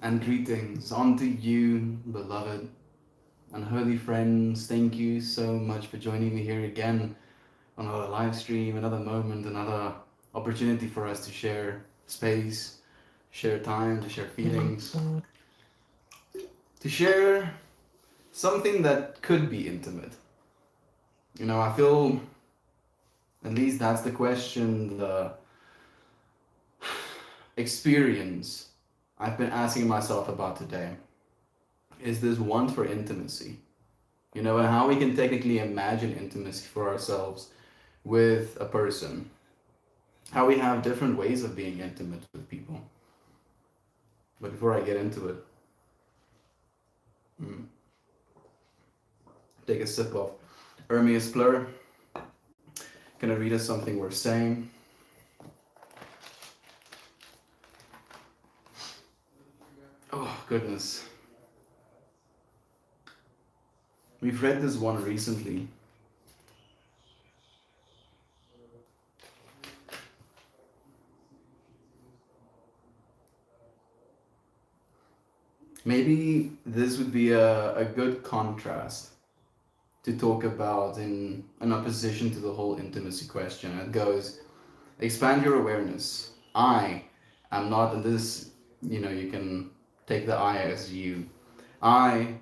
and greetings unto you, beloved and holy friends. Thank you so much for joining me here again on another live stream, another moment, another opportunity for us to share space, share time, to share feelings, to share something that could be intimate. I feel at least that's the question, the experience I've been asking myself about today. Is this want for intimacy? And how we can technically imagine intimacy for ourselves with a person. How we have different ways of being intimate with people. But before I get into it, mm, take a sip of Hermes Plur. Gonna read us something we're saying. Oh, goodness. We've read this one recently. Maybe this would be a good contrast to talk about in an opposition to the whole intimacy question. It goes, expand your awareness. I am not, and this, you can take the I as you. I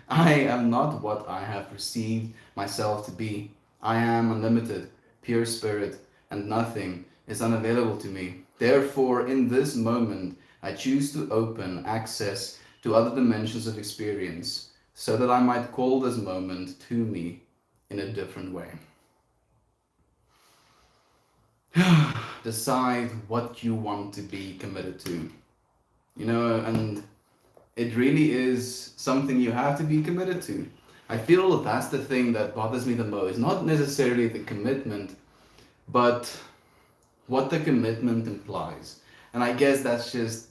I am not what I have perceived myself to be. I am unlimited, pure spirit, and nothing is unavailable to me. Therefore, in this moment, I choose to open access to other dimensions of experience so that I might call this moment to me in a different way. Decide what you want to be committed to. And it really is something you have to be committed to. I feel that's the thing that bothers me the most. Not necessarily the commitment, but what the commitment implies. And I guess that's just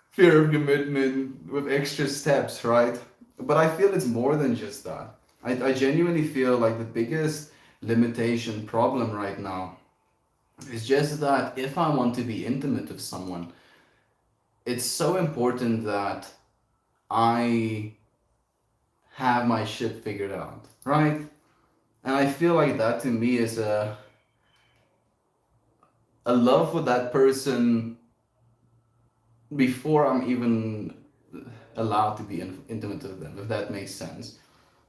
fear of commitment with extra steps, right? But I feel it's more than just that. I genuinely feel like the biggest limitation problem right now is just that if I want to be intimate with someone, it's so important that I have my shit figured out, right? And I feel like that to me is a love for that person before I'm even allowed to be intimate with them, if that makes sense.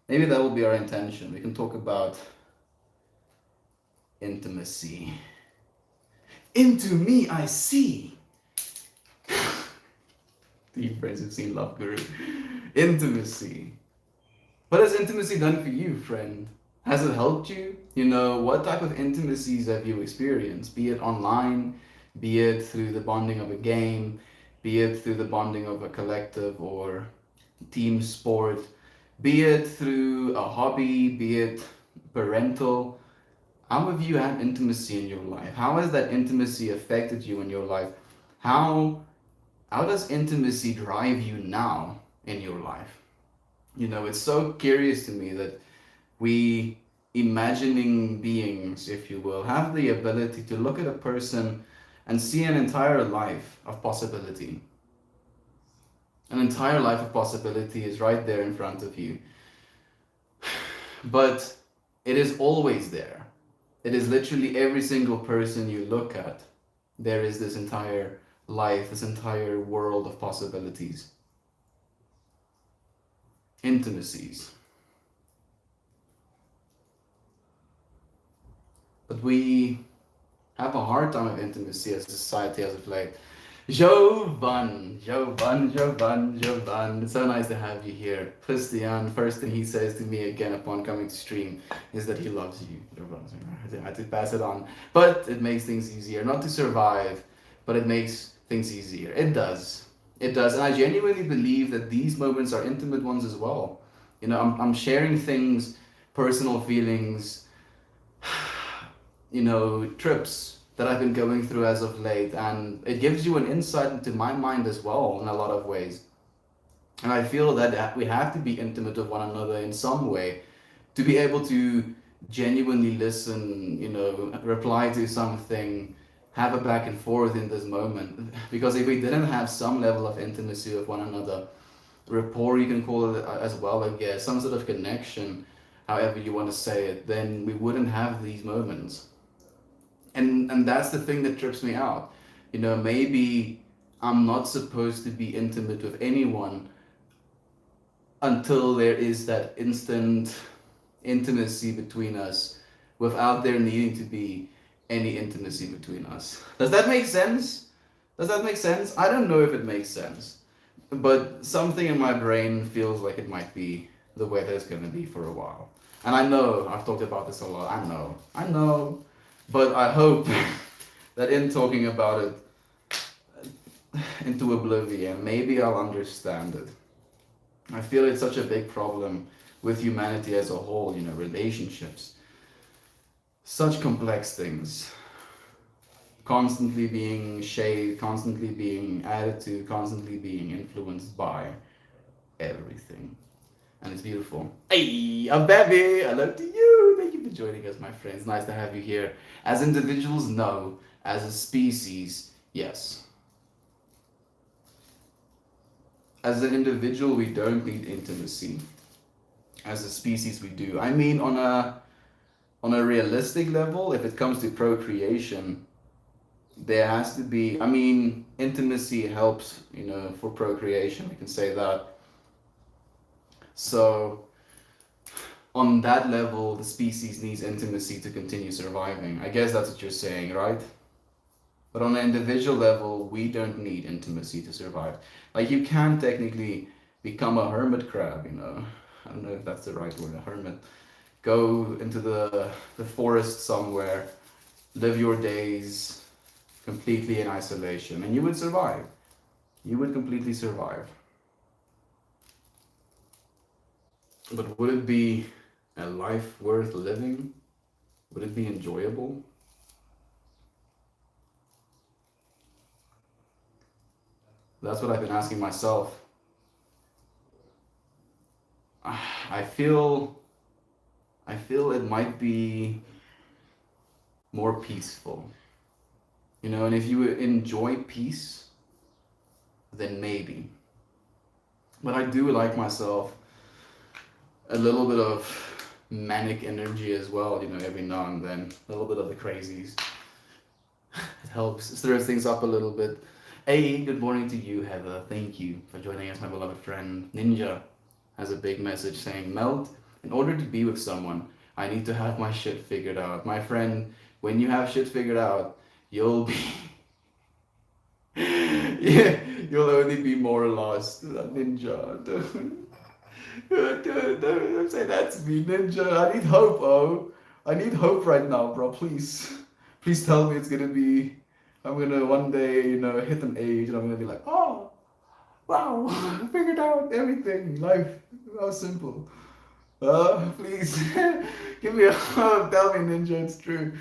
Maybe that will be our intention. We can talk about intimacy. Into me I see. Deep friends who've seen Love Guru. Intimacy. What has intimacy done for you, friend? Has it helped you? What type of intimacies have you experienced? Be it online, be it through the bonding of a game, be it through the bonding of a collective or team sport, be it through a hobby, be it parental. How have you had intimacy in your life? How has that intimacy affected you in your life? How does intimacy drive you now in your life? It's so curious to me that we, imagining beings, if you will, have the ability to look at a person and see an entire life of possibility. An entire life of possibility is right there in front of you. But it is always there. It is literally every single person you look at. There is this entire life, this entire world of possibilities. Intimacies. But we have a hard time of intimacy as a society as of late. Jovan. It's so nice to have you here. Christian, first thing he says to me again upon coming to stream is that he loves you. I had to pass it on. But it makes things easier. Not to survive, but it makes things easier. It does. It does. And I genuinely believe that these moments are intimate ones as well. I'm sharing things, personal feelings, trips that I've been going through as of late, and it gives you an insight into my mind as well in a lot of ways. And I feel that we have to be intimate with one another in some way to be able to genuinely listen, reply to something, have a back and forth in this moment. Because if we didn't have some level of intimacy with one another, rapport you can call it as well, I guess, some sort of connection, however you want to say it, then we wouldn't have these moments. And that's the thing that trips me out. Maybe I'm not supposed to be intimate with anyone until there is that instant intimacy between us without there needing to be any intimacy between us. Does that make sense? Does that make sense? I don't know if it makes sense, but something in my brain feels like it might be the way that it's going to be for a while. And I know I've talked about this a lot. I know, but I hope that in talking about it into oblivion, maybe I'll understand it. I feel it's such a big problem with humanity as a whole, relationships. Such complex things. Constantly being shaped, constantly being added to, constantly being influenced by everything. And it's beautiful. Hey, I'm baby. Hello to you. Thank you for joining us, my friends. Nice to have you here. As individuals, no. As a species, yes. As an individual, we don't need intimacy. As a species, we do. I mean, on a realistic level, if it comes to procreation, there has to be. I mean, intimacy helps, for procreation. We can say that. So, on that level, the species needs intimacy to continue surviving. I guess that's what you're saying, right? But on an individual level, we don't need intimacy to survive. Like, you can technically become a hermit crab, I don't know if that's the right word, a hermit. Go into the forest somewhere, live your days completely in isolation, and you would survive. You would completely survive. But would it be a life worth living? Would it be enjoyable? That's what I've been asking myself. I feel it might be more peaceful. And if you enjoy peace, then maybe. But I do like myself a little bit of manic energy as well, every now and then. A little bit of the crazies. It helps, stirs things up a little bit. Hey, good morning to you, Heather. Thank you for joining us, my beloved friend. Ninja has a big message saying, Melt, in order to be with someone, I need to have my shit figured out. My friend, when you have shit figured out, you'll be... yeah, you'll only be more lost. Ninja, don't say that to me, Ninja. I need hope, oh. I need hope right now, bro. Please. Please tell me it's gonna be... I'm gonna one day, hit an age and I'm gonna be like, oh, wow, I figured out everything. Life, how simple. Please, give me a hug. Tell me, Ninja, it's true.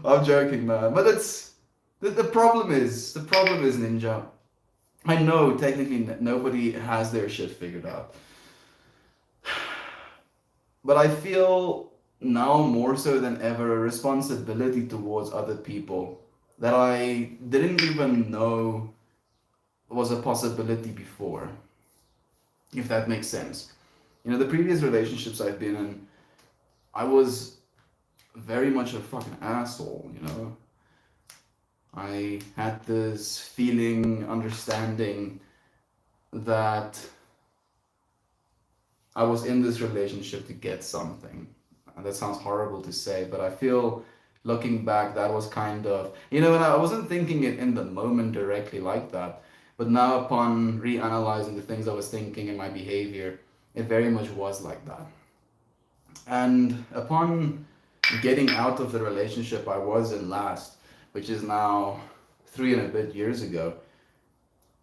I'm joking, man. But it's the problem is Ninja. I know technically nobody has their shit figured out, but I feel now more so than ever a responsibility towards other people that I didn't even know was a possibility before, if that makes sense. The previous relationships I've been in, I was very much a fucking asshole. I had this feeling, understanding that I was in this relationship to get something. And that sounds horrible to say, but I feel looking back, that was kind of, and I wasn't thinking it in the moment directly like that, but now upon reanalyzing the things I was thinking and my behavior, it very much was like that. And upon getting out of the relationship I was in last, which is now 3 and a bit years ago,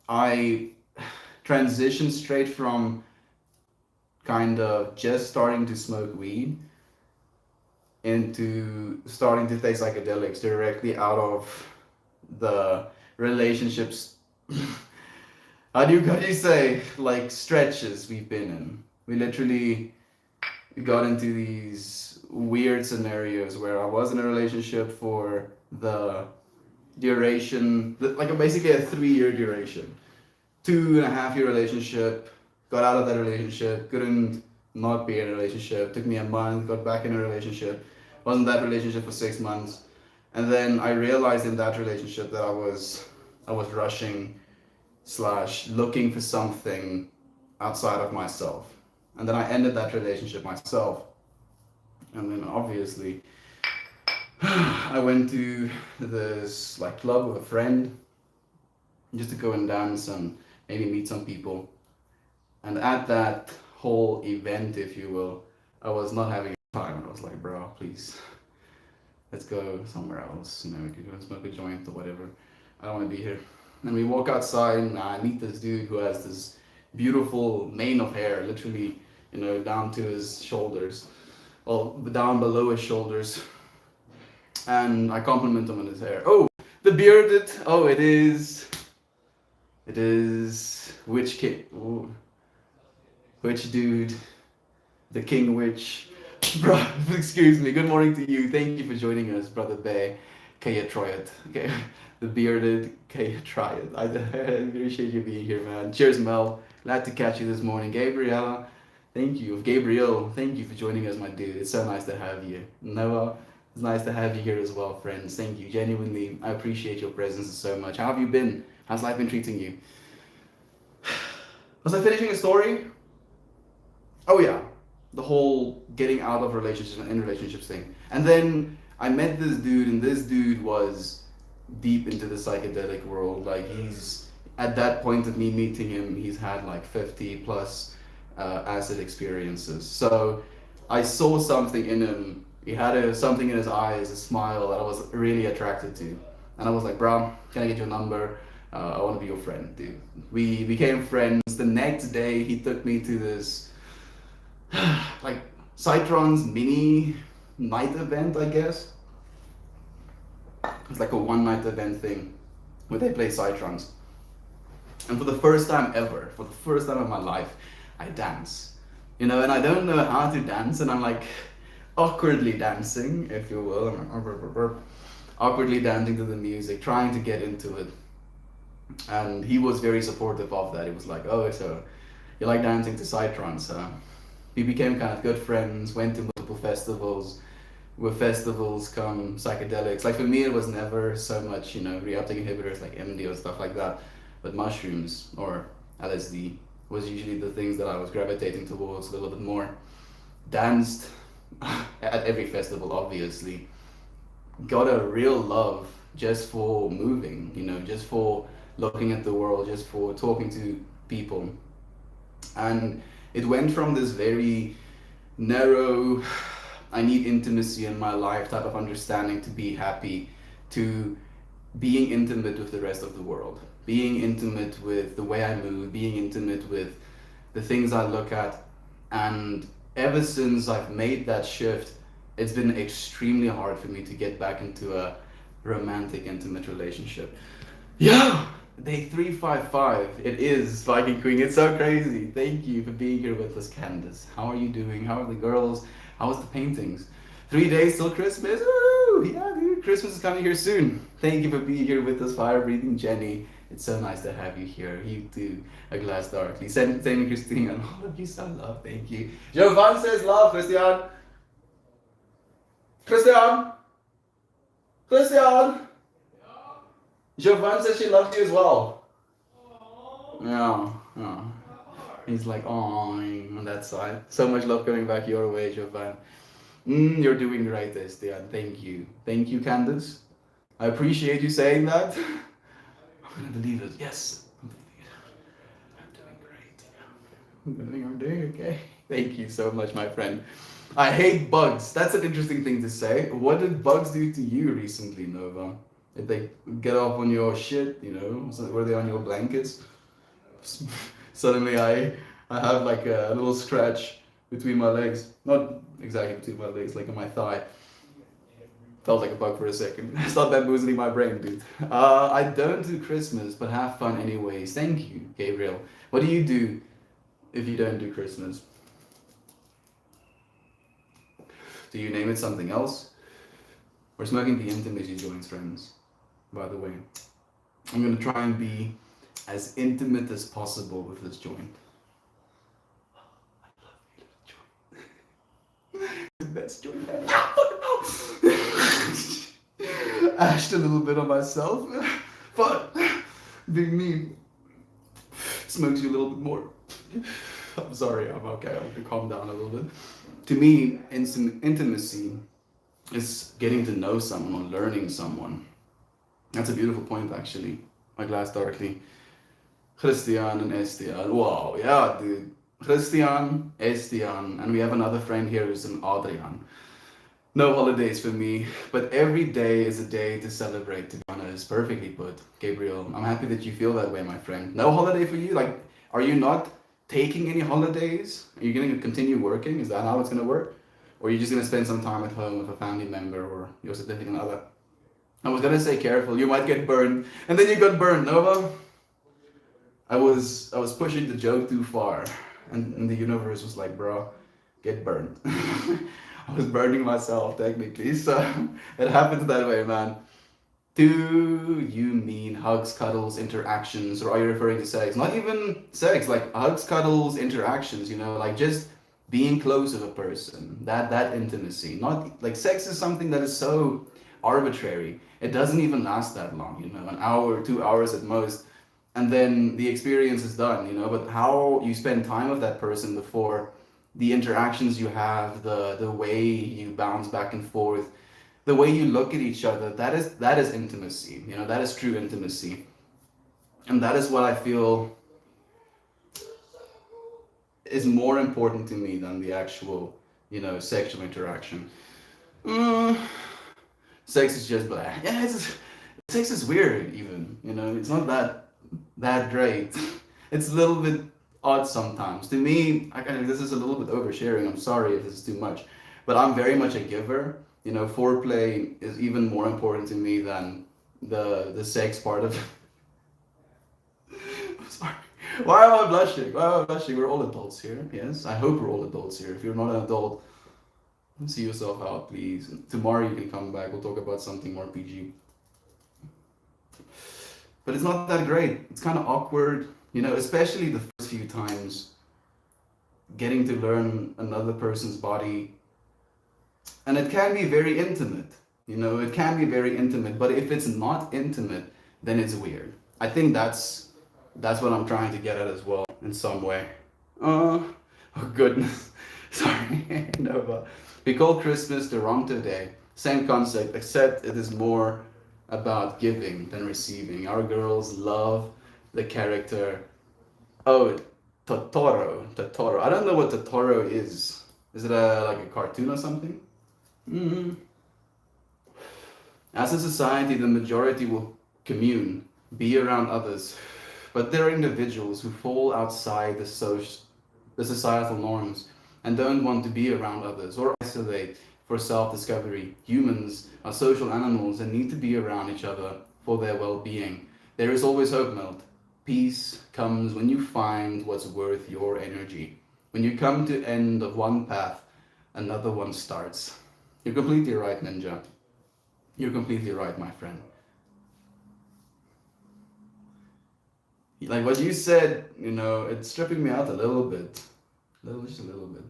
I transitioned straight from kind of just starting to smoke weed into starting to take psychedelics directly out of the relationships. how do you say, like, stretches we've been in. We literally got into these weird scenarios where I was in a relationship for the duration, like basically a 3-year duration. 2.5-year relationship, got out of that relationship, couldn't not be in a relationship, took me a month, got back in a relationship, wasn't that relationship for 6 months. And then I realized in that relationship that I was rushing slash looking for something outside of myself. And then I ended that relationship myself. And then obviously I went to this like club with a friend just to go and dance and maybe meet some people. And at that whole event, if you will, I was not having time. And I was like, bro, please, let's go somewhere else. You know, we could go and smoke a joint or whatever. I don't want to be here. And we walk outside and I meet this dude who has this beautiful mane of hair, literally, you know, down to his shoulders. Well, down below his shoulders. And I compliment him on his hair. Oh, the bearded. Oh, it is. It is. Which kid? Ooh. Which dude? The King Witch. Bro, excuse me. Good morning to you. Thank you for joining us, Brother Bay. Kaya Troyat. Okay. The bearded Kaya Troyat. I appreciate you being here, man. Cheers, Mel. Glad to catch you this morning. Gabriella, thank you. Gabriel, thank you for joining us, my dude. It's so nice to have you. Noah, it's nice to have you here as well, friends. Thank you. Genuinely, I appreciate your presence so much. How have you been? How's life been treating you? Was I finishing a story? Oh yeah, the whole getting out of relationships and in relationships thing. And then I met this dude, and this dude was deep into the psychedelic world. Like he's at that point of me meeting him, he's had like 50 plus acid experiences. So I saw something in him. He had something in his eyes, a smile that I was really attracted to. And I was like, bro, can I get your number? I want to be your friend, dude. We became friends. The next day, he took me to this like Citron's mini night event, I guess. It's like a one-night event thing where they play Citrons. And for the first time ever, for the first time in my life, I dance. You know, and I don't know how to dance, and I'm like awkwardly dancing, if you will. Awkwardly dancing to the music, trying to get into it. And he was very supportive of that. He was like, oh, so you like dancing to Citrons, huh? We became kind of good friends, went to multiple festivals. With festivals come psychedelics. Like for me, it was never so much, you know, reuptake inhibitors like MD or stuff like that. But mushrooms or LSD was usually the things that I was gravitating towards a little bit more. Danced at every festival, obviously. Got a real love just for moving, you know, just for looking at the world, just for talking to people. And it went from this very narrow, I need intimacy in my life type of understanding to be happy, to being intimate with the rest of the world, being intimate with the way I move, being intimate with the things I look at. And ever since I've made that shift, it's been extremely hard for me to get back into a romantic, intimate relationship. Yeah! Day 355. It is Viking Queen. It's so crazy. Thank you for being here with us, Candace. How are you doing? How are the girls? How was the paintings? 3 days till Christmas. Woo! Yeah, dude. Christmas is coming here soon. Thank you for being here with us, fire breathing Jenny. It's so nice to have you here. You too. A glass darkly. Same Christine, and all of you so love. Thank you. Jovan says love, Christian. Christian. Christian. Jovan says she loves you as well. Yeah. Yeah. He's like, oh, on that side. So much love coming back your way, Jovan. You're doing great, Estian. Thank you. Thank you, Candace. I appreciate you saying that. I'm gonna believe it. Yes. I'm doing great. I'm doing okay. Thank you so much, my friend. I hate bugs. That's an interesting thing to say. What did bugs do to you recently, Nova? Did they get off on your shit, you know? Were they on your blankets? Suddenly I have like a little scratch between my legs. Not exactly between my legs, like on my thigh. Felt like a bug for a second. It's not bamboozling my brain, dude. I don't do Christmas, but have fun anyways. Thank you, Gabriel. What do you do if you don't do Christmas? Do you name it something else? We're smoking the intimacy joints, friends. by the way. I'm gonna try and be as intimate as possible with this joint. The best joint ever. Ashed a little bit on myself. But being me smokes you a little bit more. I'm sorry, I'm okay. I'm gonna calm down a little bit. To me, intimacy is getting to know someone or learning someone. That's a beautiful point, actually. My glass darkly. Christian and Estian. Wow, yeah, dude. Christian, Estian, and we have another friend here who's an Adrian. No holidays for me, but every day is a day to celebrate, to be honest. Perfectly put, Gabriel. I'm happy that you feel that way, my friend. No holiday for you? Like, are you not taking any holidays? Are you going to continue working? Is that how it's going to work? Or are you just going to spend some time at home with a family member or your significant other? I was going to say careful, you might get burned. And then you got burned, Nova. I was pushing the joke too far. And the universe was like, bro, get burned. I was burning myself technically, so it happens that way, man. Do you mean hugs, cuddles, interactions, or are you referring to sex? Not even sex, like hugs, cuddles, interactions, like just being close with a person. That intimacy. Not like sex is something that is so arbitrary. It doesn't even last that long, an hour, 2 hours at most. And then the experience is done, but how you spend time with that person before the interactions you have, the way you bounce back and forth, the way you look at each other, that is intimacy. That is true intimacy. And that is what I feel is more important to me than the actual, sexual interaction. Mm, sex is just blah. Yeah, sex is weird even, it's not that great. It's a little bit odd sometimes. To me, this is a little bit oversharing. I'm sorry if this is too much, but I'm very much a giver. Foreplay is even more important to me than the sex part of. I'm sorry. Why am I blushing? Why am I blushing? We're all adults here. Yes, I hope we're all adults here. If you're not an adult, see yourself out, please. Tomorrow you can come back. We'll talk about something more PG. But it's not that great. It's kind of awkward, especially the first few times getting to learn another person's body. And it can be very intimate, it can be very intimate, but if it's not intimate, then it's weird. I think that's what I'm trying to get at as well in some way. Oh goodness. Sorry. No, but we call Christmas Toronto Day. Same concept, except it is more about giving than receiving. Our girls love the character. Oh, Totoro. Totoro. I don't know what Totoro is. Is it like a cartoon or something? Mm-hmm. As a society, the majority will commune, be around others, but there are individuals who fall outside the societal norms and don't want to be around others or isolate for self-discovery. Humans are social animals and need to be around each other for their well-being. There is always hope, Melt. Peace comes when you find what's worth your energy. When you come to end of one path, another one starts. You're completely right, Ninja. You're completely right, my friend. Like what you said, it's stripping me out a little bit. Just a little bit.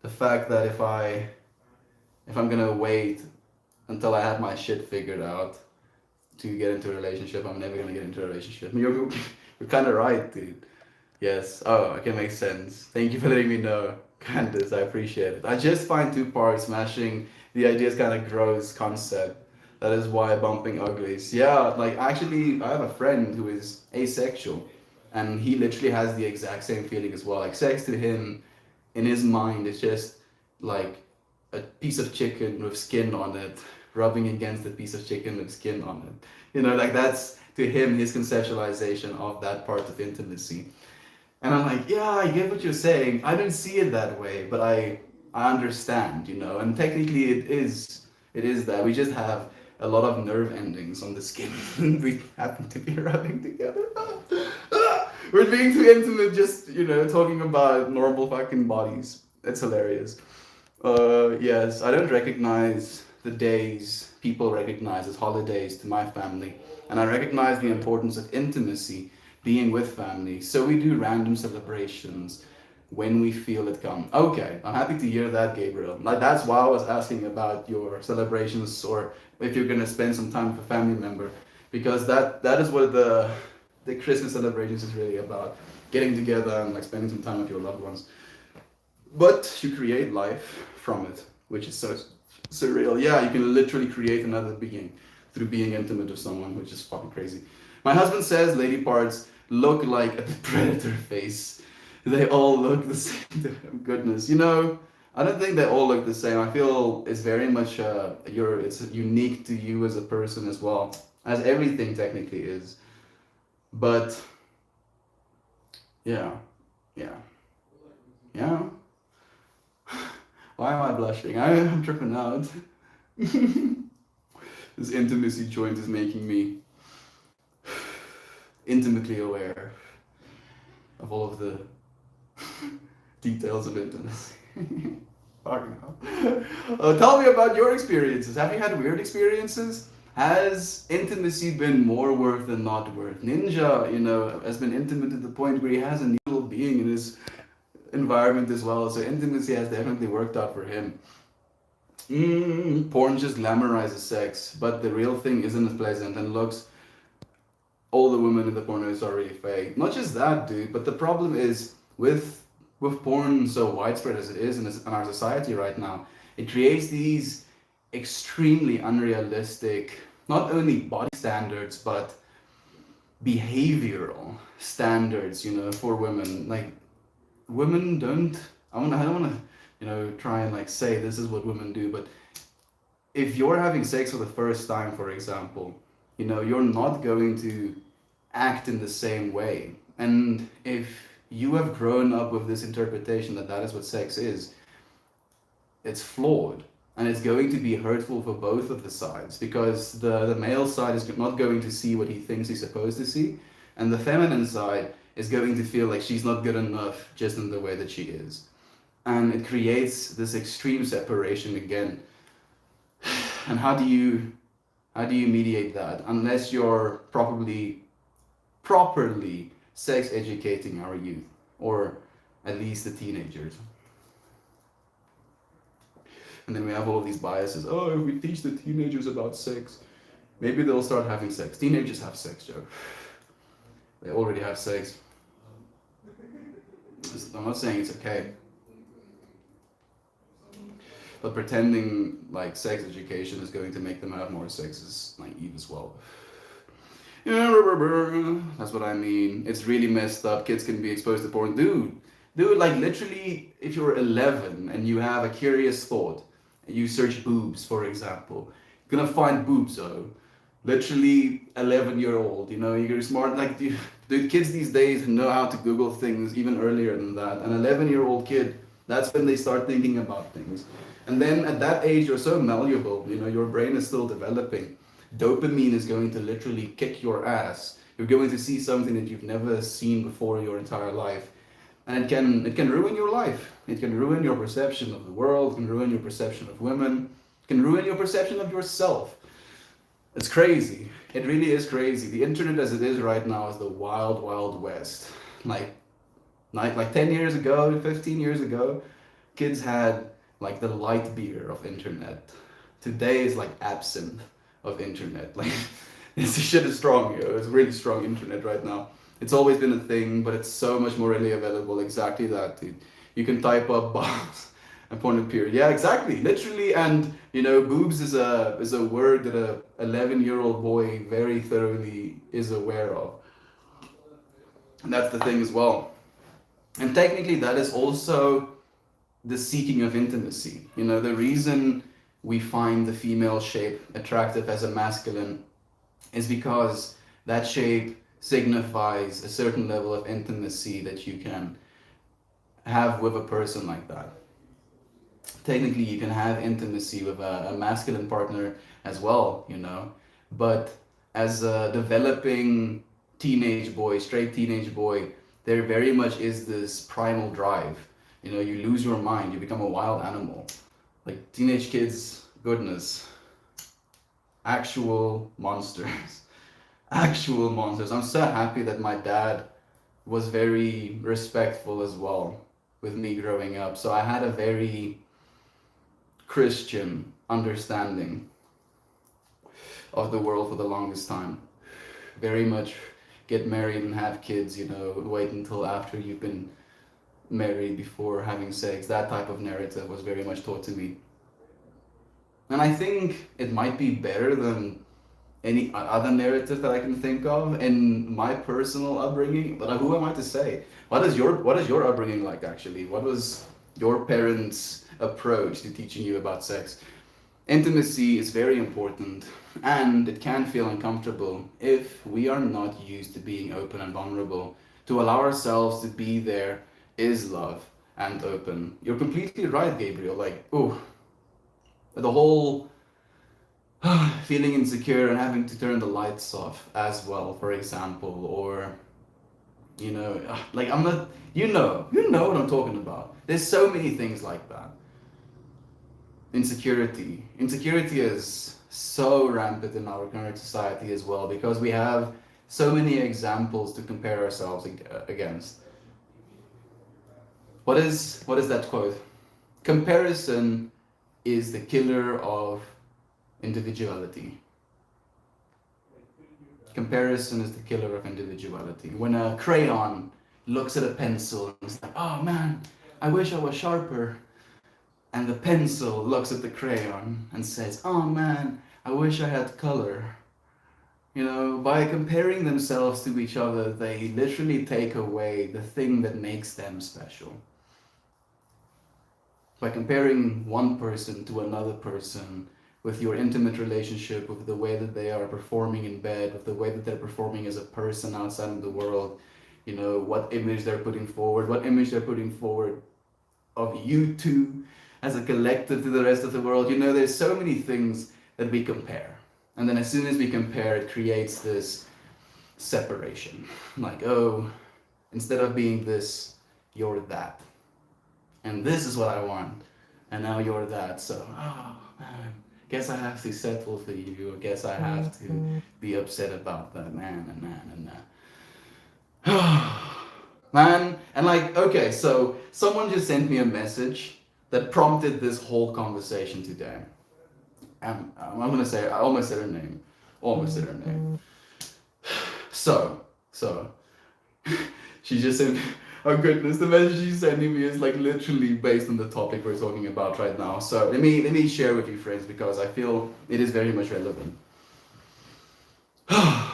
The fact that if I'm gonna wait until I have my shit figured out to get into a relationship, I'm never gonna get into a relationship. You're kind of right, dude. Yes. Oh, okay, makes sense. Thank you for letting me know, Candace. I appreciate it. I just find two parts smashing the ideas kind of gross concept. That is why bumping uglies. Yeah, like actually, I have a friend who is asexual, and he literally has the exact same feeling as well. Like sex to him, in his mind, is just like a piece of chicken with skin on it, rubbing against a piece of chicken with skin on it. Like that's to him his conceptualization of that part of intimacy. And I'm like, yeah, I get what you're saying. I don't see it that way, but I understand, And technically, it is that we just have a lot of nerve endings on the skin. We happen to be rubbing together. We're being too intimate, just talking about normal fucking bodies. It's hilarious. Yes, I don't recognize the days people recognize as holidays to my family. And I recognize the importance of intimacy, being with family. So we do random celebrations when we feel it come. Okay, I'm happy to hear that, Gabriel. Like that's why I was asking about your celebrations or if you're gonna spend some time with a family member, because that is what the Christmas celebrations is really about, getting together and like spending some time with your loved ones. But you create life from it, which is so surreal. Yeah, you can literally create another being through being intimate with someone, which is fucking crazy. My husband says lady parts look like a predator face. They all look the same to him. Goodness, I don't think they all look the same. I feel it's very much it's unique to you as a person as well, as everything technically is. But yeah, yeah, yeah. Why am I blushing? I'm tripping out. This intimacy joint is making me intimately aware of all of the details of intimacy. Fucking hell. Tell me about your experiences. Have you had weird experiences? Has intimacy been more worth than not worth? Ninja, has been intimate to the point where he has a neutral being in his environment as well. So intimacy has definitely worked out for him. Porn just glamorizes sex, but the real thing isn't as pleasant and looks. All the women in the pornos are really fake. Not just that, dude, but the problem is with porn so widespread as it is in our society right now, it creates these extremely unrealistic, not only body standards, but behavioral standards, for women. Like, women don't, I don't want to, try and like say this is what women do, but if you're having sex for the first time, for example, you're not going to act in the same way. And if you have grown up with this interpretation that is what sex is, it's flawed. And it's going to be hurtful for both of the sides, because the male side is not going to see what he thinks he's supposed to see. And the feminine side is going to feel like she's not good enough just in the way that she is. And it creates this extreme separation again. And how do you mediate that unless you're properly sex educating our youth, or at least the teenagers? And then we have all of these biases. Oh, if we teach the teenagers about sex, maybe they'll start having sex. Teenagers have sex, Joe. They already have sex. I'm not saying it's okay, but pretending like sex education is going to make them have more sex is naive as well. That's what I mean. It's really messed up. Kids can be exposed to porn. Dude, like literally, if you're 11 and you have a curious thought, and you search boobs, for example, you're gonna find boobs, though. Literally 11-year-old, you're smart. Like, dude, kids these days know how to Google things even earlier than that. An 11-year-old kid, that's when they start thinking about things. And then at that age, you're so malleable, your brain is still developing. Dopamine is going to literally kick your ass. You're going to see something that you've never seen before in your entire life. And it can ruin your life. It can ruin your perception of the world, it can ruin your perception of women, it can ruin your perception of yourself. It's crazy. It really is crazy. The internet as it is right now is the wild, wild west. Like 10 years ago, 15 years ago, kids had like the light beer of internet. Today is like absinthe of internet. Like, this shit is strong, It's really strong internet right now. It's always been a thing, but it's so much more readily available. Exactly that, dude. You can type up bombs and porn appear. Yeah, exactly. Literally, and boobs is a word that a 11-year-old boy very thoroughly is aware of. And that's the thing as well. And technically that is also the seeking of intimacy. The reason we find the female shape attractive as a masculine is because that shape signifies a certain level of intimacy that you can have with a person like that. Technically, you can have intimacy with a masculine partner as well, but as a developing straight teenage boy, there very much is this primal drive. You lose your mind, you become a wild animal. Like, teenage kids, goodness, actual monsters. actual monsters. I'm so happy that my dad was very respectful as well with me growing up. So I had a very Christian understanding of the world for the longest time. Very much get married and have kids, wait until after you've been married before having sex. That type of narrative was very much taught to me. And I think it might be better than any other narrative that I can think of in my personal upbringing. But who am I to say? What is your upbringing like actually? What was your parents' approach to teaching you about sex? Intimacy is very important, and it can feel uncomfortable if we are not used to being open and vulnerable. To allow ourselves to be there is love and open. You're completely right, Gabriel. Like, oh, the whole feeling insecure and having to turn the lights off as well, for example, or like I'm not, you know what I'm talking about. There's so many things like that. Insecurity is so rampant in our current society as well because we have so many examples to compare ourselves against. What is that quote? Comparison is the killer of individuality. Comparison is the killer of individuality. When a crayon looks at a pencil and is like, oh man, I wish I was sharper. And the pencil looks at the crayon and says, oh man, I wish I had color. By comparing themselves to each other, they literally take away the thing that makes them special. By comparing one person to another person, with your intimate relationship, with the way that they are performing in bed, with the way that they're performing as a person outside of the world, what image they're putting forward, of you two as a collective to the rest of the world. There's so many things that we compare. And then as soon as we compare, it creates this separation. Like, oh, instead of being this, you're that. And this is what I want. And now you're that. So, oh, man. Guess I have to settle for you. I guess I have to be upset about that. Man. Man, and like, okay, so someone just sent me a message that prompted this whole conversation today. I'm gonna say, I almost said her name. So, she just said, oh goodness, the message she's sending me is like literally based on the topic we're talking about right now. So let me share with you, friends, because I feel it is very much relevant.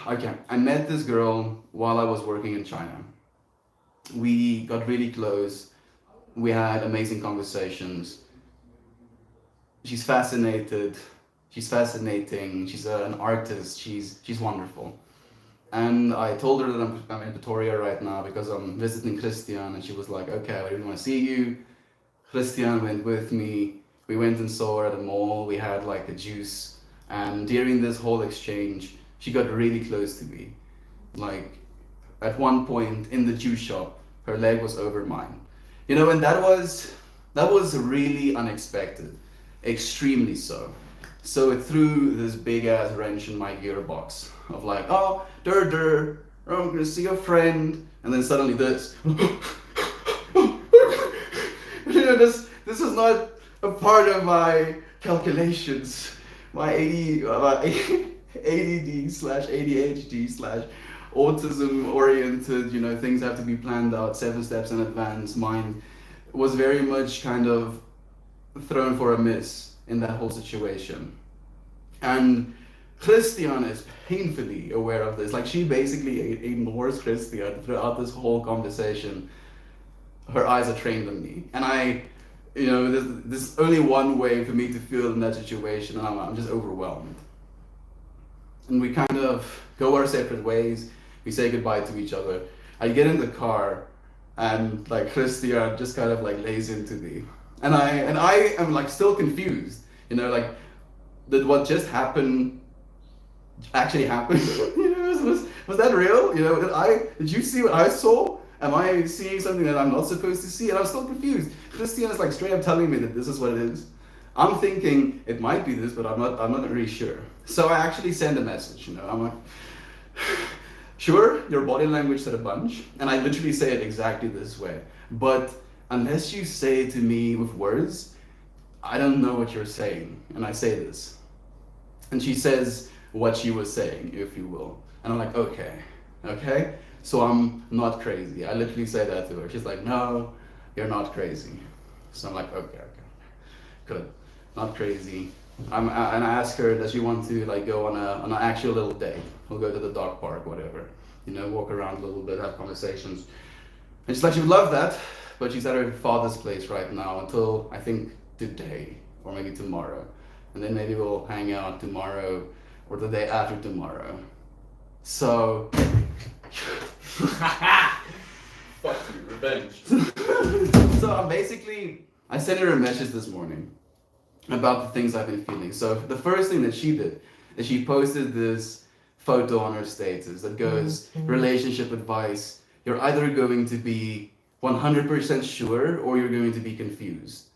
Okay, I met this girl while I was working in China. We got really close. We had amazing conversations. She's fascinating. She's an artist. She's wonderful. And I told her that I'm in Pretoria right now because I'm visiting Christian, and she was like, okay, I really want to see you. Christian went with me. We went and saw her at a mall. We had like a juice. And during this whole exchange, she got really close to me. Like, at one point in the juice shop, her leg was over mine. And that was really unexpected. Extremely so. So it threw this big ass wrench in my gearbox of like, oh, I'm gonna see a friend, and then suddenly this. This is not a part of my calculations. My ADD/ADHD/autism oriented, things have to be planned out 7 steps in advance. Mine was very much kind of thrown for a miss in that whole situation. And Christian is painfully aware of this. Like, she basically ignores Christian throughout this whole conversation. Her eyes are trained on me. And there's only one way for me to feel in that situation, and I'm just overwhelmed. And we kind of go our separate ways. We say goodbye to each other. I get in the car, and like Christian just kind of like lays into me. And I am like still confused, like, did what just happened actually happen? Was that real? Did you see what I saw? Am I seeing something that I'm not supposed to see? And I'm still confused. Christian is like straight up telling me that this is what it is. I'm thinking it might be this, but I'm not really sure. So I actually send a message, I'm like, Sure, your body language said a bunch, and I literally say it exactly this way. But unless you say it to me with words, I don't know what you're saying. And I say this. And she says what she was saying, if you will. And I'm like, okay, okay. So I'm not crazy. I literally say that to her. She's like, no, you're not crazy. So I'm like, okay, okay, good, not crazy. And I ask her, does she want to like go on an actual little date? We'll go to the dog park, whatever. You know, walk around a little bit, have conversations. And she's like, she would love that, but she's at her father's place right now until I think today or maybe tomorrow. And then maybe we'll hang out tomorrow or the day after tomorrow. So, Fuck you, revenge. so I sent her a message this morning about the things I've been feeling. So the first thing that she did is she posted this photo on her status that goes, relationship advice, you're either going to be 100% sure or you're going to be confused.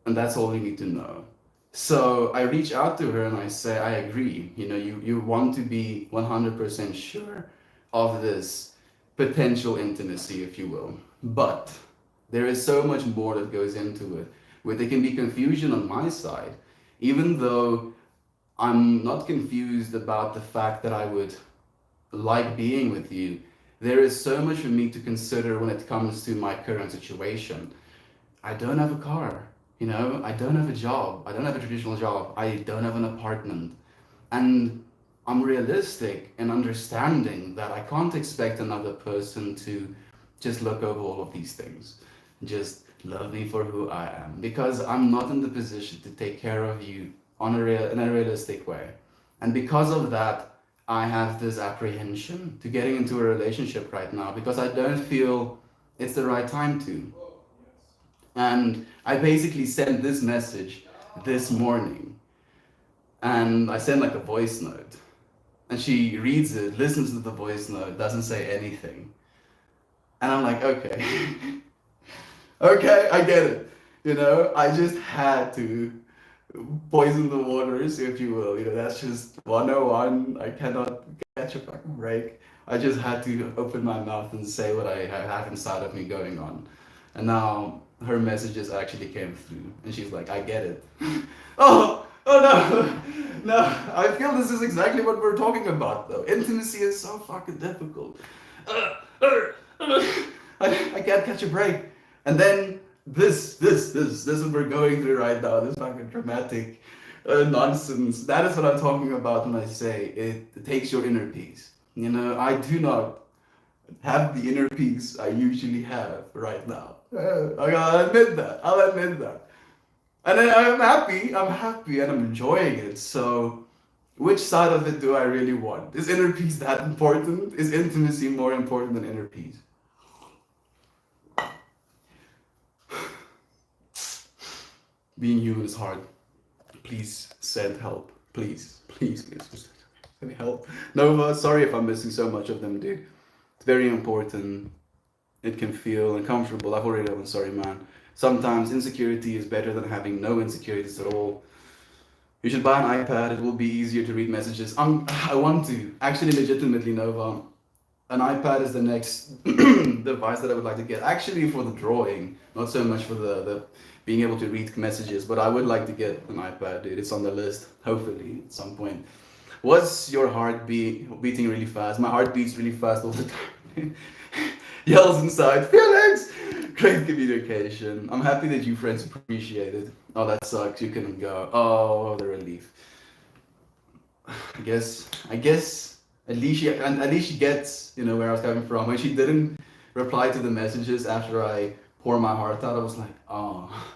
And that's all you need to know. So I reach out to her and I say, I agree. You know, you want to be 100% sure of this potential intimacy, if you will. But there is so much more that goes into it, where there can be confusion on my side, even though I'm not confused about the fact that I would like being with you. There is so much for me to consider when it comes to my current situation. I don't have a car, you know, I don't have a job, I don't have a traditional job, I don't have an apartment. And I'm realistic in understanding that I can't expect another person to just look over all of these things. Just love me for who I am. Because I'm not in the position to take care of you in a realistic way. And because of that, I have this apprehension to getting into a relationship right now because I don't feel it's the right time to. And I basically sent this message this morning. And I sent like a voice note. And she reads it, listens to the voice note, doesn't say anything. And I'm like, okay. Okay, I get it. You know, I just had to poison the waters, if you will. You know, that's just 101. I cannot catch a fucking break. I just had to open my mouth and say what I have inside of me going on. And now her messages actually came through. And she's like, I get it. Oh no, no. I feel this is exactly what we're talking about, though. Intimacy is so fucking difficult. I can't catch a break. And then this is what we're going through right now. This fucking dramatic nonsense. That is what I'm talking about when I say it takes your inner peace. You know, I do not have the inner peace I usually have right now. I gotta admit that. I'll admit that. And then I'm happy, and I'm enjoying it. So, which side of it do I really want? Is inner peace that important? Is intimacy more important than inner peace? Being human is hard. Please send help. Please, please, please. Send help. Nova, sorry if I'm missing so much of them, dude. It's very important. It can feel uncomfortable. I've already done sorry, man. Sometimes insecurity is better than having no insecurities at all. You should buy an iPad. It will be easier to read messages. I want to. Actually, legitimately, Nova. An iPad is the next device that I would like to get. Actually, for the drawing, not so much for the being able to read messages, but I would like to get an iPad, dude. It's on the list, hopefully, at some point. What's your heart beating really fast? My heart beats really fast all the time. Yells inside, Felix! Great communication. I'm happy that you friends appreciate it. Oh, that sucks. You couldn't go. Oh, the relief. I guess at least she gets, you know, where I was coming from. When she didn't reply to the messages after I pour my heart out, I was like, oh.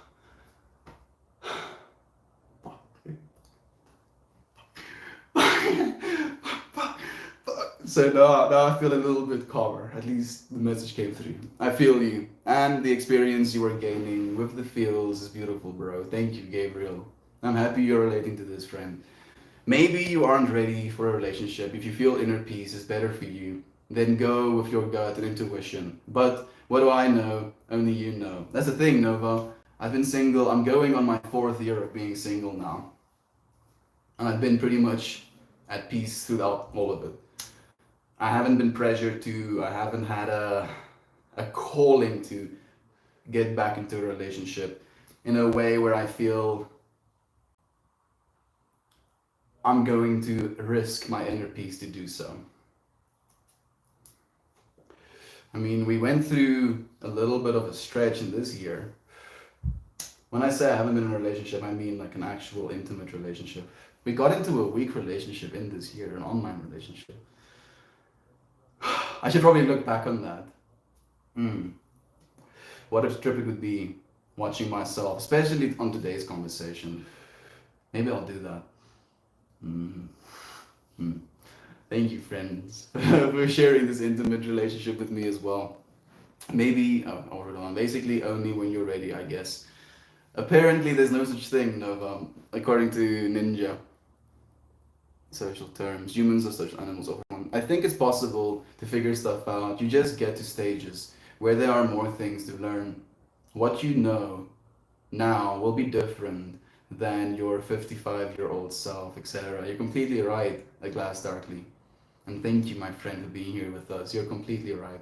So now I feel a little bit calmer. At least the message came through. I feel you. And the experience you are gaining with the feels is beautiful, bro. Thank you, Gabriel. I'm happy you're relating to this, friend. Maybe you aren't ready for a relationship. If you feel inner peace is better for you, then go with your gut and intuition. But what do I know? Only you know. That's the thing, Nova. I've been single. I'm going on my 4th year of being single now. And I've been pretty much at peace throughout all of it. I haven't been pressured to, I haven't had a calling to get back into a relationship in a way where I feel I'm going to risk my inner peace to do so. I mean, we went through a little bit of a stretch in this year. When I say I haven't been in a relationship, I mean like an actual intimate relationship. We got into a weak relationship in this year, an online relationship. I should probably look back on that. Hmm. What a trip it would be watching myself, especially on today's conversation. Maybe I'll do that. Mm. Hmm. Thank you, friends, for sharing this intimate relationship with me as well. Maybe, hold on. Basically, only when you're ready, I guess. Apparently, there's no such thing of, according to Ninja social terms, humans are social animals. I think it's possible to figure stuff out. You just get to stages where there are more things to learn. What you know now will be different than your 55-year-old self, etc. You're completely right, A Glass Darkly. And thank you, my friend, for being here with us. You're completely right.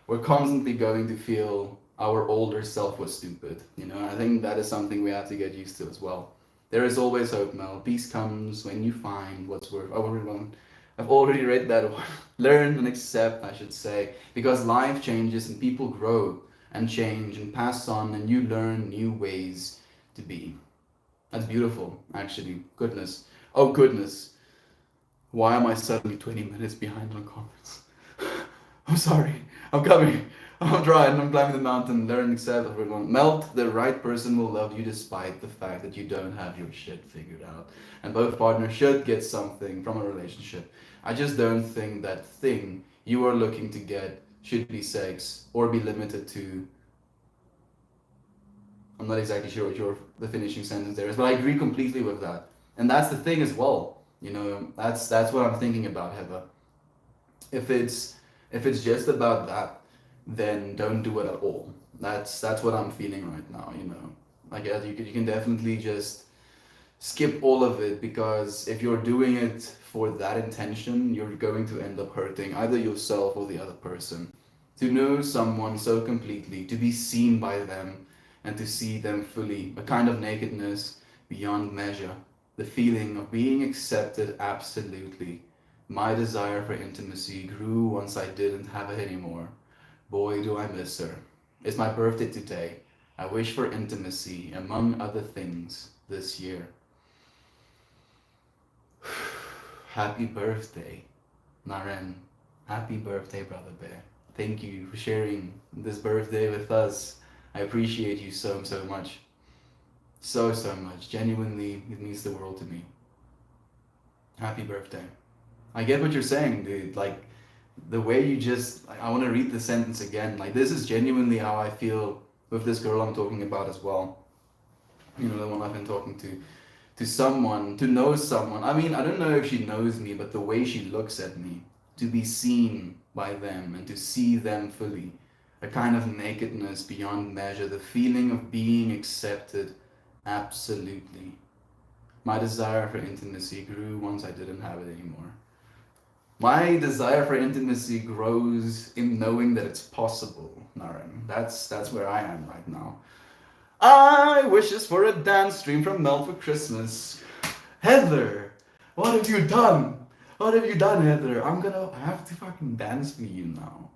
We're constantly going to feel our older self was stupid. I think that is something we have to get used to as well. There is always hope, Mel. Peace comes when you find what's worth. Oh, everyone. I've already read that one. Learn and accept, I should say, because life changes and people grow and change and pass on, and you learn new ways to be. That's beautiful, actually. Goodness. Oh, goodness. Why am I suddenly 20 minutes behind on comments? I'm sorry. I'm coming. I'm trying. I'm climbing the mountain. Learn, accept, everyone. Melt. The right person will love you despite the fact that you don't have your shit figured out. And both partners should get something from a relationship. I just don't think that thing you are looking to get should be sex or be limited to. I'm not exactly sure what the finishing sentence there is, but I agree completely with that. And that's the thing as well. That's what I'm thinking about, Heather. If it's just about that, then don't do it at all. That's what I'm feeling right now. Like you can definitely just skip all of it, because if you're doing it for that intention, you're going to end up hurting either yourself or the other person. To know someone so completely, to be seen by them, and to see them fully, a kind of nakedness beyond measure, the feeling of being accepted absolutely. My desire for intimacy grew once I didn't have it anymore. Boy, do I miss her. It's my birthday today. I wish for intimacy, among other things, this year. Happy birthday, Naren. Happy birthday, Brother Bear. Thank you for sharing this birthday with us. I appreciate you so, so much. So, so much. Genuinely, it means the world to me. Happy birthday. I get what you're saying, dude. Like, the way you just, like, I want to read the sentence again. Like, this is genuinely how I feel with this girl I'm talking about as well. The one I've been talking to someone, to know someone. I mean, I don't know if she knows me, but the way she looks at me, to be seen by them and to see them fully, a kind of nakedness beyond measure, the feeling of being accepted absolutely. My desire for intimacy grew once I didn't have it anymore. My desire for intimacy grows in knowing that it's possible, Naren. That's where I am right now. I wishes for a dance stream from Mel for Christmas. Heather, what have you done? What have you done, Heather? I'm gonna have to fucking dance for you now.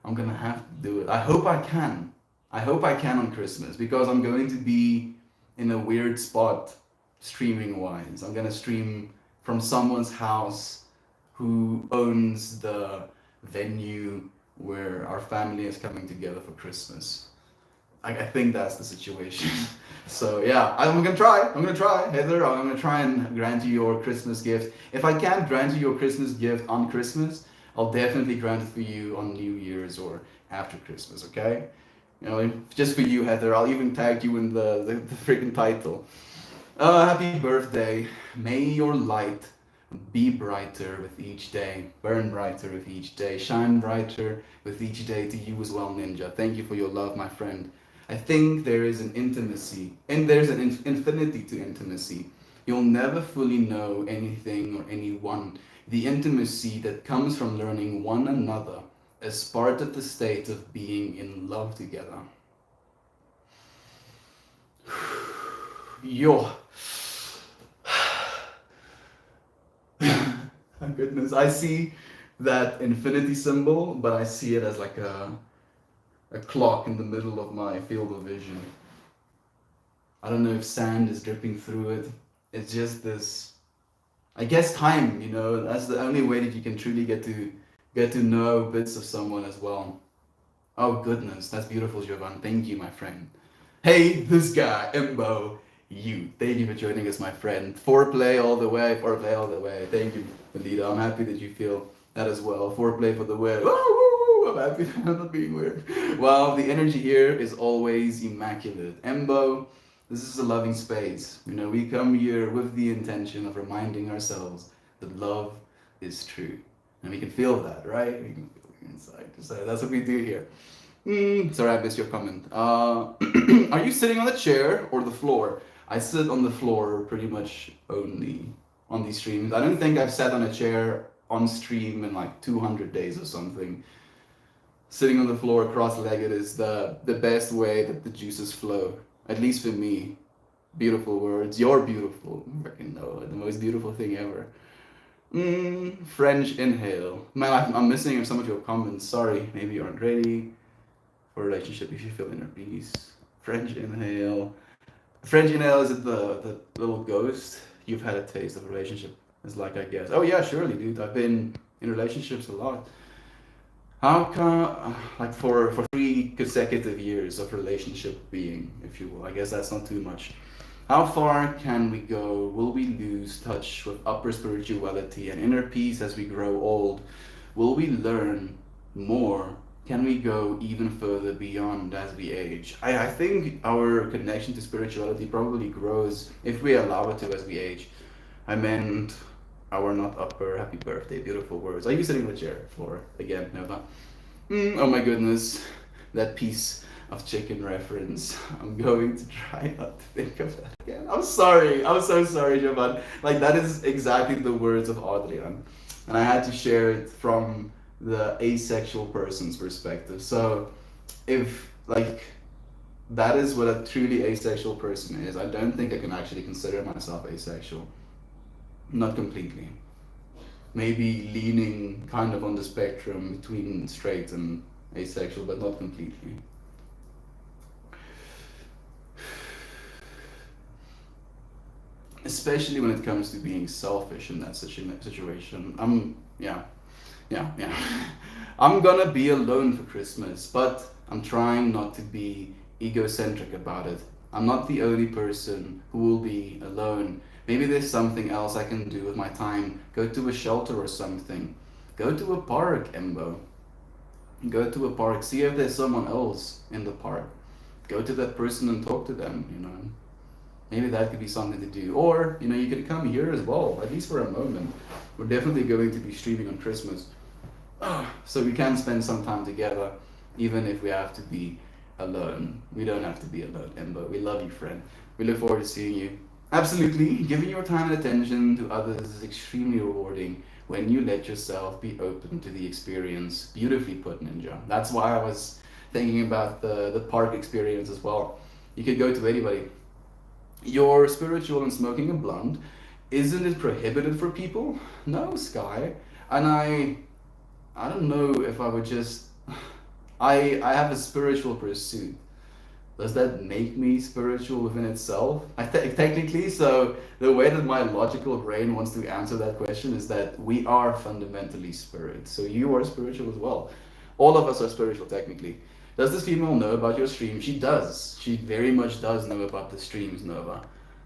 I'm gonna have to do it. I hope I can. I hope I can on Christmas, because I'm going to be in a weird spot streaming wise. I'm gonna stream from someone's house who owns the venue where our family is coming together for Christmas. I think that's the situation. So yeah, I'm gonna try. Heather, I'm gonna try and grant you your Christmas gift. If I can't grant you your Christmas gift on Christmas, I'll definitely grant it for you on New Year's or after Christmas, okay? Just for you, Heather. I'll even tag you in the freaking title. Happy birthday. May your light be brighter with each day. Burn brighter with each day. Shine brighter with each day to you as well, Ninja. Thank you for your love, my friend. I think there is an intimacy, and there's an infinity to intimacy. You'll never fully know anything or anyone the intimacy that comes from learning one another as part of the state of being in love together. Yo. My goodness, I see that infinity symbol, but I see it as like a clock in the middle of my field of vision. I don't know if sand is dripping through it. It's just this, I guess, time, you know, that's the only way that you can truly get to know bits of someone as well. Oh goodness, that's beautiful, Jovan. Thank you, my friend. Hey, this guy, Embo, you. Thank you for joining us, my friend. Foreplay all the way, foreplay all the way. Thank you, Melita. I'm happy that you feel that as well. Foreplay for the win. Woo, woo, woo. I'm happy that I'm not being weird. Wow, the energy here is always immaculate. Embo, this is a loving space. You know, we come here with the intention of reminding ourselves that love is true. And we can feel that, right? We can feel it inside. So that's what we do here. Sorry, I missed your comment. Are you sitting on the chair or the floor? I sit on the floor pretty much only on these streams. I don't think I've sat on a chair on stream in like 200 days or something. Sitting on the floor cross-legged is the best way that the juices flow, at least for me. Beautiful words. You're beautiful. Freaking know, the most beautiful thing ever. French inhale. Man, I'm missing some of your comments. Sorry, maybe you aren't ready for a relationship if you feel inner peace. French inhale. French inhale, is it the little ghost? You've had a taste of a relationship. It's like, I guess. Oh yeah, surely, dude. I've been in relationships a lot. How come, like for 3 consecutive years of relationship being, if you will. I guess that's not too much. How far can we go? Will we lose touch with upper spirituality and inner peace as we grow old? Will we learn more? Can we go even further beyond as we age? I think our connection to spirituality probably grows if we allow it to as we age. I meant our not upper. Happy birthday, beautiful words. Are you sitting in the chair? Floor again? No, not. Oh my goodness, that piece of chicken reference. I'm going to try not to think of that again. I'm sorry. I'm so sorry, Jovan. Like, that is exactly the words of Adrian, and I had to share it from the asexual person's perspective. So, if like that is what a truly asexual person is, I don't think I can actually consider myself asexual. Not completely. Maybe leaning kind of on the spectrum between straight and asexual, but not completely. Especially when it comes to being selfish in that situation. Yeah. I'm gonna be alone for Christmas, but I'm trying not to be egocentric about it. I'm not the only person who will be alone. Maybe there's something else I can do with my time. Go to a shelter or something. Go to a park, Embo. Go to a park. See if there's someone else in the park. Go to that person and talk to them, you know. Maybe that could be something to do. Or, you know, you could come here as well, at least for a moment. We're definitely going to be streaming on Christmas. So we can spend some time together, even if we have to be alone. We don't have to be alone, Embo. We love you, friend. We look forward to seeing you. Absolutely. Giving your time and attention to others is extremely rewarding when you let yourself be open to the experience. Beautifully put, Ninja. That's why I was thinking about the park experience as well. You could go to anybody. You're spiritual and smoking a blunt. Isn't it prohibited for people? No, Sky. And I don't know if I would just I have a spiritual pursuit. Does that make me spiritual within itself? Technically, so the way that my logical brain wants to answer that question is that we are fundamentally spirit. So you are spiritual as well. All of us are spiritual technically. Does this female know about your stream? She does. She very much does know about the streams, Nova.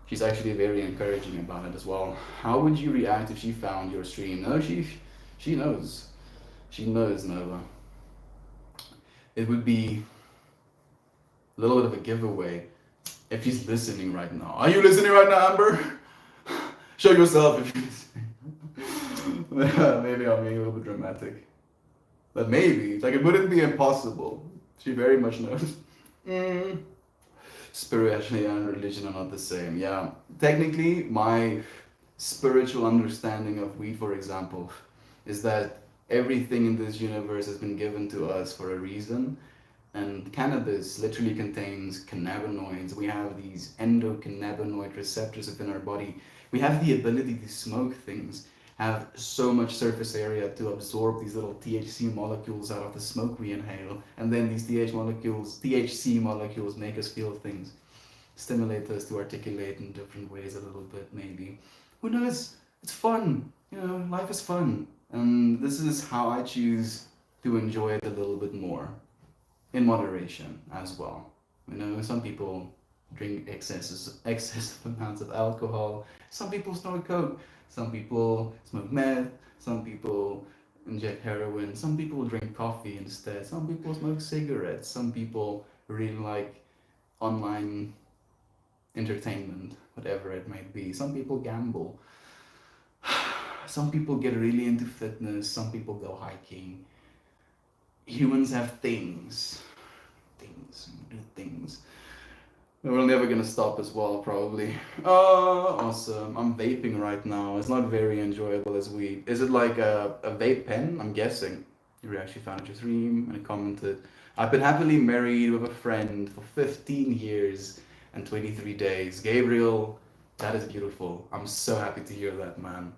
She's actually very encouraging about it as well. How would you react if she found your stream? No, she knows. She knows, Nova. It would be a little bit of a giveaway if she's listening right now. Are you listening right now, Amber? Show yourself if you're listening. Maybe I'm being a little bit dramatic. But maybe, like, it wouldn't be impossible. She very much knows. Spirituality and religion are not the same. Yeah, technically, my spiritual understanding of weed, for example, is that everything in this universe has been given to us for a reason. And cannabis literally contains cannabinoids. We have these endocannabinoid receptors within our body. We have the ability to smoke things, have so much surface area to absorb these little THC molecules out of the smoke we inhale. And then these THC molecules make us feel things, stimulate us to articulate in different ways a little bit, maybe. Who knows? It's fun. Life is fun. And this is how I choose to enjoy it a little bit more, in moderation as well. Some people drink excessive amounts of alcohol. Some people smoke coke. Some people smoke meth. Some people inject heroin. Some people drink coffee instead. Some people smoke cigarettes. Some people really like online entertainment, whatever it might be. Some people gamble. Some people get really into fitness. Some people go hiking. Humans have things, do things. We're never gonna stop as well, probably. Oh, awesome. I'm vaping right now. It's not very enjoyable as weed. Is it like a vape pen? I'm guessing. You actually found your stream and commented. I've been happily married with a friend for 15 years and 23 days. Gabriel, that is beautiful. I'm so happy to hear that, man.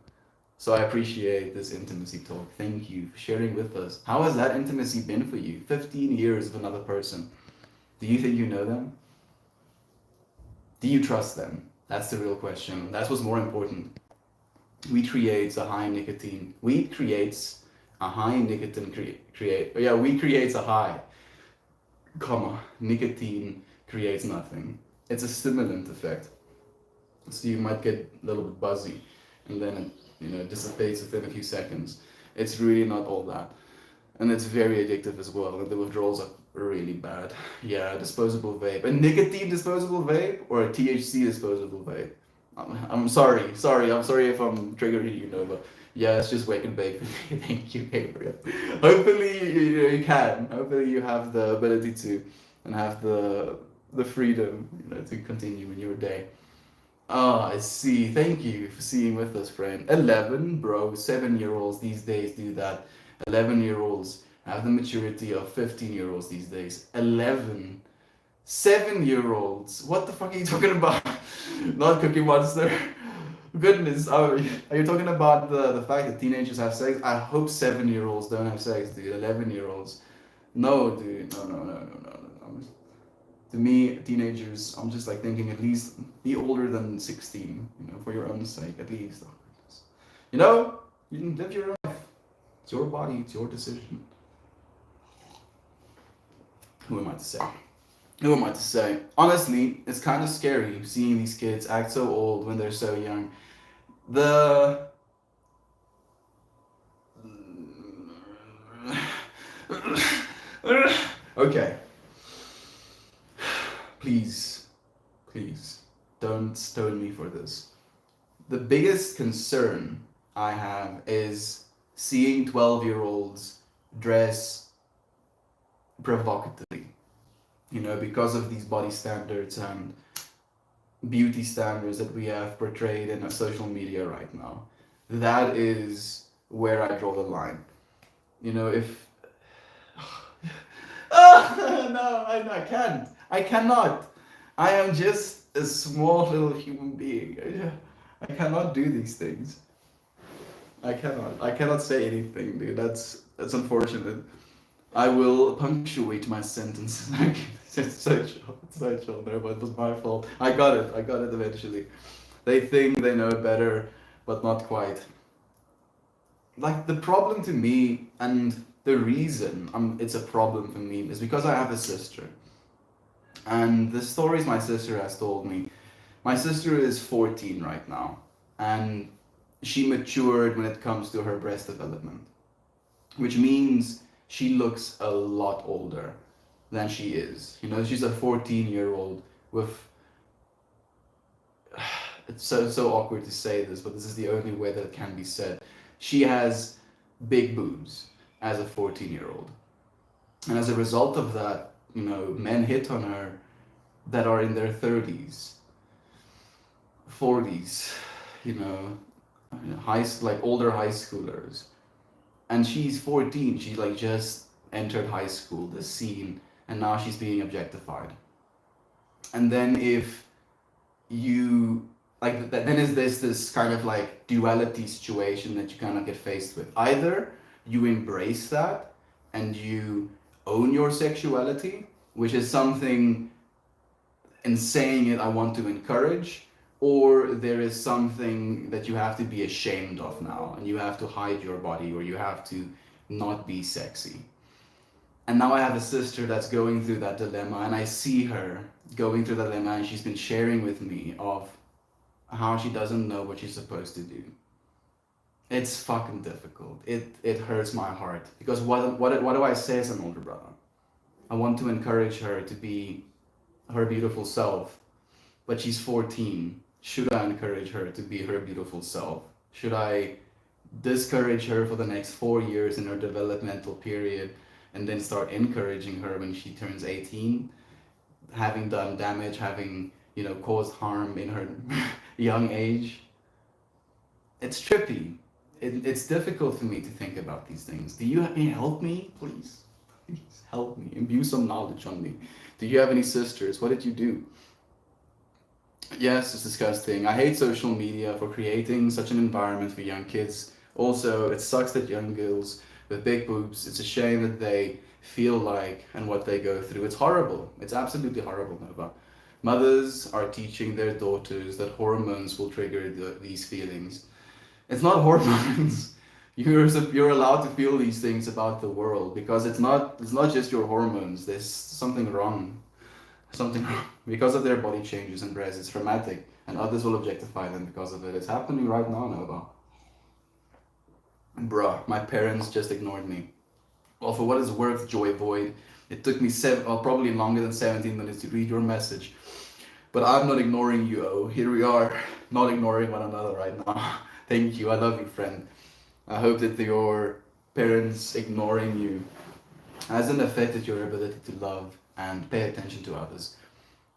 So I appreciate this intimacy talk. Thank you for sharing with us. How has that intimacy been for you? 15 years with another person. Do you think you know them? Do you trust them? That's the real question. That's what's more important. Weed creates a high nicotine. Weed creates a high nicotine weed creates a high, nicotine creates nothing. It's a stimulant effect. So you might get a little bit buzzy and then it dissipates within a few seconds. It's really not all that. And it's very addictive as well. And the withdrawals are really bad. Yeah, disposable vape. A nicotine disposable vape or a THC disposable vape? I'm sorry if I'm triggering but yeah, it's just wake and bake. Thank you, Gabriel. Hopefully you can. Hopefully you have the ability to and have the freedom to continue in your day. I see. Thank you for seeing with us, friend. 11, bro. 7-year-olds these days do that. 11-year-olds have the maturity of 15-year-olds these days. 11. 7-year-olds. What the fuck are you talking about? Not Cookie Monster. Goodness. Are you talking about the fact that teenagers have sex? I hope 7-year-olds don't have sex, dude. 11-year-olds. No, dude. No. To me, teenagers, I'm just thinking at least be older than 16, for your own sake, at least. You can live your life. It's your body, it's your decision. Who am I to say? Honestly, it's kind of scary seeing these kids act so old when they're so young. Okay. Please, don't stone me for this. The biggest concern I have is seeing 12-year-olds dress provocatively, because of these body standards and beauty standards that we have portrayed in social media right now. That is where I draw the line. If no, I can't. I cannot. I am just a small little human being. I cannot do these things. I cannot say anything, dude. That's unfortunate. I will punctuate my sentences. It's so chill. No, but it was my fault. I got it eventually. They think they know better, but not quite. The problem to me, and the reason it's a problem for me, is because I have a sister. And the stories my sister has told me, my sister is 14 right now, and she matured when it comes to her breast development, which means she looks a lot older than she is. She's a 14-year-old with, it's so awkward to say this, but this is the only way that it can be said. She has big boobs as a 14-year-old. And as a result of that, men hit on her that are in their 30s, 40s, like older high schoolers, and she's 14. She like just entered high school, this scene, and now she's being objectified. And then if you then is this kind of like duality situation that you kind of get faced with. Either you embrace that and you own your sexuality, which is something, in saying it, I want to encourage, or there is something that you have to be ashamed of now and you have to hide your body, or you have to not be sexy. And now I have a sister that's going through that dilemma, and I see her going through that dilemma, and she's been sharing with me of how she doesn't know what she's supposed to do. It's fucking difficult. It hurts my heart, because what do I say as an older brother? I want to encourage her to be her beautiful self, but she's 14. Should I encourage her to be her beautiful self? Should I discourage her for the next 4 years in her developmental period, and then start encouraging her when she turns 18, having done damage, having, caused harm in her young age? It's trippy. It's difficult for me to think about these things. Can you help me, please? Please help me. Imbue some knowledge on me. Do you have any sisters? What did you do? Yes, it's disgusting. I hate social media for creating such an environment for young kids. Also, it sucks that young girls with big boobs, it's a shame that they feel like and what they go through. It's horrible. It's absolutely horrible, Nova. Mothers are teaching their daughters that hormones will trigger these feelings. It's not hormones. You're allowed to feel these things about the world, because it's not just your hormones. There's something wrong. Something wrong. Because of their body changes and breasts, it's traumatic, and others will objectify them because of it. It's happening right now, Nova. Bruh, my parents just ignored me. Well, for what it's worth, Joy Void, it took me probably longer than 17 minutes to read your message. But I'm not ignoring you, oh. Here we are, not ignoring one another right now. Thank you, I love you, friend. I hope that your parents ignoring you hasn't affected your ability to love and pay attention to others.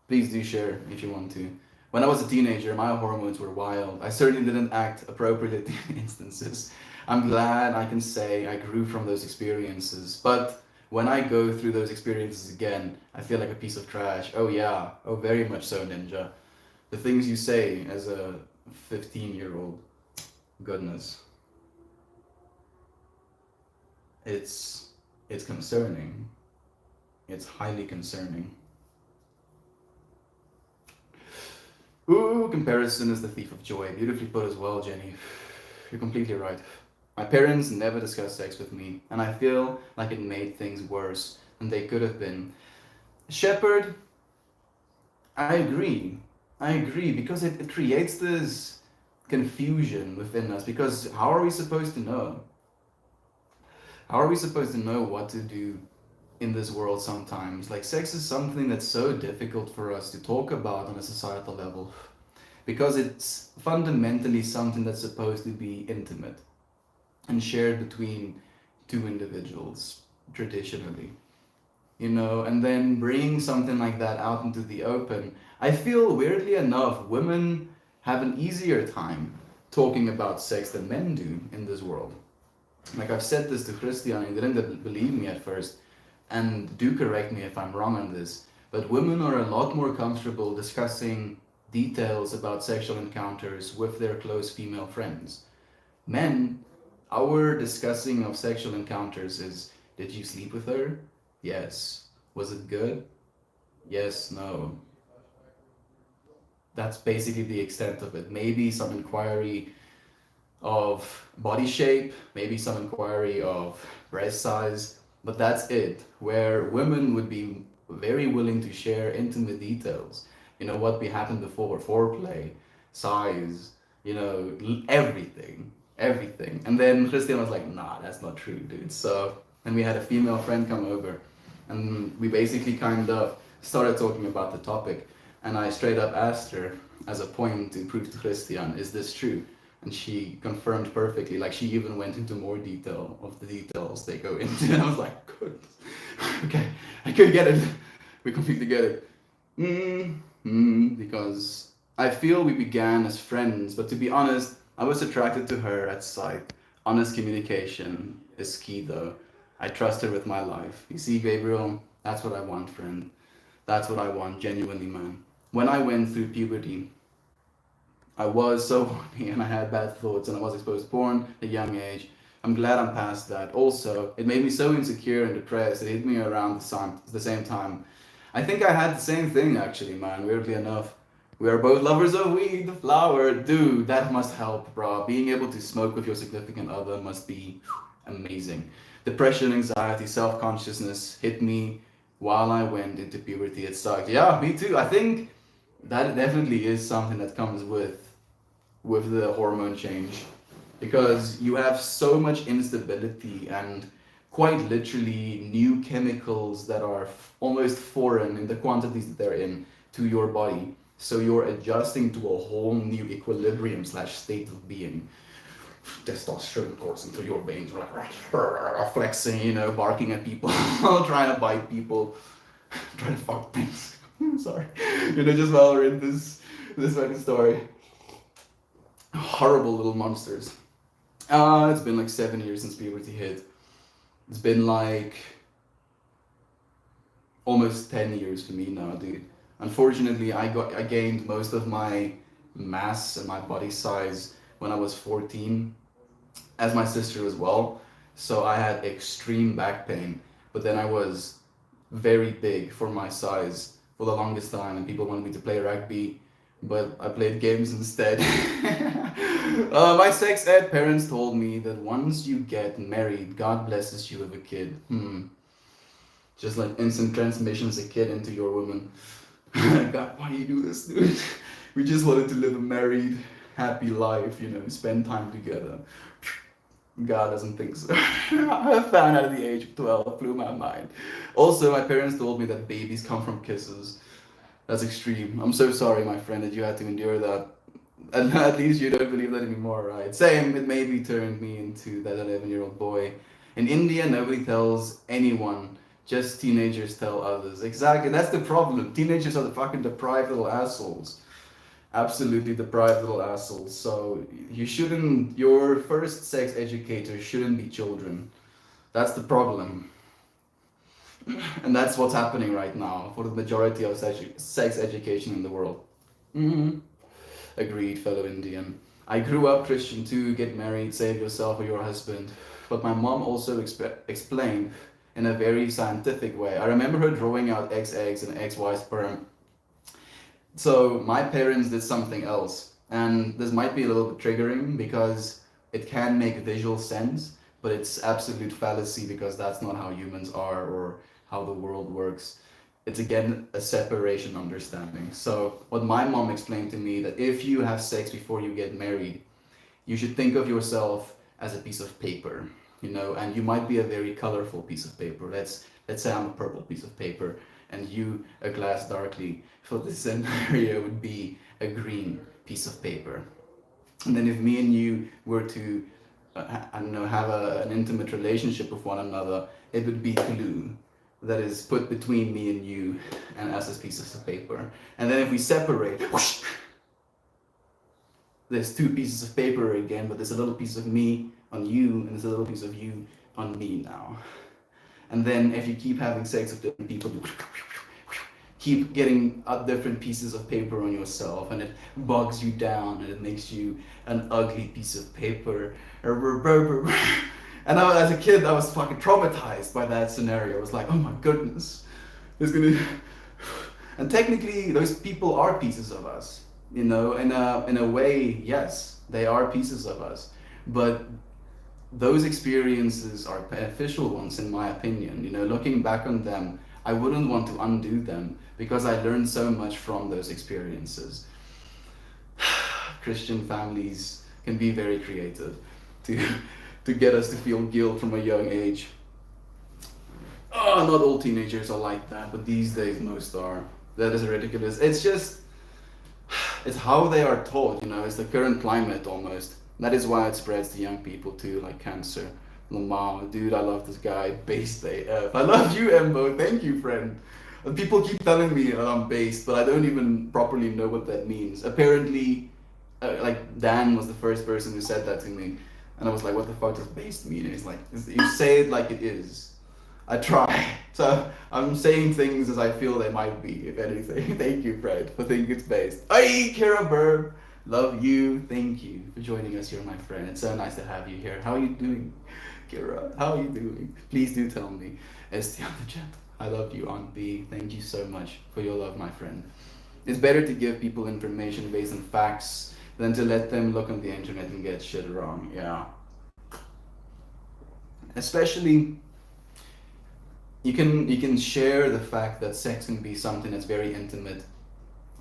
Please do share if you want to. When I was a teenager, my hormones were wild. I certainly didn't act appropriately in instances. I'm glad I can say I grew from those experiences. But when I go through those experiences again, I feel like a piece of trash. Oh yeah, oh very much so, Ninja. The things you say as a 15-year-old, goodness. It's concerning. It's highly concerning. Ooh, comparison is the thief of joy. Beautifully put as well, Jenny. You're completely right. My parents never discussed sex with me, and I feel like it made things worse than they could have been. Shepherd, I agree. I agree, because it creates this confusion within us, because how are we supposed to know? How are we supposed to know what to do in this world sometimes? Like, sex is something that's so difficult for us to talk about on a societal level, because it's fundamentally something that's supposed to be intimate and shared between two individuals, traditionally. And then bringing something like that out into the open, I feel weirdly enough, women have an easier time talking about sex than men do in this world. Like, I've said this to Christian, and he didn't believe me at first, and do correct me if I'm wrong on this, but women are a lot more comfortable discussing details about sexual encounters with their close female friends. Men, our discussing of sexual encounters is, did you sleep with her? Yes. Was it good? Yes, no. That's basically the extent of it. Maybe some inquiry of body shape, maybe some inquiry of breast size, but that's it. Where women would be very willing to share intimate details. What happened before, foreplay, size, everything. Everything. And then Christian was like, nah, that's not true, dude. So then we had a female friend come over, and we basically kind of started talking about the topic. And I straight up asked her as a point to prove to Christian, is this true? And she confirmed perfectly. Like, she even went into more detail of the details they go into. And I was like, good. Okay, I could get it. We completely get it. Because I feel we began as friends, but to be honest, I was attracted to her at sight. Honest communication is key though. I trust her with my life. You see, Gabriel, that's what I want, friend. That's what I want, genuinely, man. When I went through puberty, I was so horny and I had bad thoughts and I was exposed to porn at a young age. I'm glad I'm past that. Also, it made me so insecure and depressed. It hit me around the same time. I think I had the same thing actually, man, weirdly enough. We are both lovers of weed, the flower. Dude, that must help, bro. Being able to smoke with your significant other must be amazing. Depression, anxiety, self consciousness hit me while I went into puberty. It sucked. Yeah, me too. I think that definitely is something that comes with the hormone change because you have so much instability and quite literally new chemicals that are almost foreign in the quantities that they're in to your body. So you're adjusting to a whole new equilibrium slash state of being. Testosterone course into your veins, like flexing, barking at people, trying to bite people, trying to fuck things. Sorry, just while we're in this fucking story. Horrible little monsters. It's been like 7 years since puberty hit. It's been like almost 10 years for me now, dude. Unfortunately, I gained most of my mass and my body size when I was 14, as my sister as well. So I had extreme back pain, but then I was very big for my size for the longest time, and people wanted me to play rugby, but I played games instead. My sex ed parents told me that once you get married, God blesses you with a kid. Just like instant transmission as a kid into your woman. God, why do you do this, dude? We just wanted to live a married, happy life, spend time together. God doesn't think so. I found out at the age of 12, blew my mind. Also, my parents told me that babies come from kisses. That's extreme. I'm so sorry, my friend, that you had to endure that. And at least you don't believe that anymore, right? Same, it maybe turned me into that 11-year-old boy. In India, nobody tells anyone, just teenagers tell others. Exactly, that's the problem. Teenagers are the fucking deprived little assholes. Absolutely deprived little assholes. So your first sex educator shouldn't be children. That's the problem. And that's what's happening right now for the majority of sex education in the world. Mm-hmm. Agreed, fellow Indian. I grew up Christian too, get married, save yourself or your husband. But my mom also explained in a very scientific way. I remember her drawing out X eggs and X Y sperm. So my parents did something else. And this might be a little bit triggering because it can make visual sense, but it's absolute fallacy because that's not how humans are or how the world works. It's again a separation understanding. So what my mom explained to me that if you have sex before you get married, you should think of yourself as a piece of paper, and you might be a very colorful piece of paper. Let's say I'm a purple piece of paper and you a glass darkly. For this scenario would be a green piece of paper. And then if me and you were to have an intimate relationship with one another, it would be glue that is put between me and you and us as pieces of paper. And then if we separate, whoosh, there's two pieces of paper again, but there's a little piece of me on you and there's a little piece of you on me now. And then if you keep having sex with different people, keep getting different pieces of paper on yourself, and it bogs you down and it makes you an ugly piece of paper. And as a kid, I was fucking traumatized by that scenario. I was like, oh my goodness, there's gonna. And technically, those people are pieces of us. In a way, yes, they are pieces of us. But those experiences are beneficial ones, in my opinion. Looking back on them, I wouldn't want to undo them because I learned so much from those experiences. Christian families can be very creative to get us to feel guilt from a young age. Oh, not all teenagers are like that, but these days most are. That is ridiculous. It's how they are taught, it's the current climate almost. That is why it spreads to young people too, like cancer. Lamar, dude, I love this guy. Based AF. I love you, Embo. Thank you, friend. People keep telling me I'm based, but I don't even properly know what that means. Apparently, like Dan was the first person who said that to me, and I was like, "What the fuck does based mean?" And he's like, "You say it like it is." I try, so I'm saying things as I feel they might be, if anything. Thank you, Fred, for thinking it's based. Hey, Kira Burb, love you. Thank you for joining us here, my friend. It's so nice to have you here. How are you doing, Kira? How are you doing? Please do tell me. Esti on the chat. I love you, Aunt B. Thank you so much for your love, my friend. It's better to give people information based on facts than to let them look on the internet and get shit wrong. Yeah. Especially you can share the fact that sex can be something that's very intimate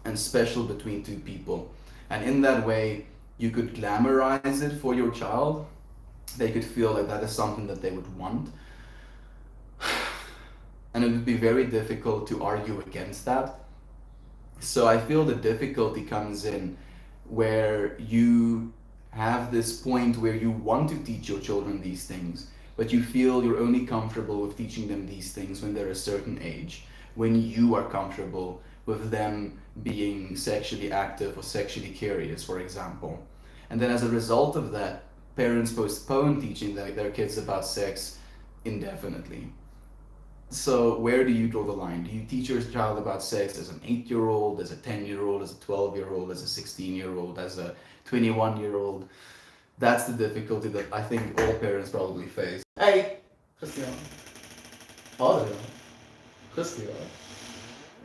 and special between two people. And in that way, you could glamorize it for your child. They could feel like that is something that they would want. And it would be very difficult to argue against that. So I feel the difficulty comes in where you have this point where you want to teach your children these things, but you feel you're only comfortable with teaching them these things when they're a certain age, when you are comfortable with them being sexually active or sexually curious, for example. And then as a result of that, parents postpone teaching their kids about sex indefinitely. So where do you draw the line? Do you teach your child about sex as an 8-year-old, as a 10-year-old, as a 12-year-old, as a 16-year-old, as a 21-year-old? That's the difficulty that I think all parents probably face. Hey, Christian. Hallo. Christian.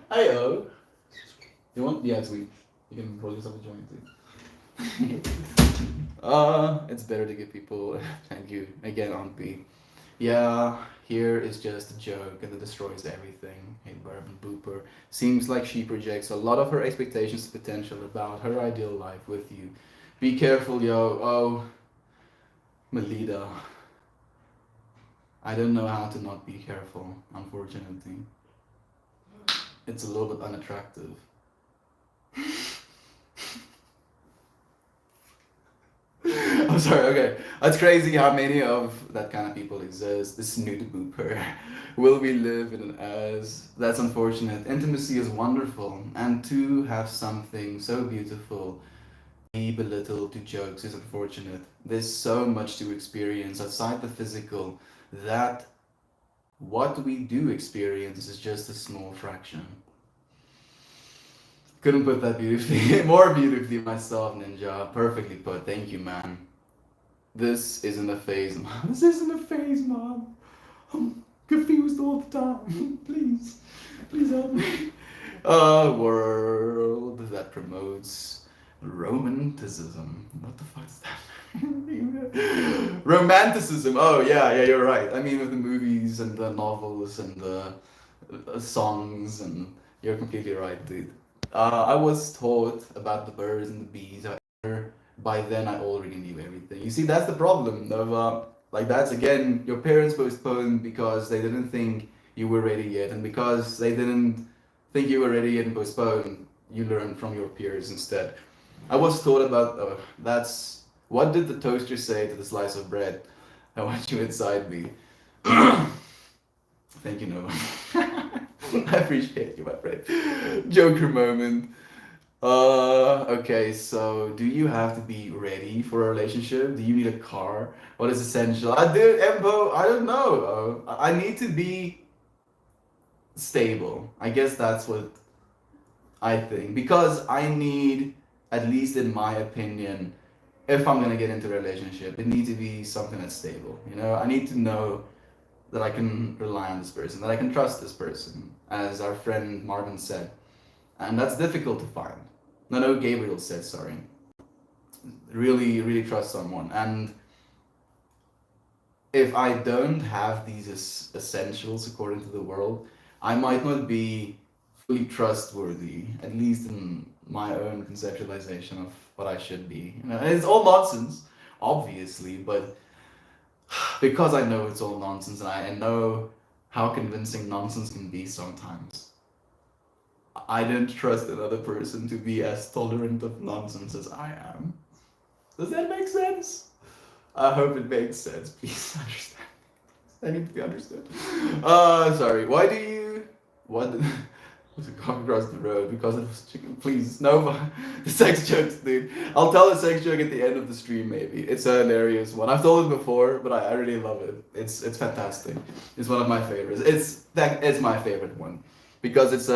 Heyo. You want? Yeah, it's weak. You can roll yourself a joint too. It's better to give people. Thank you again, Aunt B. Yeah, here is just a joke and it destroys everything. Hey, Bourbon Booper. Seems like she projects a lot of her expectations and potential about her ideal life with you. Be careful, yo. Oh, Melida. I don't know how to not be careful, unfortunately. It's a little bit unattractive. I'm sorry, okay. That's crazy how many of that kind of people exist. The snoot booper. Will we live in an as? That's unfortunate. Intimacy is wonderful, and to have something so beautiful be belittled to jokes is unfortunate. There's so much to experience outside the physical that what we do experience is just a small fraction. Couldn't put that beautifully, more beautifully myself, Ninja. Perfectly put. Thank you, man. This isn't a phase, Mom. This isn't a phase, Mom. I'm confused all the time. Please, please help me. A world that promotes romanticism. What the fuck is that? Romanticism. Oh yeah, yeah, you're right. I mean, with the movies and the novels and the songs, and you're completely right, dude. I was taught about the birds and the bees. However, by then I already knew everything. You see, that's the problem. Of like that's again, your parents postponed because they didn't think you were ready yet, and because they didn't think you were ready yet and postponed, you learned from your peers instead. I was taught about that's what did the toaster say to the slice of bread? I want you inside me. Thank you, Nova. I appreciate you, my friend. Joker moment. Okay, so do you have to be ready for a relationship? Do you need a car? What is essential? I do, Embo, I don't know. I need to be stable. I guess that's what I think. Because I need, at least in my opinion, if I'm gonna get into a relationship, it needs to be something that's stable. You know, I need to know that I can rely on this person, that I can trust this person, as our friend Marvin said. And that's difficult to find. No, Gabriel said, sorry. Really, really trust someone. And if I don't have these essentials according to the world, I might not be fully trustworthy, at least in my own conceptualization of what I should be. You know, and it's all nonsense, obviously, but because I know it's all nonsense and I know how convincing nonsense can be sometimes, I don't trust another person to be as tolerant of nonsense as I am. Does that make sense? I hope it makes sense. Please understand. I need to be understood. Sorry. Why do you? What? Walk across the road because it was chicken. Please, no, the sex jokes, dude. I'll tell a sex joke at the end of the stream, maybe. It's a hilarious one. I've told it before, but I really love it. It's fantastic. It's one of my favorites. It's my favorite one because it's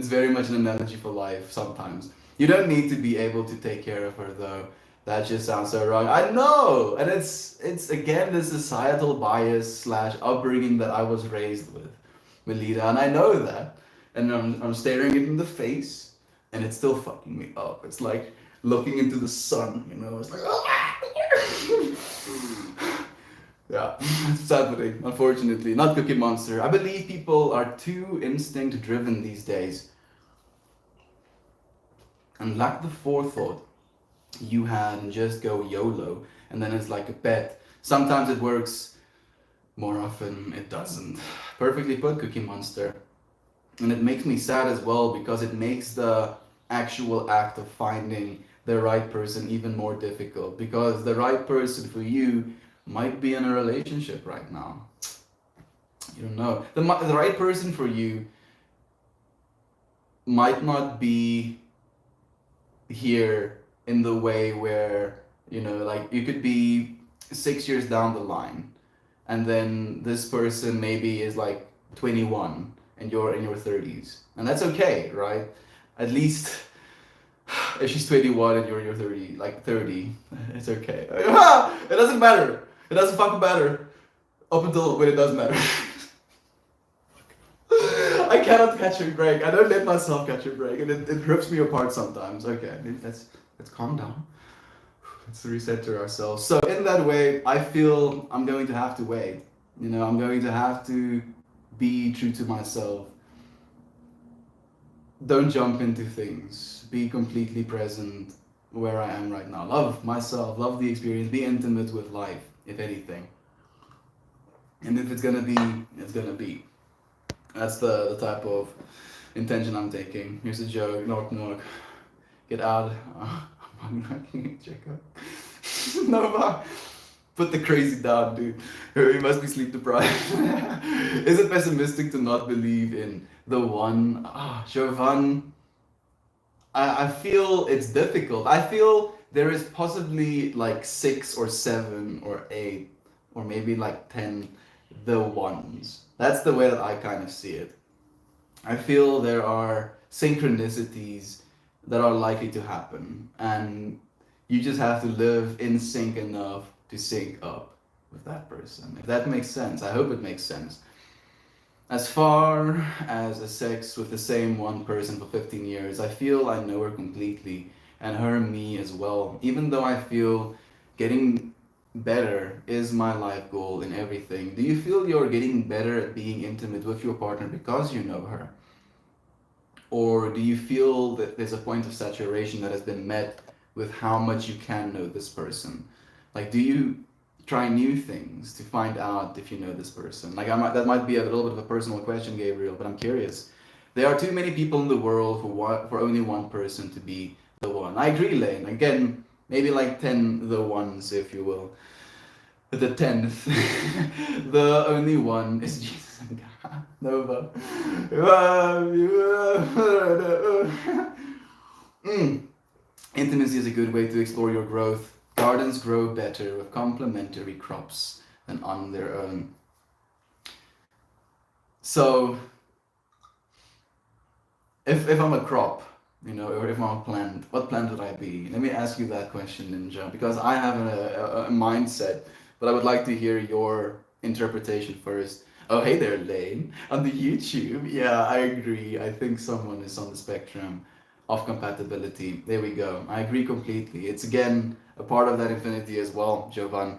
very much an analogy for life. Sometimes you don't need to be able to take care of her though. That just sounds so wrong. I know, and it's again the societal bias slash upbringing that I was raised with, Melita, and I know that and I'm staring it in the face, and it's still fucking me up. It's like looking into the sun, you know. It's like, yeah, it's happening. Unfortunately, not Cookie Monster. I believe people are too instinct-driven these days, and lack the forethought you had and just go YOLO, and then it's like a bet. Sometimes it works, more often it doesn't. Perfectly put, Cookie Monster. And it makes me sad as well because it makes the actual act of finding the right person even more difficult because the right person for you might be in a relationship right now. You don't know. The right person for you might not be here in the way where, you know, like you could be 6 years down the line and then this person maybe is like 21 and you're in your 30s. And that's okay, right? At least if she's 21 and you're in your 30, like 30, it's okay. It doesn't matter. It doesn't fucking matter. Up until when it does matter. I cannot catch a break. I don't let myself catch a break, and it rips me apart sometimes. Okay, let's calm down. Let's recenter ourselves. So in that way, I feel I'm going to have to wait. You know, I'm going to have to be true to myself. Don't jump into things. Be completely present where I am right now. Love myself, love the experience, be intimate with life, if anything. And if it's gonna be, it's gonna be. That's the type of intention I'm taking. Here's a joke, knock knock. Get out. I'm knocking, check out. No, put the crazy down, dude. You must be sleep deprived. Is it pessimistic to not believe in the one? Jovan, I feel it's difficult. I feel there is possibly like 6 or 7 or 8 or maybe like 10 the ones. That's the way that I kind of see it. I feel there are synchronicities that are likely to happen, and you just have to live in sync enough to sync up with that person. If that makes sense, I hope it makes sense. As far as a sex with the same one person for 15 years, I feel I know her completely, and her me as well. Even though I feel getting better is my life goal in everything. Do you feel you're getting better at being intimate with your partner because you know her? Or do you feel that there's a point of saturation that has been met with how much you can know this person? Like, do you try new things to find out if you know this person? Like, that might be a little bit of a personal question, Gabriel, but I'm curious. There are too many people in the world for only one person to be the one. I agree, Lane. Again, maybe like 10 the ones, if you will. The 10th, the only one is Jesus and God. Nova. Intimacy is a good way to explore your growth. Gardens grow better with complementary crops than on their own. So, if I'm a crop, you know, or if I'm a plant, what plant would I be? Let me ask you that question, Ninja, because I have a mindset, but I would like to hear your interpretation first. Oh, hey there, Lane, on the YouTube. Yeah, I agree. I think someone is on the spectrum of compatibility. There we go. I agree completely. It's again a part of that infinity as well, Jovan.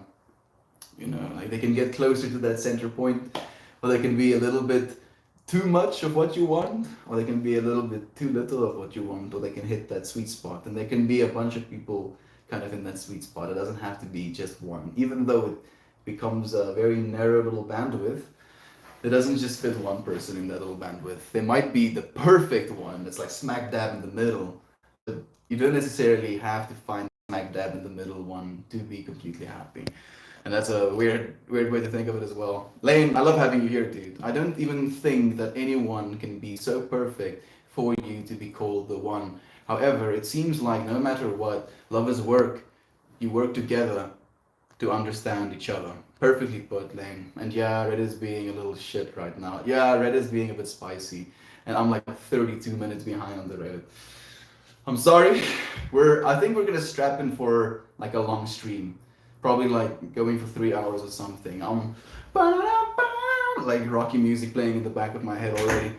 You know, like they can get closer to that center point, or they can be a little bit too much of what you want, or they can be a little bit too little of what you want, or they can hit that sweet spot. And there can be a bunch of people kind of in that sweet spot. It doesn't have to be just one, even though it becomes a very narrow little bandwidth. It doesn't just fit one person in that little bandwidth. They might be the perfect one that's like smack dab in the middle, but you don't necessarily have to find smack dab in the middle one to be completely happy. And that's a weird way to think of it as well. Lane, I love having you here, dude. I don't even think that anyone can be so perfect for you to be called the one. However, it seems like no matter what, love is work. You work together to understand each other. Perfectly put, Lane. And yeah, Red is being a little shit right now. Yeah, Red is being a bit spicy. And I'm like 32 minutes behind on the Red. I'm sorry. I think we're gonna strap in for like a long stream. Probably like going for 3 hours or something. Like rocky music playing in the back of my head already.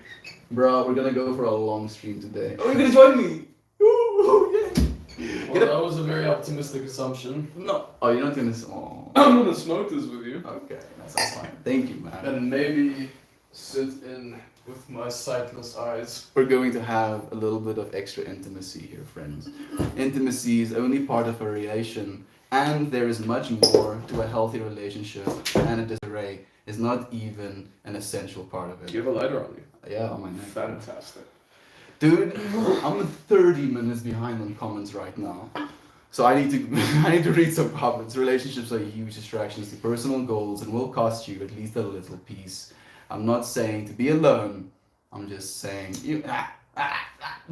Bro, we're gonna go for a long stream today. Oh, you're gonna join me! Ooh, yeah. Well, that was a very optimistic assumption. No. Oh, you're not gonna. Oh. I'm gonna smoke this with you. Okay, that's fine. Thank you, man. And maybe sit in with my sightless eyes. We're going to have a little bit of extra intimacy here, friends. Intimacy is only part of a relation, and there is much more to a healthy relationship, and a disarray is not even an essential part of it. Do you have a lighter on you? Yeah, on my neck. Fantastic. Dude, I'm 30 minutes behind on comments right now. So I need to read some comments. Relationships are huge distractions to personal goals and will cost you at least a little peace. I'm not saying to be alone. I'm just saying dude, I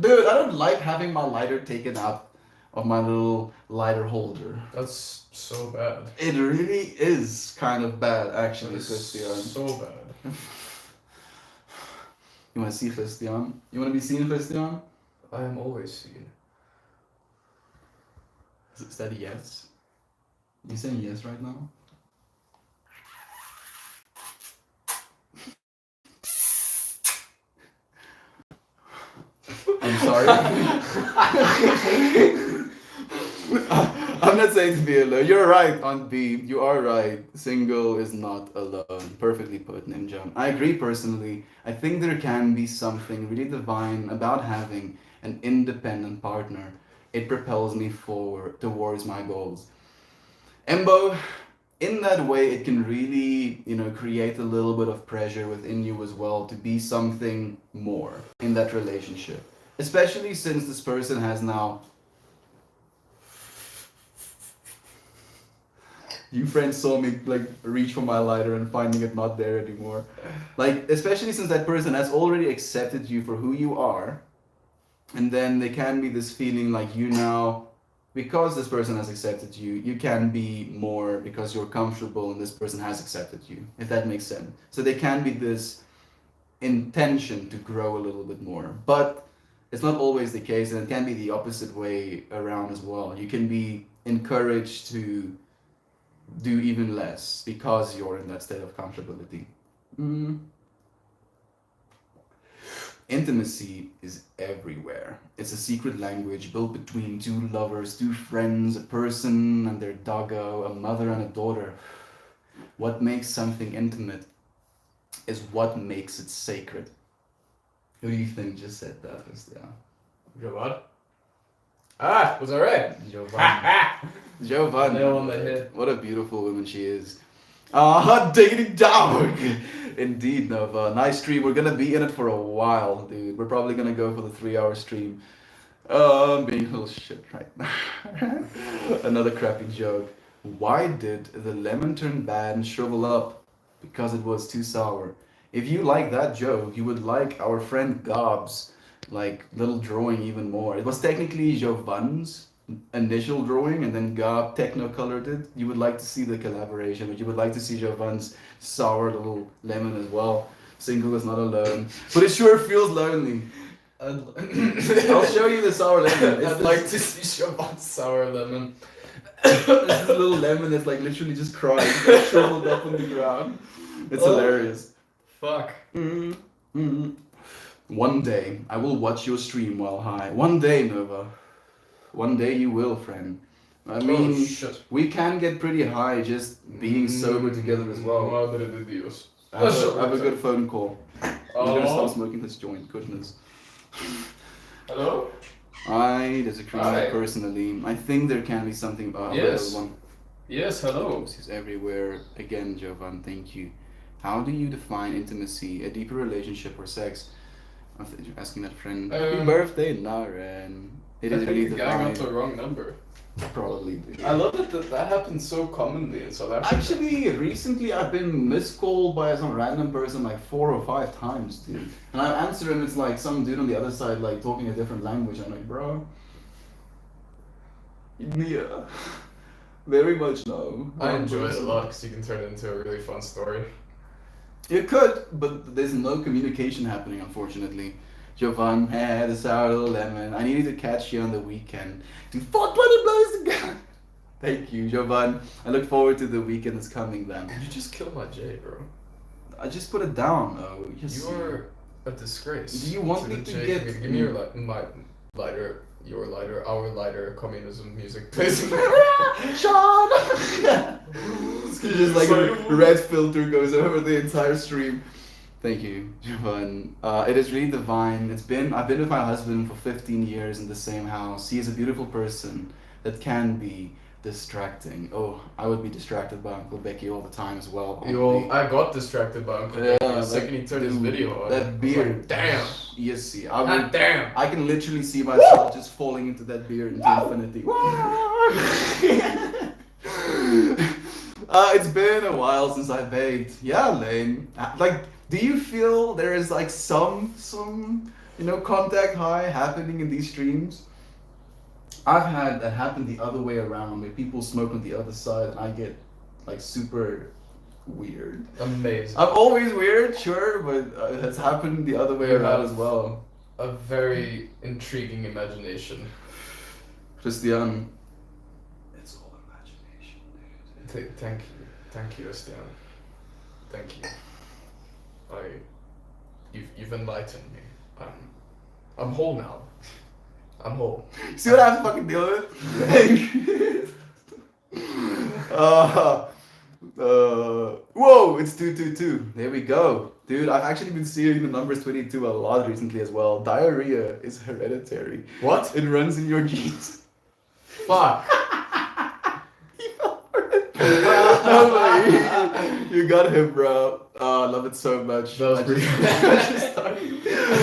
don't like having my lighter taken out of my little lighter holder. That's so bad. It really is kind of bad, actually, It's Christian. so bad. You want to see Christian? You want to be seen, Christian? I am always seen. Is that a yes? You saying yes right now? I'm sorry. I'm not saying to be alone. You're right, Aunt B. You are right. Single is not alone. Perfectly put, Ninja. I agree personally. I think there can be something really divine about having an independent partner. It propels me forward towards my goals. Embo, in that way, it can really, create a little bit of pressure within you as well to be something more in that relationship. Especially since this person has now. You friends saw me like reach for my lighter and finding it not there anymore. Like, especially since that person has already accepted you for who you are. And then there can be this feeling like you now, because this person has accepted you, you can be more because you're comfortable and this person has accepted you, if that makes sense. So there can be this intention to grow a little bit more. But it's not always the case, and it can be the opposite way around as well. You can be encouraged to do even less because you're in that state of comfortability. Intimacy is everywhere. It's a secret language built between two lovers, two friends, a person and their doggo, a mother and a daughter. What makes something intimate is what makes it sacred. Who do you think just said that? Jovan? Ah, was I right? Jovan. Jovan. Nail on the head. What a beautiful woman she is. Ah, diggity dog! Indeed, Nova. Nice stream. We're gonna be in it for a while, dude. We're probably gonna go for the 3-hour stream. I'm being a little shit right now. Another crappy joke. Why did the lemon turn bad and shrivel up? Because it was too sour. If you like that joke, you would like our friend Gob's little drawing even more. It was technically Jovan's initial drawing, and then Gob techno-colored it. You would like to see the collaboration, but you would like to see Jovan's sour little lemon as well. Single is not alone, but it sure feels lonely. I'll show you the sour lemon. I'd like to see Jovan's sour lemon. This is a little lemon that's literally just crying, shriveled up on the ground. It's hilarious. Fuck. One day, I will watch your stream while high. One day, Nova. One day you will, friend. I mean, we can get pretty high just being sober together as well. Madre de Dios. I have a good phone call. I'm gonna stop smoking this joint, goodness. Hello? I disagree personally. I think there can be something about Yes. one. Yes, hello. He's everywhere. Again, Jovan, thank you. How do you define intimacy, a deeper relationship or sex? I'm asking that friend. Happy birthday, Naren. It I is think really the guy got divine. the wrong number. Probably. Dude. I love it that happens so commonly in South Africa. Actually, recently I've been miscalled by some random person like 4 or 5 times, dude. And I answer him, it's like some dude on the other side, like talking a different language. I'm like, bro. Yeah. Very much no. I Wrong enjoy it a person. lot because you can turn it into a really fun story. You could, but there's no communication happening, unfortunately. Jovan had a sour lemon. I needed to catch you on the weekend. To 420 blows the gun. Thank you, Jovan. I look forward to the weekend that's coming then. You just killed my J, bro. I just put it down. You are a disgrace. Do you want to me the to J get- community. Give me your my lighter, your lighter, our lighter, communism music, please. Sean! Just like a red filter goes over the entire stream. Thank you, Jovan. It is really divine. I've been with my husband for 15 years in the same house. He is a beautiful person that can be distracting. Oh, I would be distracted by Uncle Becky all the time as well. I got distracted by Uncle Becky the second he turned his dude, video on. That I was beard. like, damn. Yes, see, God damn. I can literally see myself just falling into that beard into infinity. It's been a while since I baked. Yeah, Lane. Like, do you feel there is like some contact high happening in these streams? I've had that happen the other way around, where people smoke on the other side and I get like super weird. Amazing. I'm always weird, sure, but it's happened the other way You around have as well. A very intriguing imagination. Christian, it's all imagination, dude. Thank you, Estian. Thank you. You've enlightened me. I'm whole now. I'm whole. See what I have to fucking deal with? Whoa, it's 222. There we go. Dude, I've actually been seeing the numbers 22 a lot recently as well. Diarrhea is hereditary. What? It runs in your genes. Fuck. You got him, bro. I love it so much. That was pretty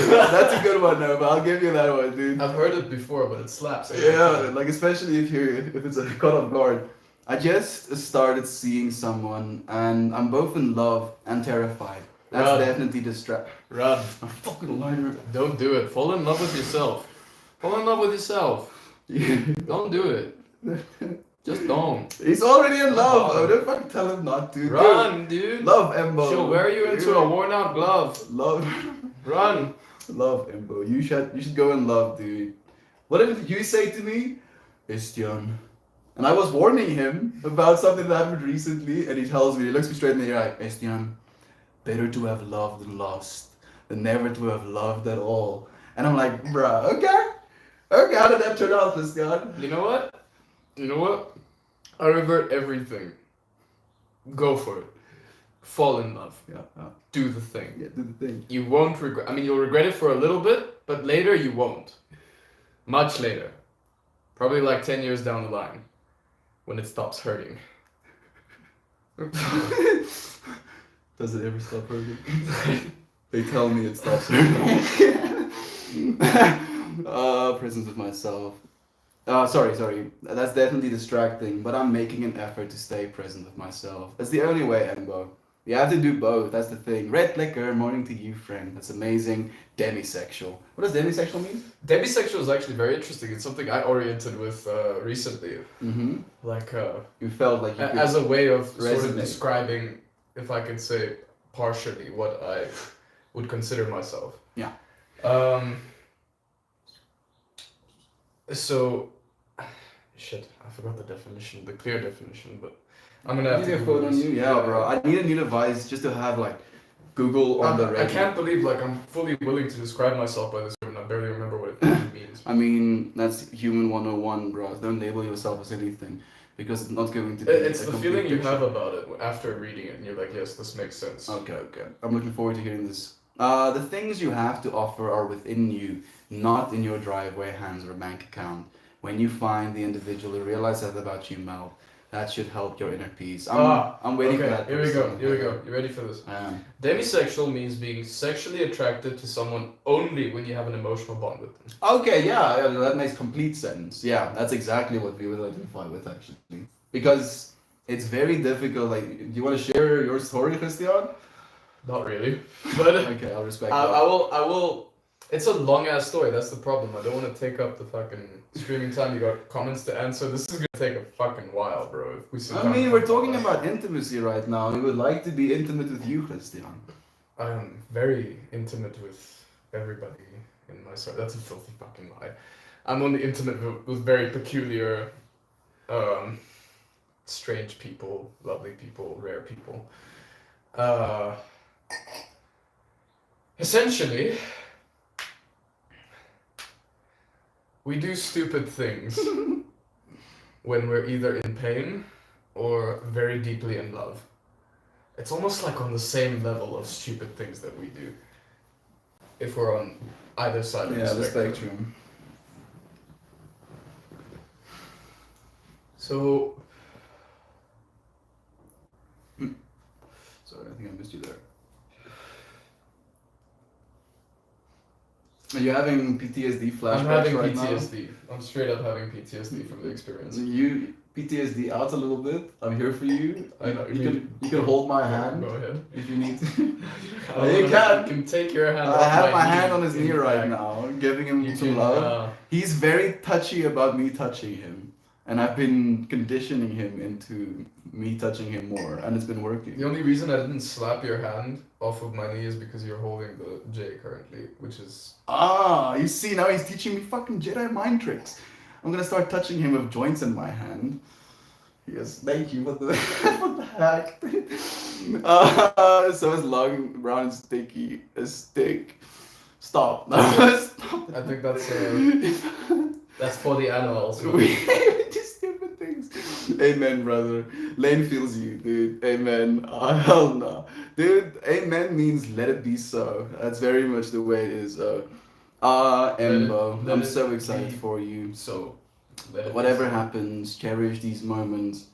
That's a good one, though, but I'll give you that one, dude. I've heard it before, but it slaps. Yeah, like especially if it's a caught off guard. I just started seeing someone, and I'm both in love and terrified. That's Run. definitely distract. Run. I'm fucking lighter. Don't do it. Fall in love with yourself. Fall in love with yourself. Don't do it. Just don't. He's already in love. Oh, don't fucking tell him not to. Run, dude. Love Embo. She'll wear you into a worn out glove. Love. Run. Love Embo. You should go in love, dude. What did you say to me? Estian. And I was warning him about something that happened recently, and he tells me, he looks me straight in the eye, Estian, better to have loved than lost, than never to have loved at all. And I'm like, bruh, okay. Okay, how did that turn out, Estian? You know what? You know what? I revert everything. Go for it. Fall in love. Yeah, Do the thing. yeah, do the thing. You won't regret. I mean, you'll regret it for a little bit, but later you won't. Much later. Probably like 10 years down the line. When it stops hurting. Does it ever stop hurting? They tell me it stops hurting. Presence of myself. Sorry. That's definitely distracting, but I'm making an effort to stay present with myself. That's the only way, Embo. You have to do both, that's the thing. Red Liquor, morning to you, friend. That's amazing. Demisexual. What does demisexual mean? Demisexual is actually very interesting. It's something I oriented with recently. Mm-hmm. Like, You felt like you could as a way of sort of resonate. describing, if I can say partially, what I would consider myself. Yeah. So, shit, I forgot the definition, the clear definition, but I'm gonna have Need to a Google phone on this. you? Yeah, bro. I need a new device just to have like Google on the I ready. can't believe like I'm fully willing to describe myself by this word and I barely remember what it even means. I mean, that's human 101, bro. Don't label yourself as anything because it's not going to be. It's a the complete feeling you picture. have about it after reading it and you're like, yes, this makes sense. Okay. I'm looking forward to hearing this. The things you have to offer are within you, not in your driveway, hands, or bank account. When you find the individual who realizes that about you, Mel, That should help your inner peace. Ah, I'm waiting for okay, that. here we go. person. Here we go. You ready for this? I am. Demisexual means being sexually attracted to someone only when you have an emotional bond with them. Okay, yeah, that makes complete sense. Yeah, that's exactly what we would identify with actually. Because it's very difficult. Like, do you want to share your story, Christian? Not really, but Okay, I'll respect I that. will. I will. It's a long ass story. That's the problem. I don't want to take up the fucking streaming time. You got comments to answer. This is gonna take a fucking while, bro. If we sit I down mean, and we're talk talking that. about intimacy right now. We would like to be intimate with you, Christian. I am very intimate with everybody in my story. That's a filthy fucking lie. I'm only intimate with very peculiar, strange people, lovely people, rare people. Essentially, we do stupid things when we're either in pain or very deeply in love. It's almost like on the same level of stupid things that we do. If we're on either side of the spectrum. So, Sorry, I think I missed you there. Are you having PTSD flashbacks I'm having right PTSD. I'm straight up having PTSD from the experience. You PTSD out a little bit. I'm here for you. I know. You can hold my Go hand ahead. if you need to. You You can. can take your hand I off have my knee, hand on his in knee right fact. now, giving him You some can, love. He's very touchy about me touching him, and I've been conditioning him into me touching him more, and it's been working. The only reason I didn't slap your hand off of my knee is because you're holding the J currently, which is... Ah, you see, now he's teaching me fucking Jedi mind tricks. I'm gonna start touching him with joints in my hand. Yes, thank you. What the, what the heck? So it's long, brown, and sticky. A stick. Stop. Stop. I think that's for the animals. We do stupid things. Amen, brother. Lane feels you, dude. Amen. Hell no. Dude, amen means let it be so. That's very much the way it is. Embo, I'm so excited for you. So, Whatever happens, cherish these moments.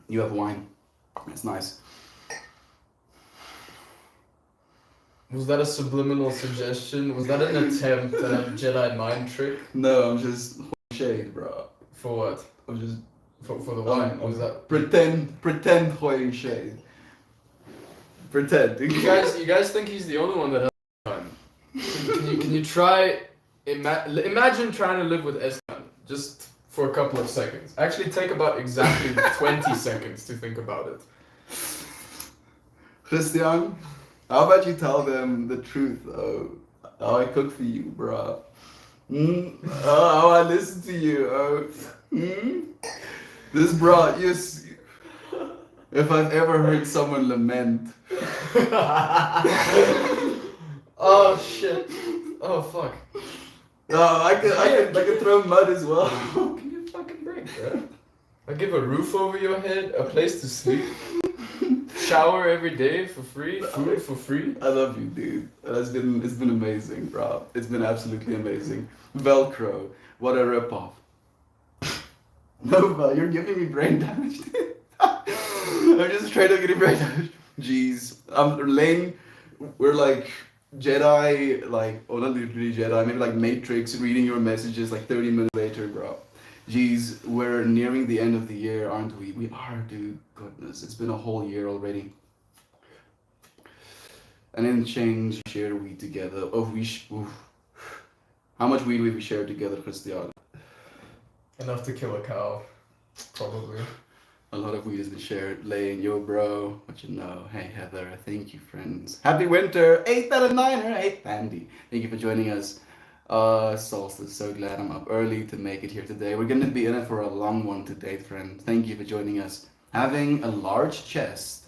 You have wine. It's nice. Was that a subliminal suggestion? Was that an attempt at a Jedi mind trick? No, I'm just shade, bro. For what? I'm just For the wine? Was that... pretend holding shade. Pretend. You guys think he's the only one that has time? Can you try... Imagine trying to live with Eskan just for a couple of seconds. Actually, take about exactly 20 seconds to think about it. Christian, how about you tell them the truth, though? How I cook for you, bro. How I listen to you. This bro, if I've ever heard someone lament. Oh shit. Oh fuck. I could throw mud as well. Give me a fucking break, bro. I give a roof over your head, a place to sleep, shower every day for free, food for free. I love you, dude. It's been amazing, bro. It's been absolutely amazing. Velcro, what a ripoff. No, bro, you're giving me brain damage. I'm just straight up getting brain damage. Jeez, Lane, we're like Jedi, like, oh, not literally Jedi, maybe like Matrix, reading your messages like 30 minutes later, bro. Jeez, we're nearing the end of the year, aren't we? We are, dude. Goodness, it's been a whole year already. And in change, shared weed together. How much weed we shared together, Christian? Enough to kill a cow, probably. A lot of weed has been shared. Lane, yo, bro, what you know? Hey, Heather, thank you, friends. Happy winter, 8 out of 9. Hey, Andy, thank you for joining us. Solstice, so glad I'm up early to make it here today. We're gonna be in it for a long one today, friend. Thank you for joining us. Having a large chest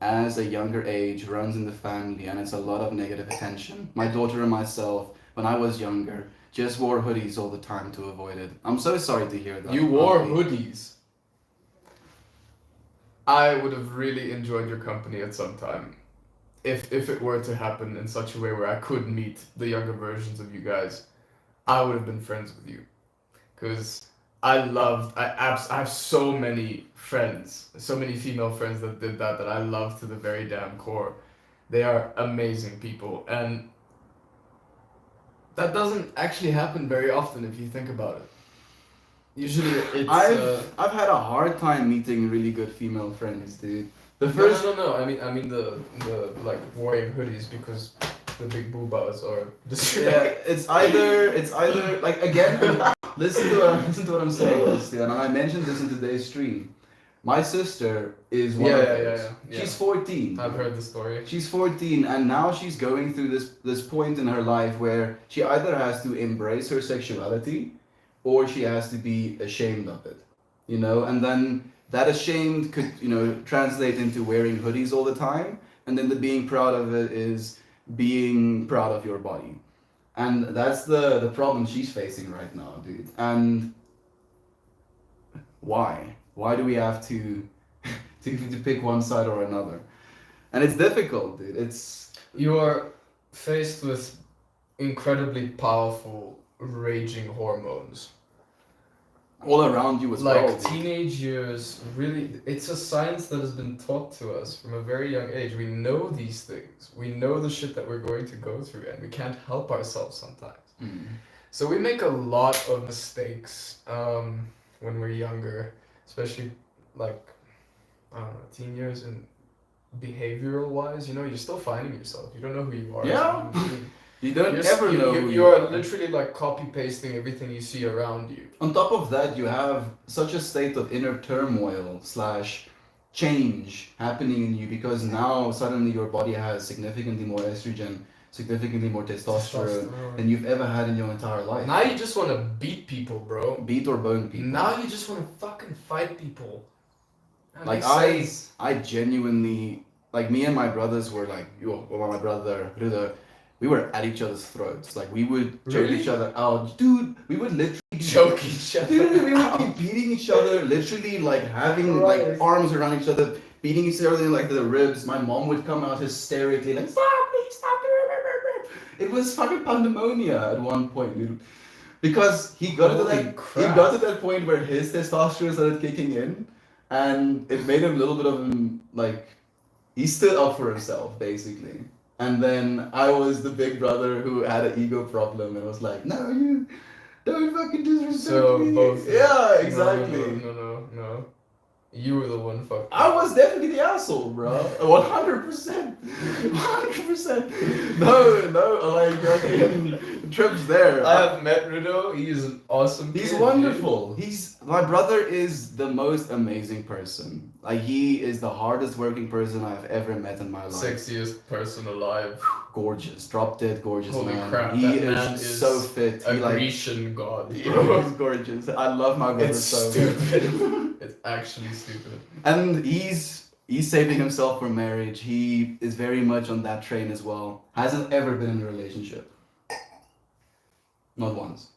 as a younger age runs in the family, and it's a lot of negative attention. My daughter and myself, when I was younger, just wore hoodies all the time to avoid it. I'm so sorry to hear that. You wore hoodies. I would have really enjoyed your company at some time. If it were to happen in such a way where I could meet the younger versions of you guys, I would have been friends with you. Because I have so many friends, so many female friends that did that I love to the very damn core. They are amazing people, and that doesn't actually happen very often if you think about it. Usually it's I've had a hard time meeting really good female friends, dude. The no, first no. I mean the like wearing hoodies because the big boobas are yeah, it's either like again. Listen to what I'm saying, Christian. And I mentioned this in today's stream. My sister is one of those. Yeah. She's 14. I've heard the story. She's 14, and now she's going through this point in her life where she either has to embrace her sexuality, or she has to be ashamed of it. You know, and then that ashamed could translate into wearing hoodies all the time, and then the being proud of it is being proud of your body. And that's the problem she's facing right now, dude. And why? Why do we have to to pick one side or another? And it's difficult, dude. It's You are faced with incredibly powerful raging hormones. all around you as Like well. Dude. teenage years, really, it's a science that has been taught to us from a very young age. We know these things. We know the shit that we're going to go through, and we can't help ourselves sometimes. Mm. So we make a lot of mistakes when we're younger, especially like, I don't know, teen years, and behavioral wise, you're still finding yourself. You don't know who you are. Yeah. So You don't you're, ever know. who you are literally like copy pasting everything you see around you. On top of that, you have such a state of inner turmoil slash change happening in you because now suddenly your body has significantly more estrogen, significantly more testosterone than you've ever had in your entire life. Now you just want to beat people, bro. Beat or bone people. Now you just want to fucking fight people. That Like makes sense. I genuinely like me and my brothers were like, my brother Ruda, we were at each other's throats. Like we would choke Really? each other out, dude. We would literally Choke each other. Dude, we would be beating each other, literally like having like Right. arms around each other, beating each other in like the ribs. My mom would come out hysterically like, stop, please stop. It was fucking pandemonia at one point, dude. Because he got to Holy that crap. he got to that point where his testosterone started kicking in, and it made him a little bit of like he stood up for himself basically. And then I was the big brother who had an ego problem and was like, no, you don't fucking disrespect So me. both. Yeah, exactly. No. You were the one fucked. I was definitely the asshole, bro. 100%. 100%. No, like fucking trips there. I have met Rudo. He is an awesome. He's kid, wonderful. My brother is the most amazing person. Like he is the hardest working person I've ever met in my dude. life. Sexiest person alive. Gorgeous, drop dead gorgeous Holy man. crap, He that is man is so fit. A He like Grecian god. he's gorgeous. I love my brother It's so much. stupid. It's actually stupid. And he's saving himself for marriage. He is very much on that train as well. Hasn't ever been in a relationship. Not once.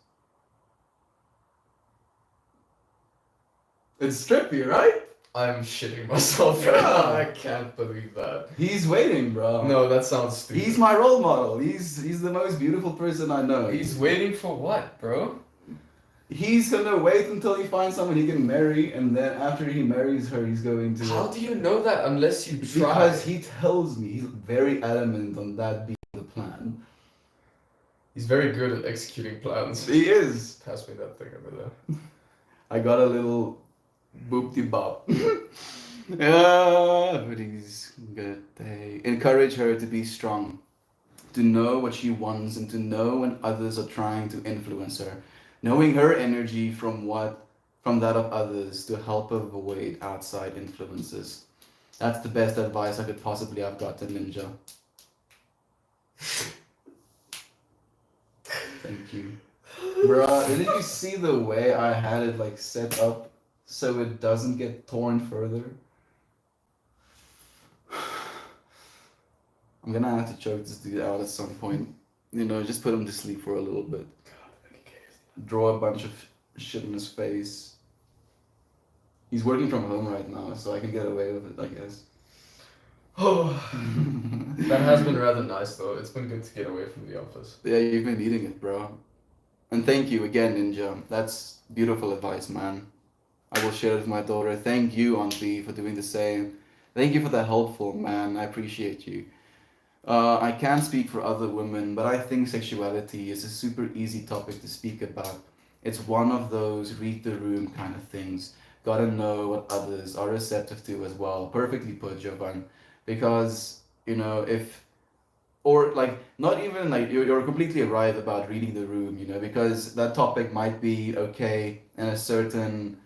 It's trippy, right? I'm shitting myself right Yeah. now. I can't believe that. He's waiting, bro. No, that sounds stupid. He's my role model. He's the most beautiful person I know. He's waiting for what, bro? He's gonna wait until he finds someone he can marry, and then after he marries her, he's going to. How do you know that unless you try? Because he tells me, he's very adamant on that being the plan. He's very good at executing plans. He is. Pass me that thing over there. I got a little boop bop. Hoodies, good day. Encourage her to be strong, to know what she wants, and to know when others are trying to influence her. Knowing her energy from that of others to help avoid outside influences. That's the best advice I could possibly have gotten, Ninja. Thank you. Bruh, did you see the way I had it like set up so it doesn't get torn further? I'm gonna have to choke this dude out at some point. Just put him to sleep for a little bit. Draw a bunch of shit in his face. He's working from home right now, so I can get away with it, I guess. Oh, that has been rather nice though. It's been good to get away from the office. Yeah, you've been eating it, bro. And thank you again, Ninja. That's beautiful advice, man. I will share it with my daughter. Thank you, Auntie, for doing the same. Thank you for the helpful, man. I appreciate you. I can't speak for other women, but I think sexuality is a super easy topic to speak about. It's one of those read the room kind of things. Gotta know what others are receptive to as well. Perfectly put, Jovan. Because, if, or like, not even like, you're completely right about reading the room, because that topic might be okay in a certain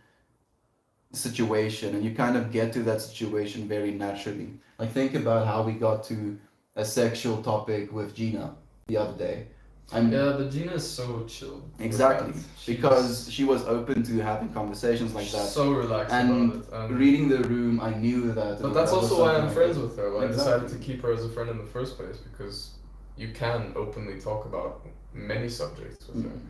situation and you kind of get to that situation very naturally. Like think about how we got to a sexual topic with Gina the other day. Yeah, but Gina is so chill. Exactly, because she was open to having conversations like that. So relaxed And about it. And reading the room, I knew that. but that's that was also why something I'm I friends could- with her. Why I Exactly. decided to keep her as a friend in the first place, because you can openly talk about many subjects with her. Mm.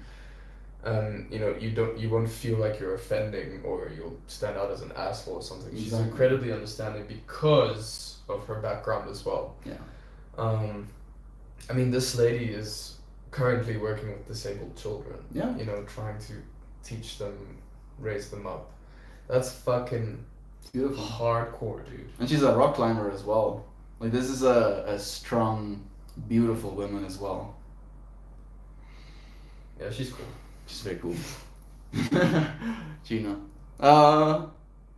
And you won't feel like you're offending or you'll stand out as an asshole or something. She's Exactly. incredibly understanding because of her background as well. Yeah. I mean, this lady is currently working with disabled children. Yeah. Trying to teach them, raise them up. That's fucking It's beautiful. hardcore, dude. And she's a rock climber as well. Like this is a strong, beautiful woman as well. Yeah, she's cool. She's very cool. Gina.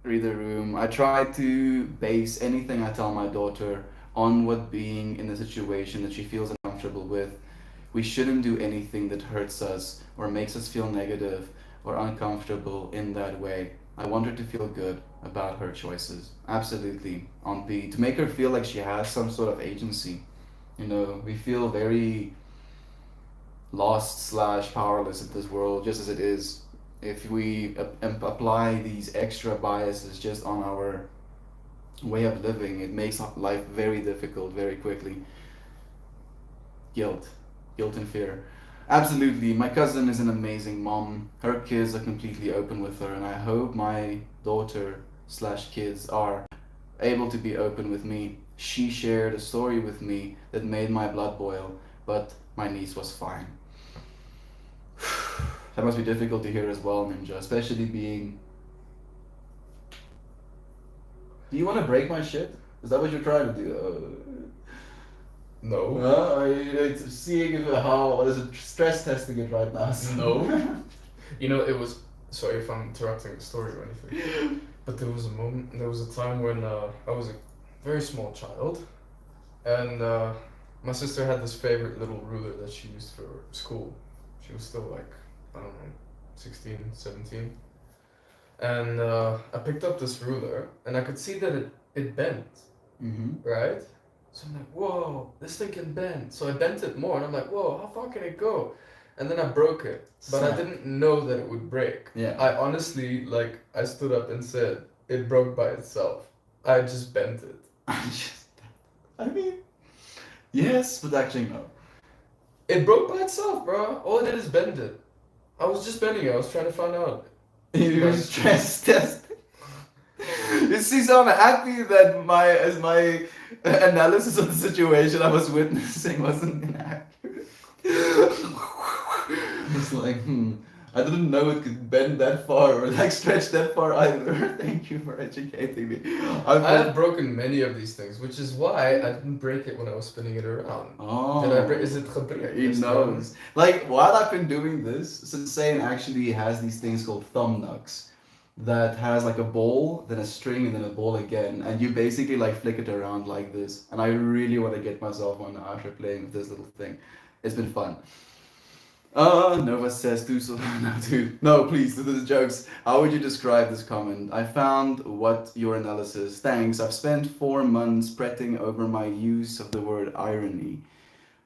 Read the room. I try to base anything I tell my daughter on what being in a situation that she feels uncomfortable with. We shouldn't do anything that hurts us or makes us feel negative or uncomfortable in that way. I want her to feel good about her choices. Absolutely. On B. To make her feel like she has some sort of agency. We feel very lost slash powerless in this world just as it is. If we apply these extra biases just on our way of living, it makes life very difficult very quickly. Guilt and fear. Absolutely, my cousin is an amazing mom. Her kids are completely open with her, and I hope my daughter slash kids are able to be open with me. She shared a story with me that made my blood boil, but my niece was fine. That must be difficult to hear as well, Ninja, especially being. Do you want to break my shit? Is that what you're trying to do? No. Are you seeing how what is it stress testing it right now? No. It was. Sorry if I'm interrupting the story or anything. But there was a time when I was a very small child, and my sister had this favorite little ruler that she used for school. She was still like, I don't know, 16, 17. And I picked up this ruler, and I could see that it bent, Mm-hmm. right? So I'm like, whoa, this thing can bend. So I bent it more, and I'm like, whoa, how far can it go? And then I broke it, but I didn't know that it would break. Yeah. I honestly, I stood up and said, it broke by itself. I just bent it. I mean, yes, but actually no. It broke by itself, bro. All I did is bend it. I was just bending it. I was trying to find out. You were stress testing. You see, so I'm happy that my analysis of the situation I was witnessing wasn't inaccurate. It's like, I didn't know it could bend that far or stretch that far either. Thank you for educating me. I have broken many of these things, which is why I didn't break it when I was spinning it around. Oh. Did I break? Is it gebrek? He knows. While I've been doing this, Sensei actually has these things called thumb nugs that has a ball, then a string, and then a ball again, and you basically flick it around like this. And I really want to get myself one after playing with this little thing. It's been fun. Nova says no, please, do the jokes. How would you describe this comment? I found what your analysis. Thanks. I've spent 4 months fretting over my use of the word irony.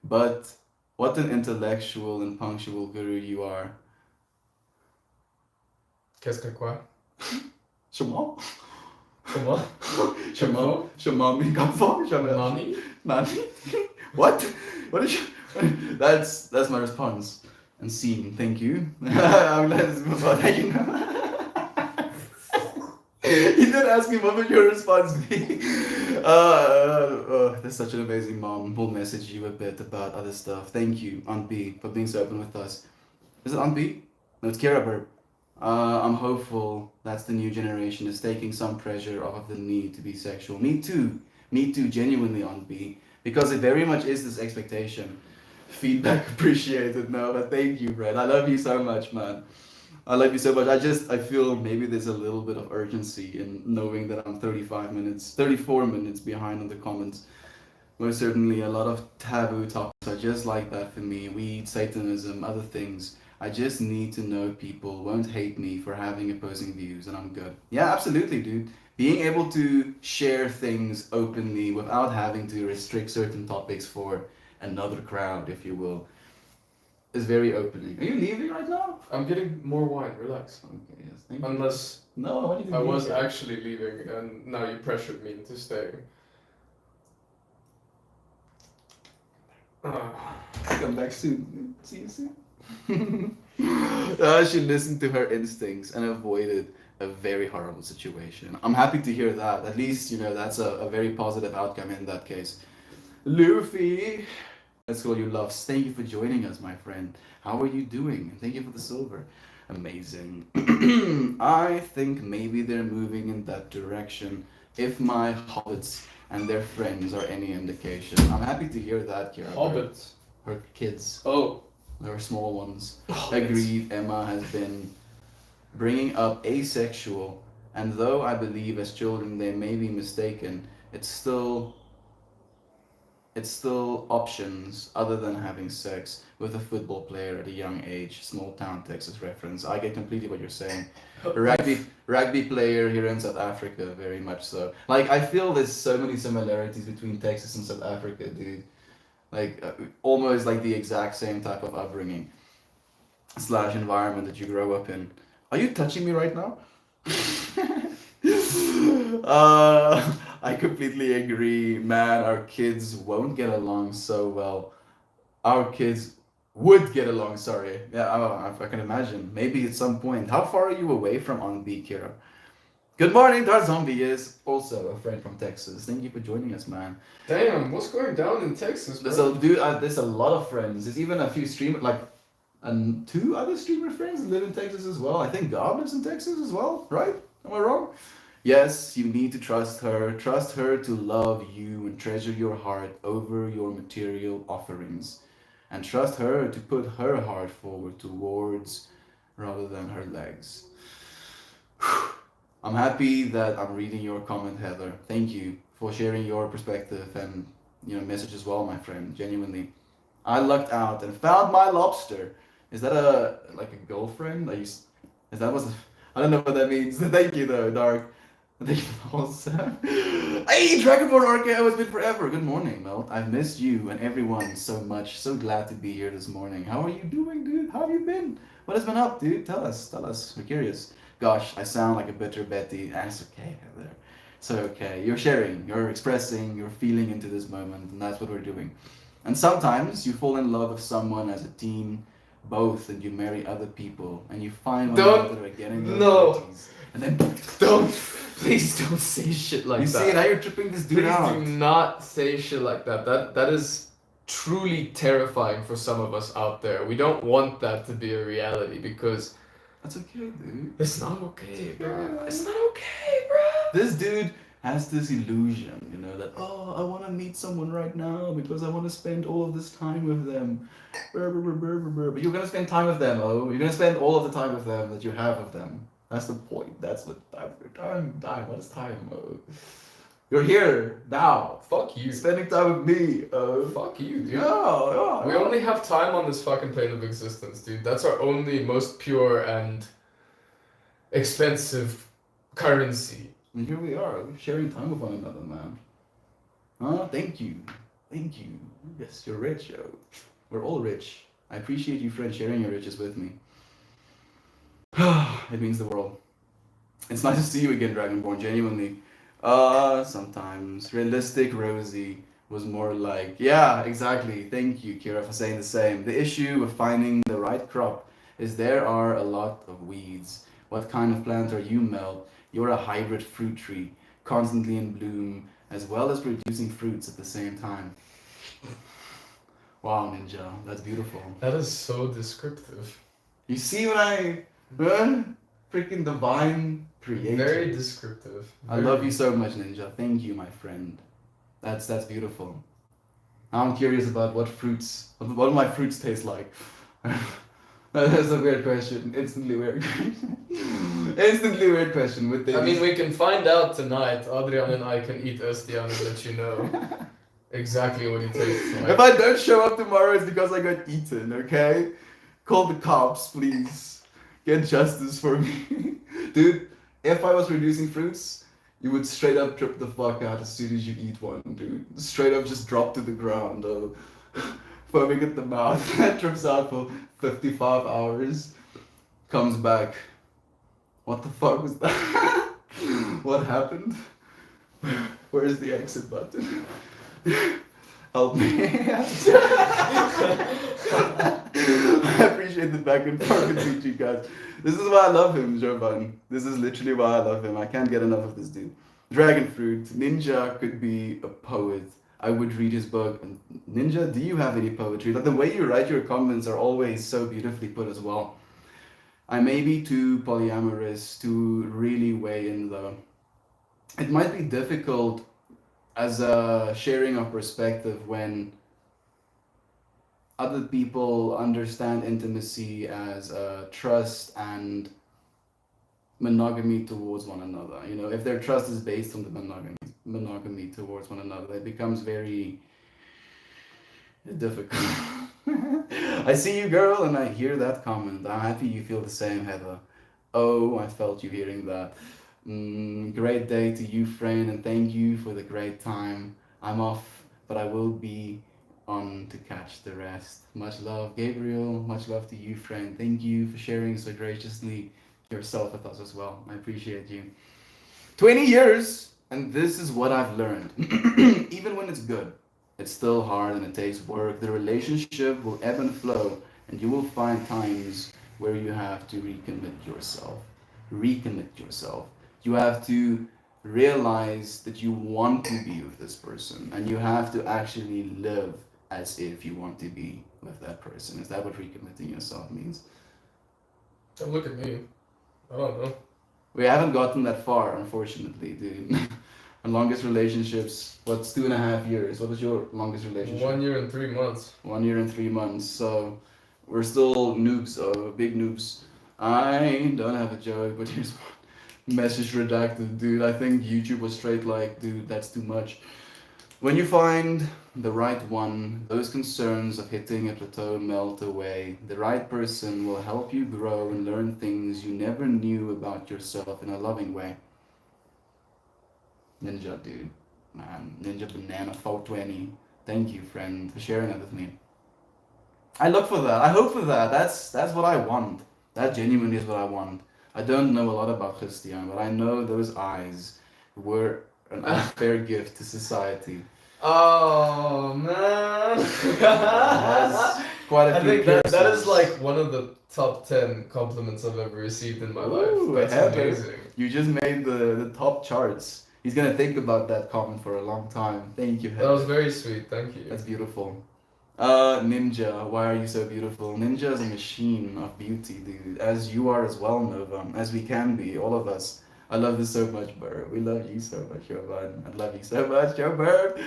But what an intellectual and punctual guru you are. Qu'est-ce que quoi? Shema? Comment? Shema? Shema mi kapfa? Nani? Nani? What? What is That's my response. And scene, thank you. I'm glad this was about that, You did ask me what would your response be. That's such an amazing mom. We'll message you a bit about other stuff. Thank you, Aunt B, for being so open with us. Is it on B? No, it's Kira Burp. I'm hopeful that's the new generation is taking some pressure off of the need to be sexual. Me too. Me too, genuinely on B. Because it very much is this expectation. Feedback appreciated, no, but thank you, Brett. I love you so much, man. I love you so much. I feel maybe there's a little bit of urgency in knowing that I'm 35 minutes, 34 minutes behind on the comments. Most certainly, a lot of taboo topics are just like that for me. Weed, Satanism, other things. I just need to know people won't hate me for having opposing views, and I'm good. Yeah, absolutely, dude. Being able to share things openly without having to restrict certain topics for another crowd, if you will, is very opening. Are you leaving right now? I'm getting more wine, relax. Okay, yes, thank you. Unless No, I want you to I leave. was actually leaving and now you pressured me into staying. Come back soon. See you soon. She listened to her instincts and avoided a very horrible situation. I'm happy to hear that. At least, that's a very positive outcome in that case. Luffy! Let's call you Loves. Thank you for joining us, my friend. How are you doing? Thank you for the silver. Amazing. I think maybe they're moving in that direction. If my hobbits and their friends are any indication. I'm happy to hear that, Kira. Hobbits? Her kids. Oh. Her small ones. Hobbits. Agreed, Emma has been bringing up asexual, and though I believe as children they may be mistaken, it's still options other than having sex with a football player at a young age. Small town Texas reference. I get completely what you're saying. Rugby player here in South Africa, very much so. Like, I feel there's so many similarities between Texas and South Africa, dude. Like, almost like the exact same type of upbringing / environment that you grow up in. Are you touching me right now? I completely agree, man. Our kids won't get along so well. Our kids would get along, sorry. Yeah, I can imagine. Maybe at some point. How far are you away from On B, Kira? Good morning, Dark Zombie is also a friend from Texas. Thank you for joining us, man. Damn, what's going down in Texas, bro? There's a lot of friends. There's even a few streamers, and 2 other streamer friends that live in Texas as well. I think God lives in Texas as well, right? Am I wrong? Yes, you need to trust her. Trust her to love you and treasure your heart over your material offerings. And trust her to put her heart forward towards rather than her legs. I'm happy that I'm reading your comment, Heather. Thank you for sharing your perspective and message as well, my friend. Genuinely. I lucked out and found my lobster. Is that a girlfriend? Is that was I don't know what that means. Thank you though, Dark. Thank you also. Hey, Dragonborn RKO, it's been forever. Good morning, Mel. I've missed you and everyone so much. So glad to be here this morning. How are you doing, dude? How have you been? What has been up, dude? Tell us. We're curious. Gosh, I sound like a bitter Betty. That's okay, Heather. So okay. You're sharing, you're expressing, you're feeling into this moment, and that's what we're doing. And sometimes you fall in love with someone as a teen, both, and you marry other people, and you find one another again in your 30s. And then please don't say shit like that. You see, now you're tripping this dude out. Please do not say shit like that. That is truly terrifying for some of us out there. We don't want that to be a reality because that's okay, dude. It's not okay, bro. It's not okay, bro. This dude has this illusion, that, I want to meet someone right now because I want to spend all of this time with them. But you're going to spend time with them, You're going to spend all of the time with them that you have with them. That's the point. That's what time. What is time, You're here, now. Fuck you. Spending time with me, Fuck you, dude. Yeah. We only have time on this fucking plane of existence, dude. That's our only most pure and expensive currency. And here we are, sharing time with one another, man. Thank you. Yes, you're rich, yo. We're all rich. I appreciate you, friend, sharing your riches with me. It means the world. It's nice to see you again, Dragonborn, genuinely. Sometimes. Realistic Rosie was more like, yeah, exactly. Thank you, Kira, for saying the same. The issue with finding the right crop is there are a lot of weeds. What kind of plant are you, Mel? You're a hybrid fruit tree, constantly in bloom, as well as producing fruits at the same time. Wow, Ninja, that's beautiful. That is so descriptive. You see what freaking divine creator. Very descriptive. I love you so much, Ninja. Thank you, my friend. That's beautiful. I'm curious about what do my fruits taste like? That's a weird question. Instantly weird question. Instantly weird question. I mean, we can find out tonight. Adrian and I can eat Estian and let you know exactly what he tastes like. If I don't show up tomorrow, it's because I got eaten, okay? Call the cops, please. Get justice for me. Dude, if I was producing fruits, you would straight up trip the fuck out as soon as you eat one, dude. Straight up just drop to the ground, though. Foaming at the mouth. Trips out for 55 hours. Comes back. What the fuck was that? What happened? Where's the exit button? Help me. I appreciate the back and forth between you guys. This is why I love him, Jovan. This is literally why I love him. I can't get enough of this dude. Dragon Fruit. Ninja could be a poet. I would read his book. And Ninja, do you have any poetry? Like the way you write your comments are always so beautifully put as well. I may be too polyamorous to really weigh in though. It might be difficult as a sharing of perspective when other people understand intimacy as trust and monogamy towards one another. You know, if their trust is based on the monogamy towards one another, it becomes very difficult. I see you, girl, and I hear that comment. I'm happy you feel the same, Heather. Oh, I felt you hearing that. Great day to you, friend, and thank you for the great time. I'm off, but I will be on to catch the rest. Much love, Gabriel. Much love to you, friend. Thank you for sharing so graciously yourself with us as well. I appreciate you. 20 years, and this is what I've learned. Even when it's good, it's still hard and it takes work. The relationship will ebb and flow, and you will find times where you have to recommit yourself. Recommit yourself. You have to realize that you want to be with this person, and you have to actually live as if you want to be with that person. Is that what recommitting yourself means? Don't look at me. I don't know. We haven't gotten that far, unfortunately, dude. Our longest relationships, what's 2.5 years? What was your longest relationship? 1 year and 3 months. 1 year and 3 months. So we're still noobs, big noobs. I don't have a joke, but here's one. Message redacted, dude. I think YouTube was straight like, dude, that's too much. When you find the right one, those concerns of hitting a plateau melt away. The right person will help you grow and learn things you never knew about yourself in a loving way. Ninja, dude. Man, Ninja Banana 420. Thank you, friend, for sharing that with me. I look for that. I hope for that. That's what I want. That genuinely is what I want. I don't know a lot about Christian, but I know those eyes were an unfair gift to society. Oh man! Quite a I few think that is piercings. like one of the top 10 compliments I've ever received in my Ooh, life. That's Heather, amazing. you just made the top charts. He's gonna think about that comment for a long time. Thank you, Heather. That was very sweet. Thank you. That's beautiful. Ninja, why are you so beautiful? Ninja is a machine of beauty, dude. As you are as well, Nova. As we can be, all of us. I love this so much, Bird. We love you so much, your bud. I love you so much, your Bird.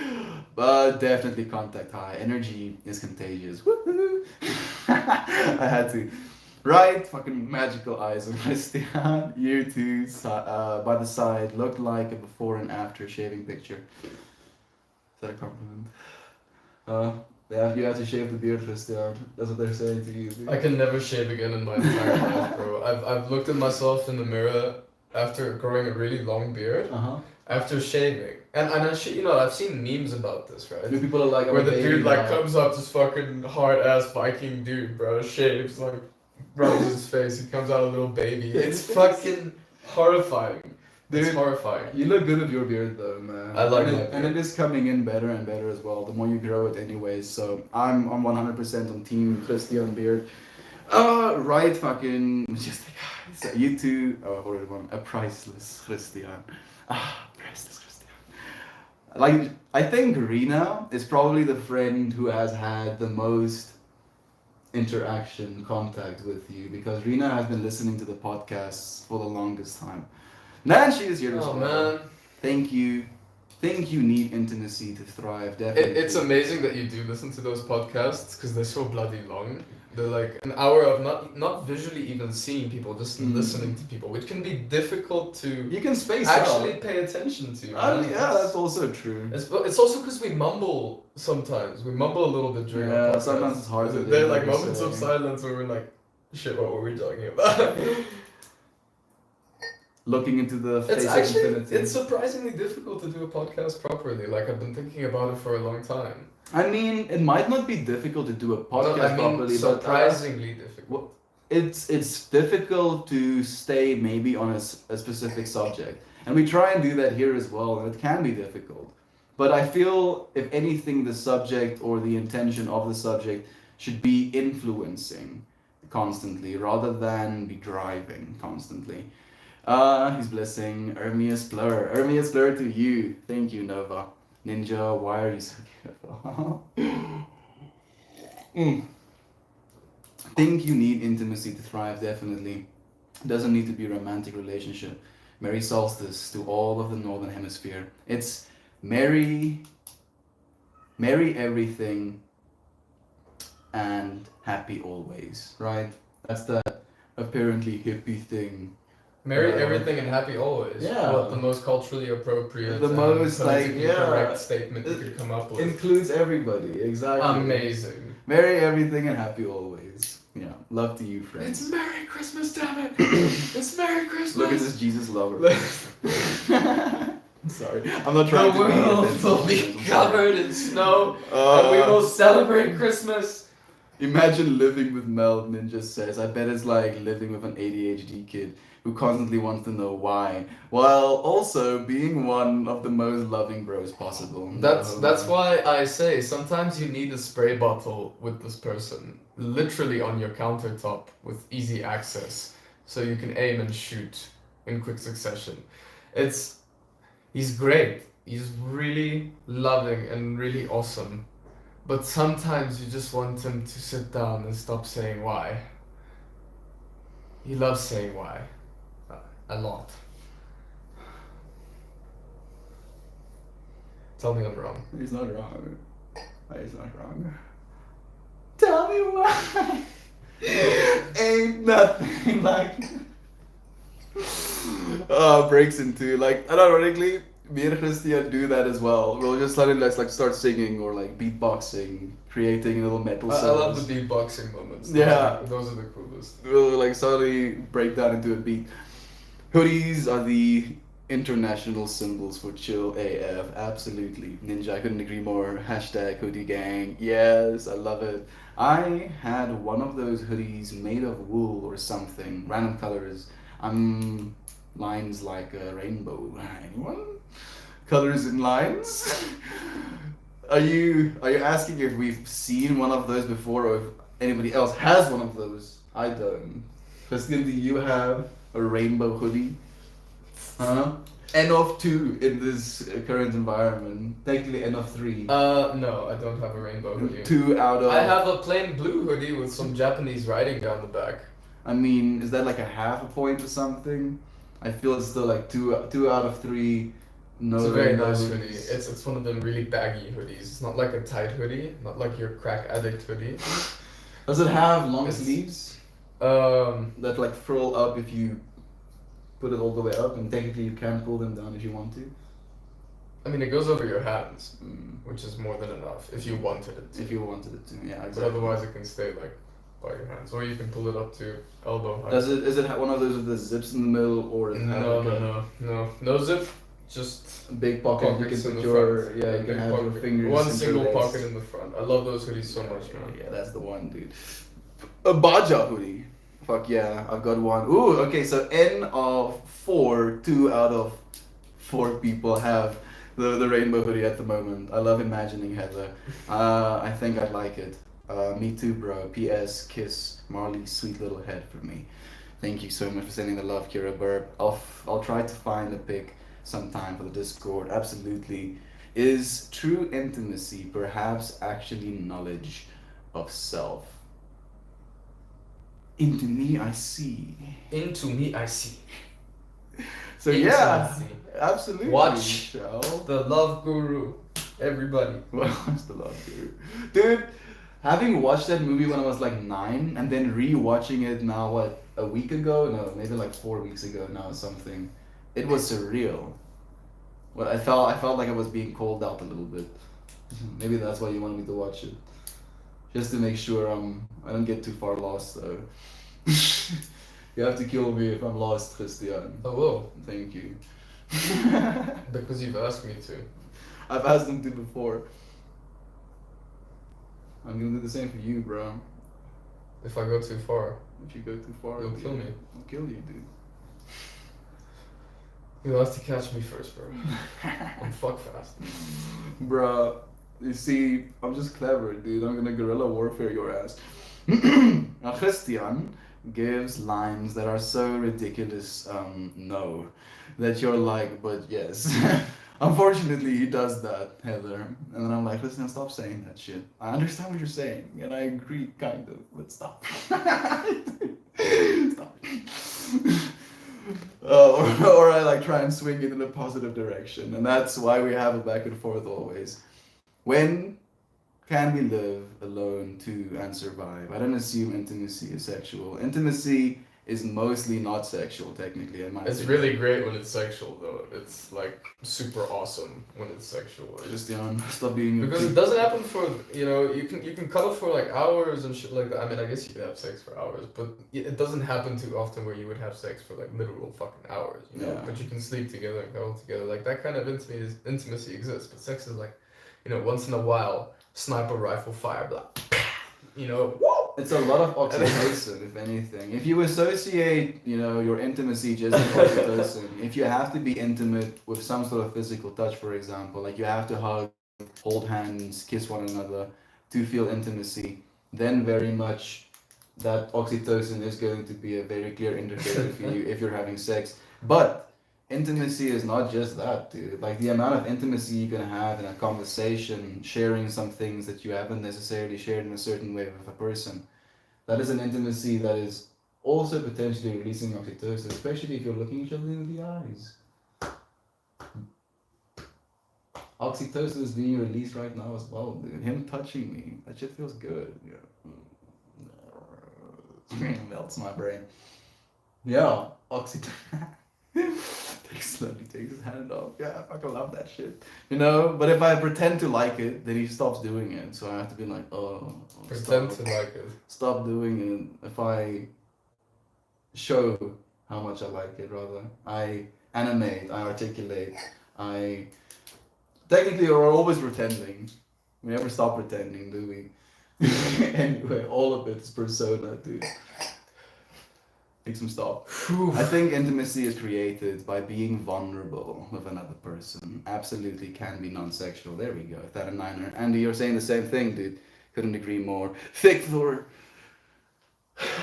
But definitely contact high. Energy is contagious. Woohoo! I had to. Right, fucking magical eyes on Christian. You two, by the side, looked like a before and after shaving picture. Is that a compliment? Yeah, you have to shave the beard, Christian. That's what they're saying to you, dude. I can never shave again in my entire life, bro. I've looked at myself in the mirror after growing a really long beard, after shaving. And I've seen memes about this, right? People are like, I'm where a the baby dude like now. comes up, this fucking hard ass Viking dude, bro, shaves, like rubs his face, he comes out a little baby. It's fucking horrifying. Dude, it's horrifying. You look good with your beard though, man. I like and my it, and it is coming in better and better as well. The more you grow it, anyways. So I'm 100% on team Christian beard. Right, fucking majestic eyes. So you two. Oh, I ordered one. A priceless Christian. Priceless Christian. Like I think Rena is probably the friend who has had the most interaction, contact with you, because Rena has been listening to the podcasts for the longest time. And she is here as Oh well. man, Thank you. Think you need intimacy to thrive, definitely. it's amazing that you do listen to those podcasts because they're so bloody long. They're like an hour of not visually even seeing people, just listening to people, which can be difficult to You can space actually out. pay attention to. Yeah, that's also true. It's also because we mumble sometimes. We mumble a little bit during our Yeah, podcast. sometimes it's hard to do, There are like like you're moments of saying. silence where we're like, shit, what were we talking about? Looking into the face It's of actually, infinity. it's surprisingly difficult to do a podcast properly. Like, I've been thinking about it for a long time. I mean, it might not be difficult to do a podcast No, I mean, properly, but surprisingly difficult. it's difficult to stay maybe on a specific subject, and we try and do that here as well, and it can be difficult. But I feel, if anything, the subject or the intention of the subject should be influencing constantly rather than be driving constantly. He's blessing Ermias Blur. Ermias Blur to you. Thank you, Nova. Ninja, why are you so beautiful? Think you need intimacy to thrive, definitely. Doesn't need to be a romantic relationship. Merry Solstice to all of the Northern Hemisphere. It's merry everything and happy always, right? That's that apparently hippie thing. Marry everything and happy always. Yeah. What the most culturally appropriate, The most, like, politically yeah. correct statement you could come up with. Includes everybody, exactly. Amazing. Merry everything and happy always. Yeah, love to you, friends. It's Merry Christmas, damn it! It's Merry Christmas. Look at this Jesus lover. Sorry, I'm not trying The to be world offensive. will be covered in snow, and we will celebrate Christmas. Imagine living with Mel, Ninja says. I bet it's like living with an ADHD kid who constantly wants to know why, while also being one of the most loving bros possible. That's why I say sometimes you need a spray bottle with this person, literally on your countertop with easy access, so you can aim and shoot in quick succession. He's great. He's really loving and really awesome. But sometimes you just want him to sit down and stop saying why. He loves saying why. A lot. Tell me I'm wrong. He's not wrong. He's not wrong. Tell me why. Ain't nothing like. Breaks into like, and ironically, me and Christian do that as well. We'll just suddenly like start singing or like beatboxing, creating little metal I sounds. love the beatboxing moments. Yeah. Those are the coolest. We'll like suddenly break down into a beat. Hoodies are the international symbols for chill AF. Absolutely. Ninja, I couldn't agree more. Hashtag hoodie gang. Yes, I love it. I had one of those hoodies made of wool or something. Random colors. Lines like a rainbow. Anyone? Colors and lines? Are you asking if we've seen one of those before or if anybody else has one of those? I don't. Christian, do you have a rainbow hoodie? Huh? N of 2 in this current environment. Technically N of 3. No, I don't have a rainbow hoodie. 2 out of... I have a plain blue hoodie with some Japanese writing down the back. I mean, is that like a half a point or something? I feel it's still like 2 out of 3. No, It's a very rainbows. nice hoodie. It's one of them really baggy hoodies. It's not like a tight hoodie, not like your crack addict hoodie. Does it have long It's- sleeves Um, that like frill up if you put it all the way up, and technically you can pull them down if you want to? I mean, it goes over your hands, Mm. which is more than enough if you wanted it to. If you wanted it to, yeah, But exactly. otherwise, it can stay like by your hands, or you can pull it up to elbow height. Is it one of those with the zips in the middle, or is it have No, like no zip. Just a big pocket you can pockets in put the your front. yeah, you can Big have your pocket. fingers. One single interlaced. pocket in the front. I love those hoodies so much, man. Yeah, that's the one, dude. A Baja hoodie. Fuck yeah, I've got one. Ooh, okay, so N of 4, 2 out of 4 people have the rainbow hoodie at the moment. I love imagining Heather. I think I'd like it. Me too, bro. P.S. Kiss Marley's sweet little head for me. Thank you so much for sending the love, Kira Burp. I'll try to find a pic sometime for the Discord. Absolutely. Is true intimacy perhaps actually knowledge of self? Into me, I see. Into me, I see. So yeah, Intimacy. absolutely. Watch Shell. The Love Guru. Everybody. Watch the Love Guru. Dude, having watched that movie when I was like 9 and then re-watching it now, what, a week ago? No, maybe like 4 weeks ago now or something. It was surreal. Well, I felt like I was being called out a little bit. Maybe that's why you wanted me to watch it. Just to make sure I don't get too far lost though. You have to kill me if I'm lost, Christian. I will. Thank you. Because you've asked me to. I've asked them to before. I'm gonna do the same for you, bro. If I go too far, If you go too far, you'll kill me. I'll kill you, dude. You'll have to catch me first, bro. I'm fuck fast. Bruh, you see, I'm just clever, dude. I'm gonna guerrilla warfare your ass. Now, Christian gives lines that are so ridiculous, no, that you're like, but yes. Unfortunately, he does that, Heather. And then I'm like, listen, stop saying that shit. I understand what you're saying, and I agree, kind of, but stop. Stop. Or I like try and swing it in a positive direction, and that's why we have a back and forth always. When can we live alone too and survive? I don't assume intimacy is sexual. Intimacy is mostly not sexual, technically. In my It's opinion. really great when it's sexual, though. It's like super awesome when it's sexual. Christian, stop being a Because it doesn't happen for you can cuddle for like hours and shit like that. I mean, I guess you could have sex for hours, but it doesn't happen too often where you would have sex for like literal fucking hours. You know, Yeah. but you can sleep together and cuddle together. Like that kind of intimacy exists. But sex is like, once in a while, sniper rifle fire, blah. It's a lot of oxytocin, if anything. If you associate, your intimacy just with oxytocin, if you have to be intimate with some sort of physical touch, for example, like you have to hug, hold hands, kiss one another to feel intimacy, then very much that oxytocin is going to be a very clear indicator for you if you're having sex. But intimacy is not just that, dude. Like the amount of intimacy you can have in a conversation, sharing some things that you haven't necessarily shared in a certain way with a person, that is an intimacy that is also potentially releasing oxytocin, especially if you're looking each other in the eyes. Oxytocin is being released right now as well, dude. Him touching me, that shit feels good. Yeah. Melts my brain. Yeah, oxytocin. Slowly takes his hand off. Yeah, I fucking love that shit. But if I pretend to like it, then he stops doing it. So I have to be like, Pretend stop. to like it. Stop doing it. If I show how much I like it, rather, I animate, I articulate, I technically we're always pretending. We never stop pretending, do we? Anyway, all of it is persona, dude. Makes him stop. I think intimacy is created by being vulnerable with another person. Absolutely can be non-sexual. There we go. That a niner. Andy, you're saying the same thing, dude. Couldn't agree more. Thick Thor.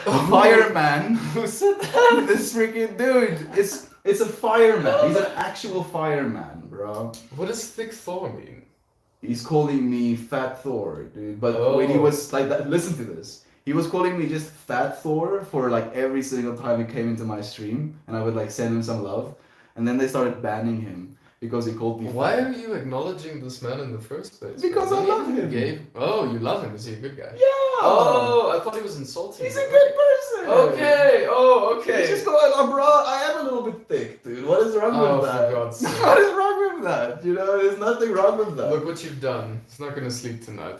A fireman who said that? This freaking dude. It's a fireman. He's an actual fireman, bro. What does thick Thor mean? He's calling me Fat Thor, dude. But when he was like that, listen to this. He was calling me just Fat Thor for like every single time he came into my stream, and I would like send him some love, and then they started banning him because he called me. Why fat. are you acknowledging this man in the first place? Because I love him. You love him. Is he a good guy? Yeah. Oh, I thought he was insulting. He's a you. good person. Okay. Oh, okay. He's just going, bro. I am a little bit thick, dude. What is wrong with that? For God's sake. What is wrong with that? There's nothing wrong with that. Look what you've done. He's not gonna sleep tonight.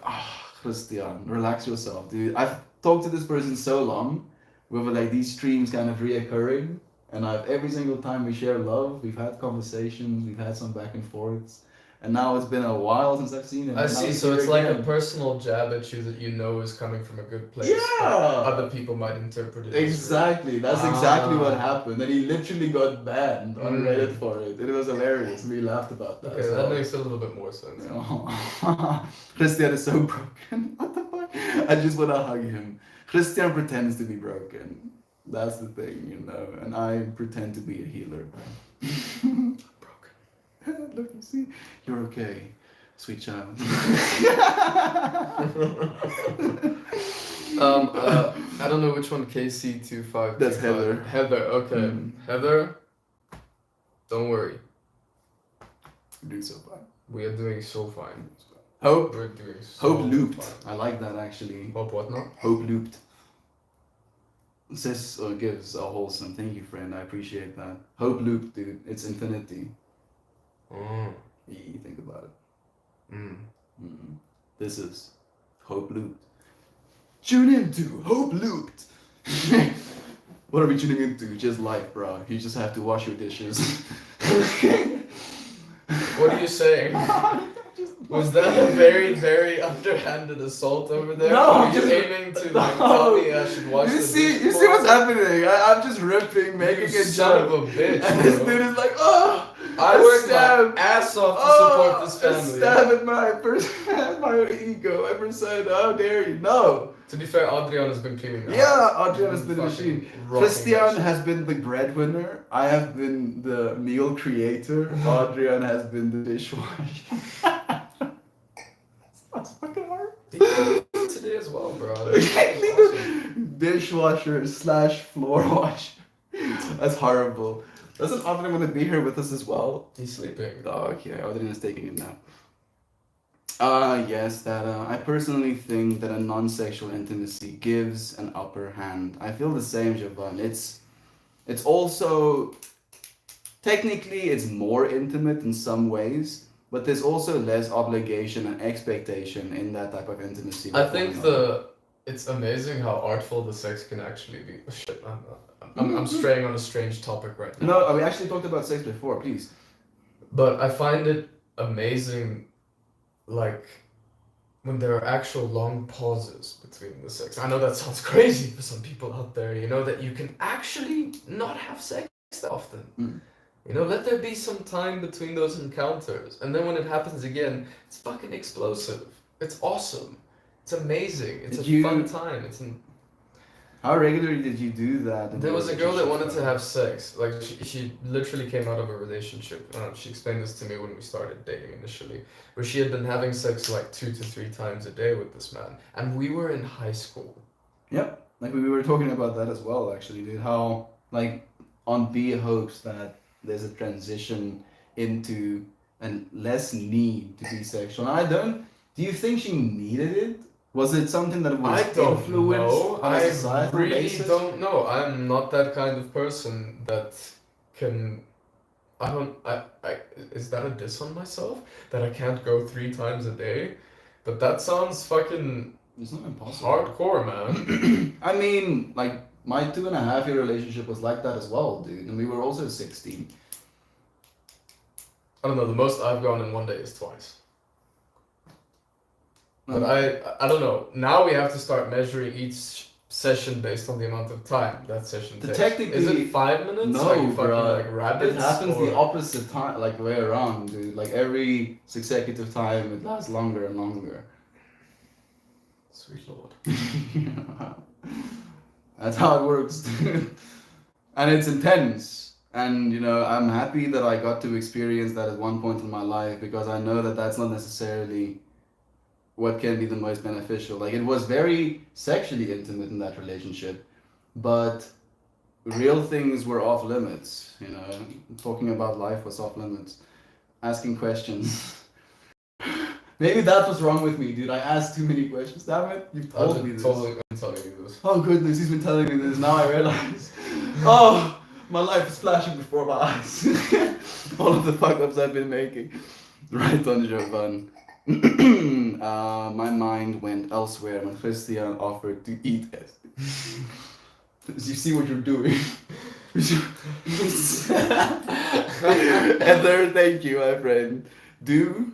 Christian, relax yourself, dude. I've talked to this person so long, with like these streams kind of reoccurring, and every single time we share love, we've had conversations, we've had some back and forths, and now it's been a while since I've seen him. I and now see. he's So here it's like a again. personal jab at you that you know is coming from a good place. Yeah. But other people might interpret it. Exactly. That's exactly what happened, and he literally got banned on Reddit for it. It was hilarious. We laughed about that. Okay, that makes a little bit more sense. Christian is so broken. What the fuck? I just want to hug him. Christian pretends to be broken. That's the thing, and I pretend to be a healer. Broken. Look, you see? You're okay, sweet child. I I don't know which one KC25. That's Heather. Heather, okay. Heather, don't worry. We're doing so fine. We are doing so fine. Hope. We're doing so Hope looped. fine. I like that actually. Hope what not? Hope looped. Says or gives a wholesome. Thank you, friend. I appreciate that. Hope looped, dude. It's infinity. You think about it. This is Hope looped. Tune into Hope looped. What are we tuning into? Just life, bro. You just have to wash your dishes. What are you saying? Was that a very, very underhanded assault over there? No, Are you aiming to tell me I should watch You the see dishes what's more? happening? I'm just ripping, making You a son of joke. a bitch, And this bro. dude is like, oh, I a worked stab. my ass off to support this A family. stab at my ego. Ever said, how dare you? No. To be fair, Adrian has been cleaning the Yeah, house. Adrian has been the Fucking machine. rocking Christian that shit. has been the breadwinner. I have been the meal creator. Adrian has been the dishwasher. That's fucking hard. Today as well, bro. Dishwasher / floor washer. That's horrible. Doesn't Adrian want to be here with us as well? He's sleeping. Oh, okay. Adrian is taking a nap. Yes, that I personally think that a non-sexual intimacy gives an upper hand. I feel the same, Javan. It's also technically it's more intimate in some ways, but there's also less obligation and expectation in that type of intimacy. I with think one another. it's amazing how artful the sex can actually be. Oh, shit, I'm straying on a strange topic right now. No, we actually talked about sex before, please. But I find it amazing, like, when there are actual long pauses between the sex. I know that sounds crazy for some people out there, you know, that you can actually not have sex that often. You know, let there be some time between those encounters. And then when it happens again, it's fucking explosive. It's awesome. It's amazing. It's fun time. How regularly did you do that? in There was a girl that wanted to relationships? have sex. Like, she literally came out of a relationship. She explained this to me when we started dating initially, where she had been having sex like 2 to 3 times a day with this man. And we were in high school. Yep, like we were talking about that as well, actually, dude. How, like, on B hopes that there's a transition into and less need to be sexual. And do you think she needed it? Was it something that was I don't influenced know. on a I societal really basis? don't know. I'm not that kind of person that can. Is that a diss on myself? That I can't go 3 times a day? But that sounds fucking It's not impossible. hardcore, man. I mean, like, my 2.5-year relationship was like that as well, dude. And we were also 16. I don't know. The most I've gone in one day is twice. But I don't know. Now we have to start measuring each session based on the amount of time that session takes. Technically, is it 5 minutes? No, Are you fucking bro. like rabbits? It happens the or- opposite time, like way around, dude. Like every consecutive time, it lasts longer and longer. Sweet lord. That's how it works, dude. And it's intense. And you know, I'm happy that I got to experience that at one point in my life, because I know that that's not necessarily what can be the most beneficial. Like, it was very sexually intimate in that relationship, but real things were off limits. You know, talking about life was off limits. Asking questions. Maybe that's what's wrong with me, dude. I asked too many questions. Damn it, you've told me this. Totally been telling you this. Oh goodness, he's been telling me this. Now I realize. Oh, my life is flashing before my eyes. All of the fuck ups I've been making. Right on, Jovan. My mind went elsewhere when Christian offered to eat it. You see what you're doing. Heather, thank you, my friend. Do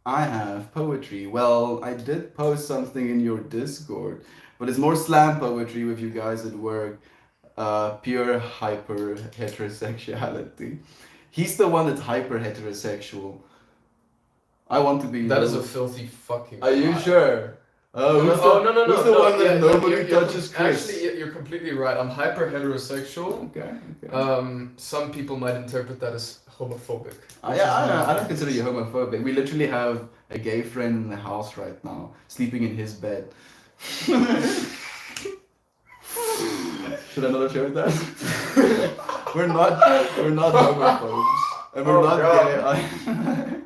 I have poetry? Well, I did post something in your Discord, but it's more slam poetry with you guys at work. Pure hyper heterosexuality. He's the one that's hyper heterosexual. I want to be. That is a filthy fucking. Are you lie. sure? No, Who's no. the one that yeah, nobody you're touches? Chris. Actually, you're completely right. I'm hyper heterosexual. Okay. Some people might interpret that as homophobic. I don't consider you homophobic. We literally have a gay friend in the house right now, sleeping in his bed. Should I not share that? we're not homophobes. And we're not gay.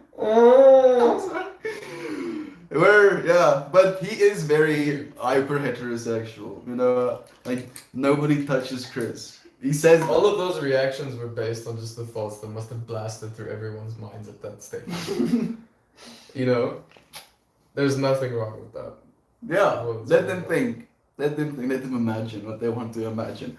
But he is very hyper heterosexual. You know, like nobody touches Chris. He says All of those reactions were based on just the thoughts that must have blasted through everyone's minds at that statement. You know, there's nothing wrong with that. Yeah, let them think. Let them think. Let them imagine what they want to imagine.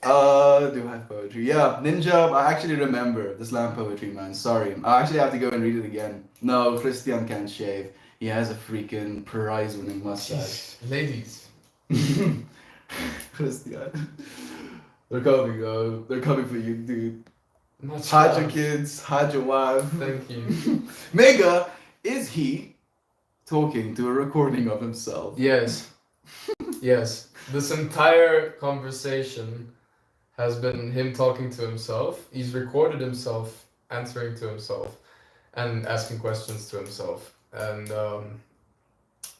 Do I have poetry? Yeah, Ninja. I actually remember the slam poetry, man. Sorry, I actually have to go and read it again. No, Christian can't shave. He has a freaking prize-winning mustache. Ladies. Christian. They're coming, they're coming for you, dude. Much Hide love. your kids, hide your wife. Thank you. Mega, is he talking to a recording of himself? Yes. Yes. This entire conversation has been him talking to himself. He's recorded himself answering to himself and asking questions to himself. And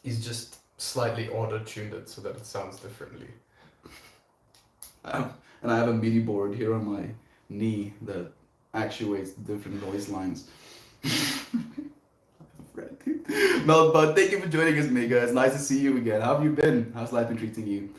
he's just slightly auto-tuned it so that it sounds differently. And I have a MIDI board here on my knee that actuates different voice lines. No, but thank you for joining us, Mega. It's nice to see you again. How have you been? How's life been treating you?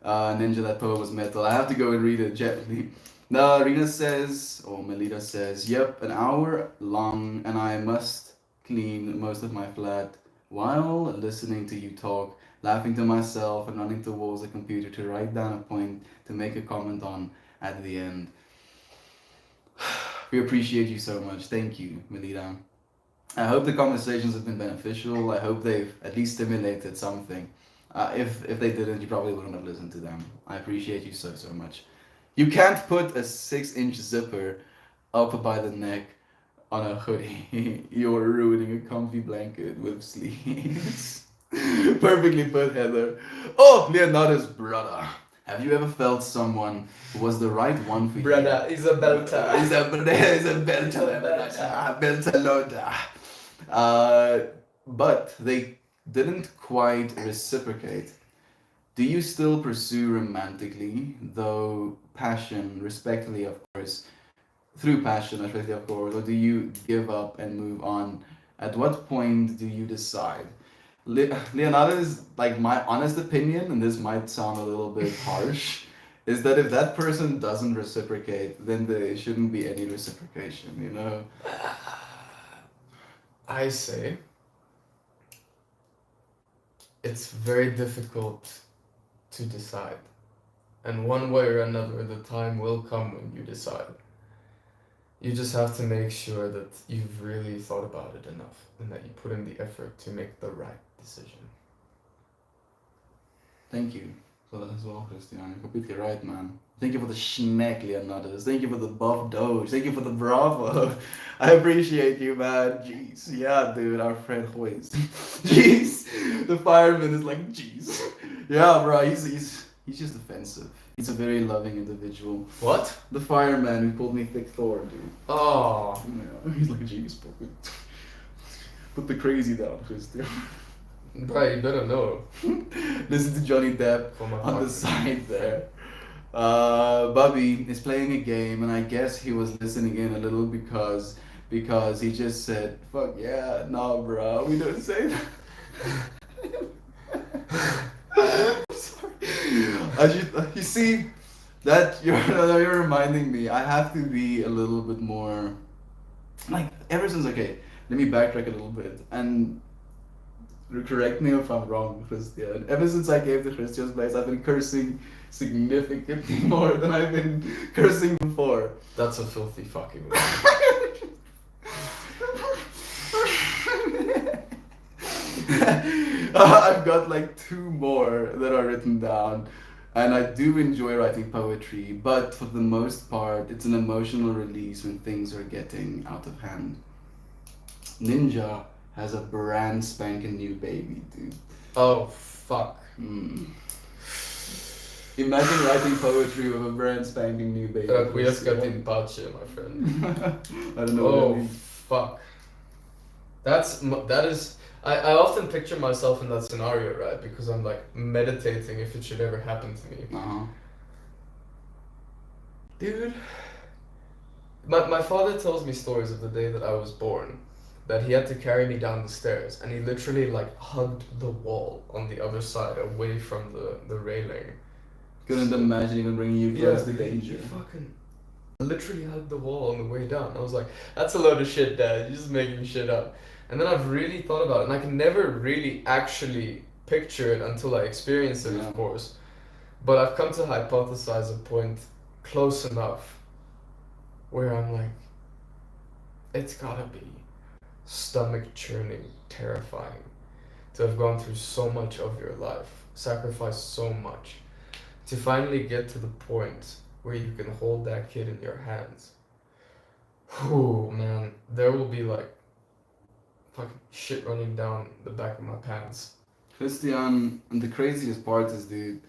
Ninja, that poem was metal. I have to go and read it gently. No, Rina says, or Melita says, yep, an hour long, and I must clean most of my flat while listening to you talk, laughing to myself and running towards the computer to write down a point to make a comment on at the end. We appreciate you so much. Thank you, Melita. I hope the conversations have been beneficial. I hope they've at least stimulated something. If they didn't, you probably wouldn't have listened to them. I appreciate you so much. You can't put a 6-inch zipper up by the neck on a hoodie. You're ruining a comfy blanket with sleeves. Perfectly put, Heather. Oh, Leonardo's brother. Have you ever felt someone who was the right one for you? Brother, Isabelta. But they didn't quite reciprocate. Do you still pursue romantically, though passion, respectfully, of course, through passion, respectfully, of course, or do you give up and move on? At what point do you decide? Leonardo is like my honest opinion, and this might sound a little bit harsh, is that if that person doesn't reciprocate, then there shouldn't be any reciprocation, you know? I say it's very difficult to decide. And one way or another, the time will come when you decide. You just have to make sure that you've really thought about it enough and that you put in the effort to make the right decision. Thank you for that as well, Christian. You're completely right, man. Thank you for the schneck, Leonardo. Thank you for the buff doge. Thank you for the bravo. I appreciate you, man. Jeez. Yeah, dude, our friend Hoist. Jeez. The fireman is like, jeez. Yeah, bro, he's just offensive. He's a very loving individual. What? The fireman who pulled me thick Thor, dude. Oh. Yeah, he's like, jeez, put the crazy down, Christian. Bro, you better know. Listen to Johnny Depp For my on the partner. side there. Bubby is playing a game, and I guess he was listening in a little because he just said, "Fuck yeah, nah, bro, we don't say that." Sorry. You see that you're reminding me. I have to be a little bit more like ever since. Okay, let me backtrack a little bit and correct me if I'm wrong, Christian. Ever since I gave the Christian's place, I've been cursing significantly more than I've been cursing before. That's a filthy fucking word. I've got like 2 more that are written down, and I do enjoy writing poetry, but for the most part, it's an emotional release when things are getting out of hand. Ninja has a brand spanking new baby, dude. Oh, fuck. Imagine writing poetry with a brand spanking new baby. We have got in pace, my friend. I don't know what Oh, that means. fuck. That is. I often picture myself in that scenario, right? Because I'm like meditating if it should ever happen to me. Uh-huh. Dude, my father tells me stories of the day that I was born, that he had to carry me down the stairs, and he literally like hugged the wall on the other side, away from the railing. Couldn't So, imagine even bringing you yeah, close to he danger. fucking literally hugged the wall on the way down. I was like, that's a load of shit, Dad. You're just making shit up. And then I've really thought about it, and I can never really actually picture it until I experience it, Yeah. of course. But I've come to hypothesize a point close enough where I'm like, it's gotta be stomach churning, terrifying to have gone through so much of your life, sacrificed so much, to finally get to the point where you can hold that kid in your hands. Whew, man, there will be like fucking shit running down the back of my pants. Christian, and the craziest part is, dude,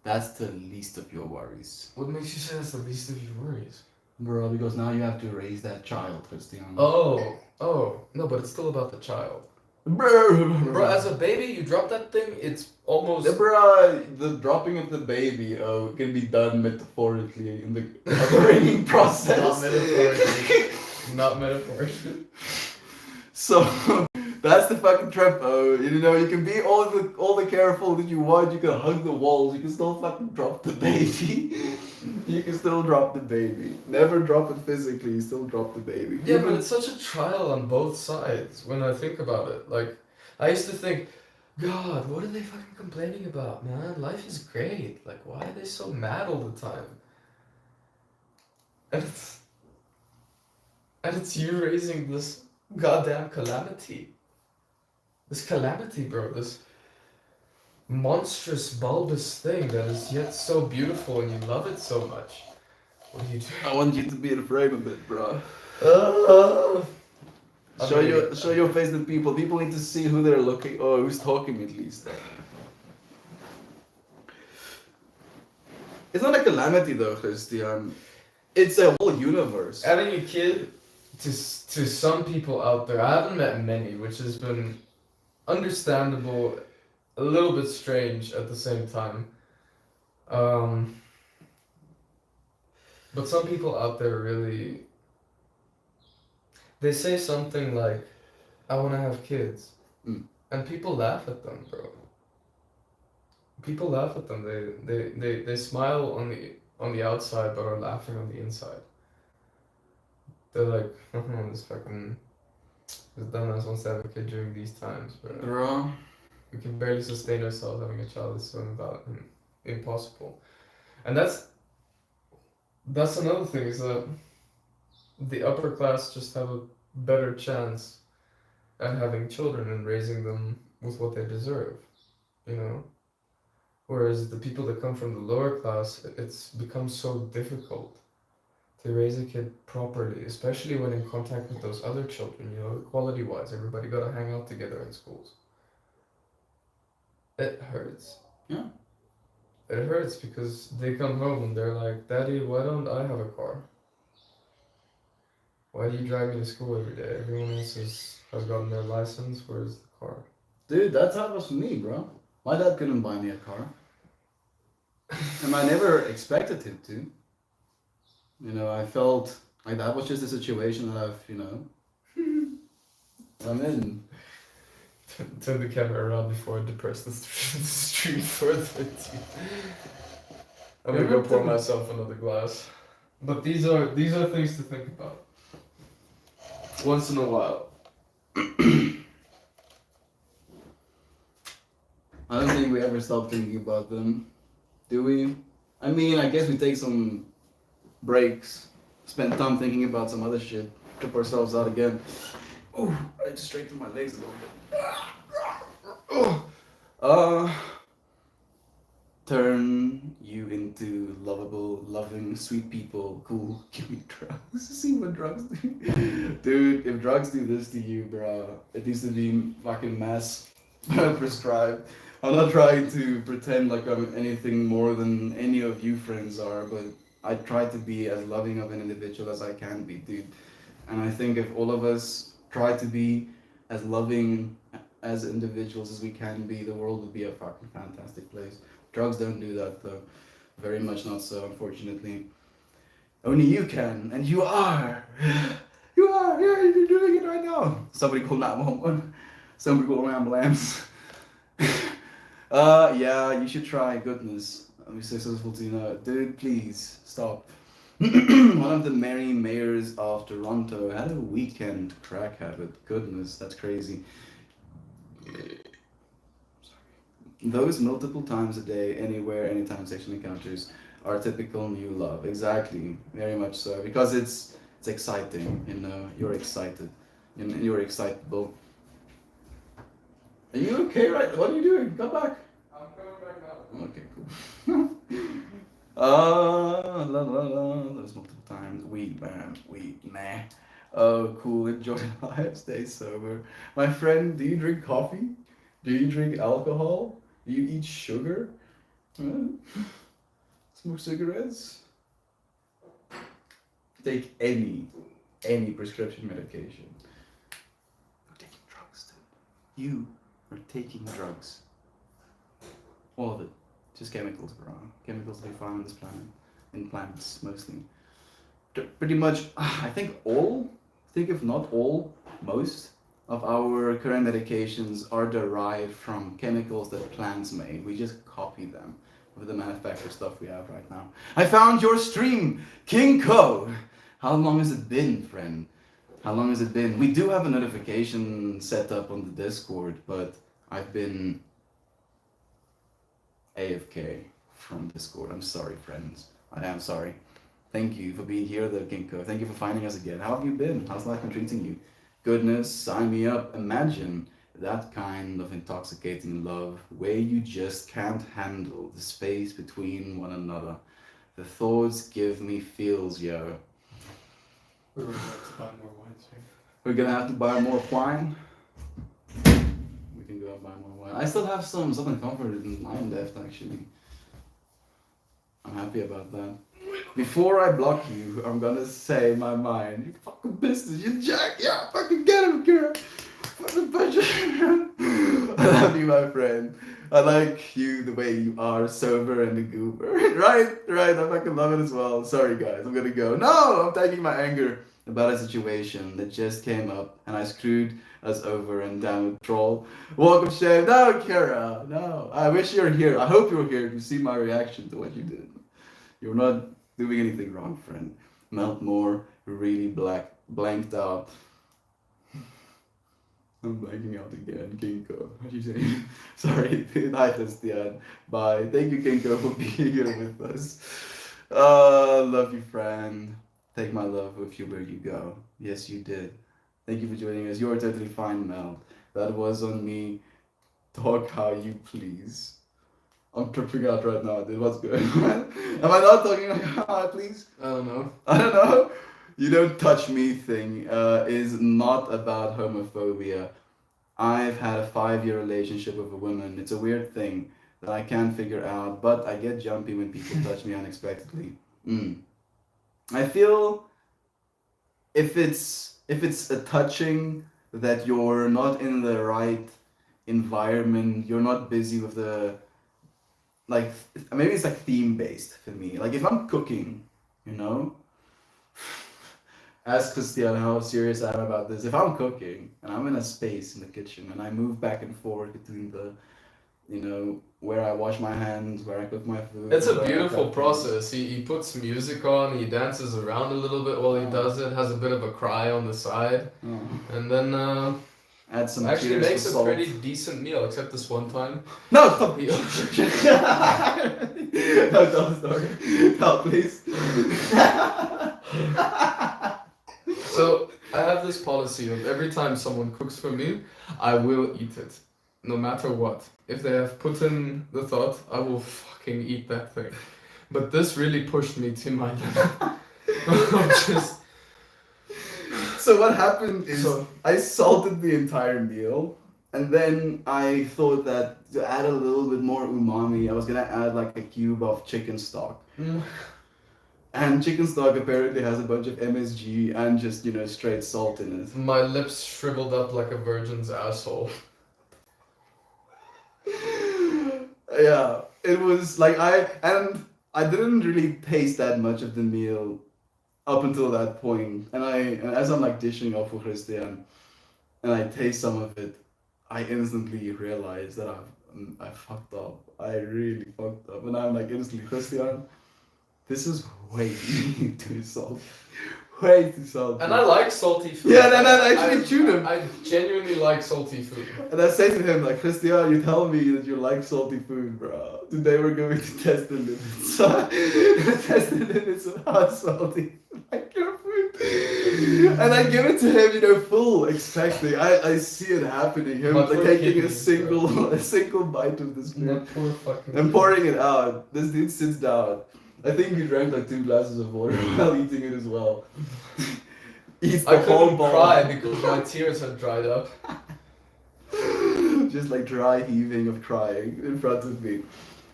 that's the least of your worries. What makes you say that's the least of your worries? Bro, because now you have to raise that child, Christian. Oh, no, but it's still about the child. Bro, as a baby, you drop that thing, it's almost. Bro, the dropping of the baby can be done metaphorically in the upbringing process. Not metaphorically. Not metaphorically. So that's the fucking trap. You know, you can be all the careful that you want. You can hug the walls. You can still fucking drop the baby. You can still drop the baby. Never drop it physically. You still drop the baby. Yeah, but it's such a trial on both sides when I think about it. Like, I used to think, God, what are they fucking complaining about, man? Life is great. Like, why are they so mad all the time? And it's you raising this goddamn calamity. This calamity, bro. This monstrous, bulbous thing that is yet so beautiful and you love it so much. What do you do? I want you to be afraid of it, bro. I Show your face to people. People need to see who they're looking, or who's talking at least. It's not a calamity though, Christian. It's a whole universe. Having a kid, to some people out there, I haven't met many, which has been understandable, a little bit strange at the same time. But some people out there really, they say something like, I want to have kids. Mm. And people laugh at them, bro. People laugh at them. They smile on the outside but are laughing on the inside. They're like, this fucking, this dumbass wants to have a kid during these times, bro. Bro. We can barely sustain ourselves. Having a child is so impossible. And that's another thing, is that the upper class just have a better chance at having children and raising them with what they deserve, you know? Whereas the people that come from the lower class, it's become so difficult to raise a kid properly, especially when in contact with those other children, you know, quality-wise, everybody gotta hang out together in schools. It hurts. Yeah. It hurts because they come home and they're like, Daddy, why don't I have a car? Why do you drive me to school every day? Everyone else has gotten their license, where's the car? Dude, that's how it was for me, bro. My dad couldn't buy me a car. And I never expected him to. You know, I felt like that was just a situation that I've, I'm in. Turn the camera around before I depress the street further. I'm gonna go pour myself another glass. But these are things to think about. Once in a while. I don't think we ever stop thinking about them. Do we? I mean, I guess we take some breaks, spend time thinking about some other shit, trip ourselves out again. Oh, I just straightened my legs a little bit. Turn you into lovable, loving, sweet people. Cool. Give me drugs. See what drugs do. Dude, if drugs do this to you, bro, it needs to be fucking mass prescribed. I'm not trying to pretend like I'm anything more than any of you friends are, but I try to be as loving of an individual as I can be, dude. And I think if all of us try to be as loving as individuals as we can be, the world would be a fucking fantastic place. Drugs don't do that though. Very much not so, unfortunately. Only you can, and you are. You are. Yeah, you're doing it right now. Somebody call 911. Somebody call an ambulance. Yeah, you should try. Goodness, I'll be successful to dude. Please stop. One of the merry mayors of Toronto had a weekend crack habit. Goodness, that's crazy. Those multiple times a day, anywhere, anytime sexual encounters are typical new love. Exactly, very much so. Because it's exciting, you're excited. You're excitable. Are you okay, right? What are you doing? Come back. I'm coming back now. Okay, cool. La la la. Those multiple times. Nah. Oh, cool. Enjoy life. Stay sober. My friend, do you drink coffee? Do you drink alcohol? Do you eat sugar? Huh? Smoke cigarettes? Take any prescription medication. You're taking drugs, dude. You are taking drugs. All of it. Just chemicals, bro. Chemicals they find on this planet. In plants, mostly. Pretty much, I think if not all, most of our current medications are derived from chemicals that plants made. We just copy them with the manufactured stuff we have right now. I found your stream, King Co. How long has it been, friend? How long has it been? We do have a notification set up on the Discord, but I've been AFK from Discord. I'm sorry, friends. I am sorry. Thank you for being here, though, Ginkgo. Thank you for finding us again. How have you been? How's life been treating you? Goodness, sign me up. Imagine that kind of intoxicating love where you just can't handle the space between one another. The thoughts give me feels, yo. We're gonna have to buy more wine soon. We're gonna have to buy more wine. We can go and buy more wine. I still have something comforted in mind left, actually. I'm happy about that. Before I block you, I'm gonna say my mind. You fucking business, you jack, yeah, fucking get him, girl. Fucking punch him. I love you, my friend. I like you the way you are, sober and a goober. Right, I fucking love it as well. Sorry, guys, I'm gonna go. No, I'm taking my anger about a situation that just came up and I screwed us over and damn it, troll. Walk of shame. No, Kara, no. I wish you were here. I hope you were here to see my reaction to what you did. You're not doing anything wrong, friend. Melt more, really blanked out. I'm blanking out again, Kinko. What you saying? Sorry, hi Christian. Bye. Thank you, Kinko, for being here with us. Love you, friend. Take my love with you where you go. Yes, you did. Thank you for joining us. You're totally fine, Mel. That was on me. Talk how you please. I'm tripping out right now, dude. What's going on? Am I not talking like how I please? I don't know. I don't know. You don't touch me thing is not about homophobia. I've had a 5-year relationship with a woman. It's a weird thing that I can't figure out, but I get jumpy when people touch me unexpectedly. I feel if it's a touching that you're not in the right environment, you're not busy with the like maybe it's like theme based for me. Like if I'm cooking, you know, ask Christian how serious I am about this. If I'm cooking and I'm in a space in the kitchen and I move back and forth between the, where I wash my hands, where I cook my food. It's a where I beautiful cut process. He puts music on, he dances around a little bit while he does it, has a bit of a cry on the side, things. and then Add some actually tears makes for a salt. pretty decent meal, except this one time. No, stop! He- No, tell the story. Tell, please. So I have this policy of every time someone cooks for me, I will eat it, no matter what. If they have put in the thought, I will fucking eat that thing. But this really pushed me to my limit. I'm just So what happened is So- I salted the entire meal, and then I thought that to add a little bit more umami, I was gonna add like a cube of chicken stock. And chicken stock apparently has a bunch of MSG and just straight salt in it. My lips shriveled up like a virgin's asshole. Yeah, it was like I didn't really taste that much of the meal up until that point. And as I'm like dishing off for Christian, and I taste some of it, I instantly realize that I fucked up. I really fucked up, and I'm like instantly Christian. This is way too salty. Way too salty. And I like salty food. Yeah, and I actually chewed him. I genuinely like salty food. And I say to him, like, Christian, you tell me that you like salty food, bro. Today we're going to test the limits. Test the limits of how salty you like your food. And I give it to him, you know, full, expecting. I see it happening. Him like taking a single bite of this food. Poor fucking And pouring it out. This dude sits down. I think he drank like 2 glasses of water while eating it as well. Eats the I whole couldn't ball. cry because my tears had dried up. Just like dry heaving of crying in front of me.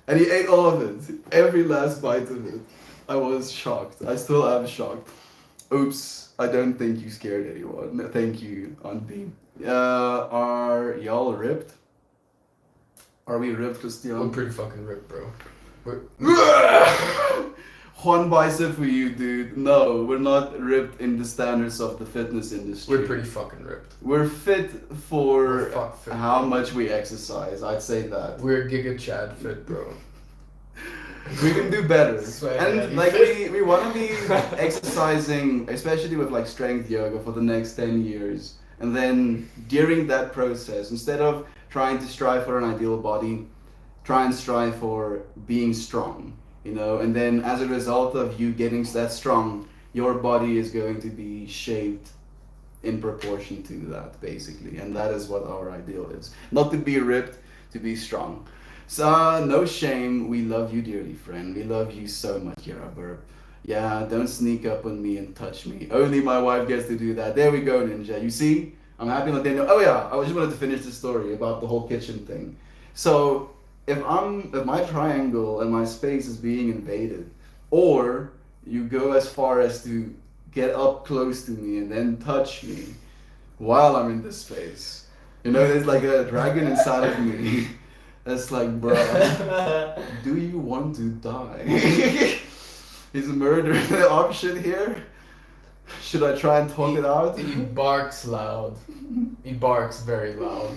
And he ate all of it. Every last bite of it. I was shocked. I still am shocked. Oops, I don't think you scared anyone. No, thank you, Aunt B. Are y'all ripped? Are we ripped, Christian? I'm pretty fucking ripped, bro. Juan bicep for you, dude. No, we're not ripped in the standards of the fitness industry. We're pretty fucking ripped. We're fit for We're fuck fit, how bro. much we exercise. I'd say that. We're Giga Chad fit, bro. We can do better. Swear, And man. like we want to be exercising, especially with like strength yoga for the next 10 years. And then during that process, instead of trying to strive for an ideal body, try and strive for being strong, you know, and then as a result of you getting that strong, your body is going to be shaped in proportion to that, basically. And that is what our ideal is. Not to be ripped, to be strong. So, no shame. We love you dearly, friend. We love you so much. You're a burp. Yeah, don't sneak up on me and touch me. Only my wife gets to do that. There we go, Ninja. You see? I'm happy that they know. Oh yeah, I just wanted to finish the story about the whole kitchen thing. So, if my triangle and my space is being invaded, or you go as far as to get up close to me and then touch me while I'm in this space, you know, there's like a dragon inside of me. That's like, bro, do you want to die? Is murder an option here? Should I try and talk it out? He barks loud. He barks very loud.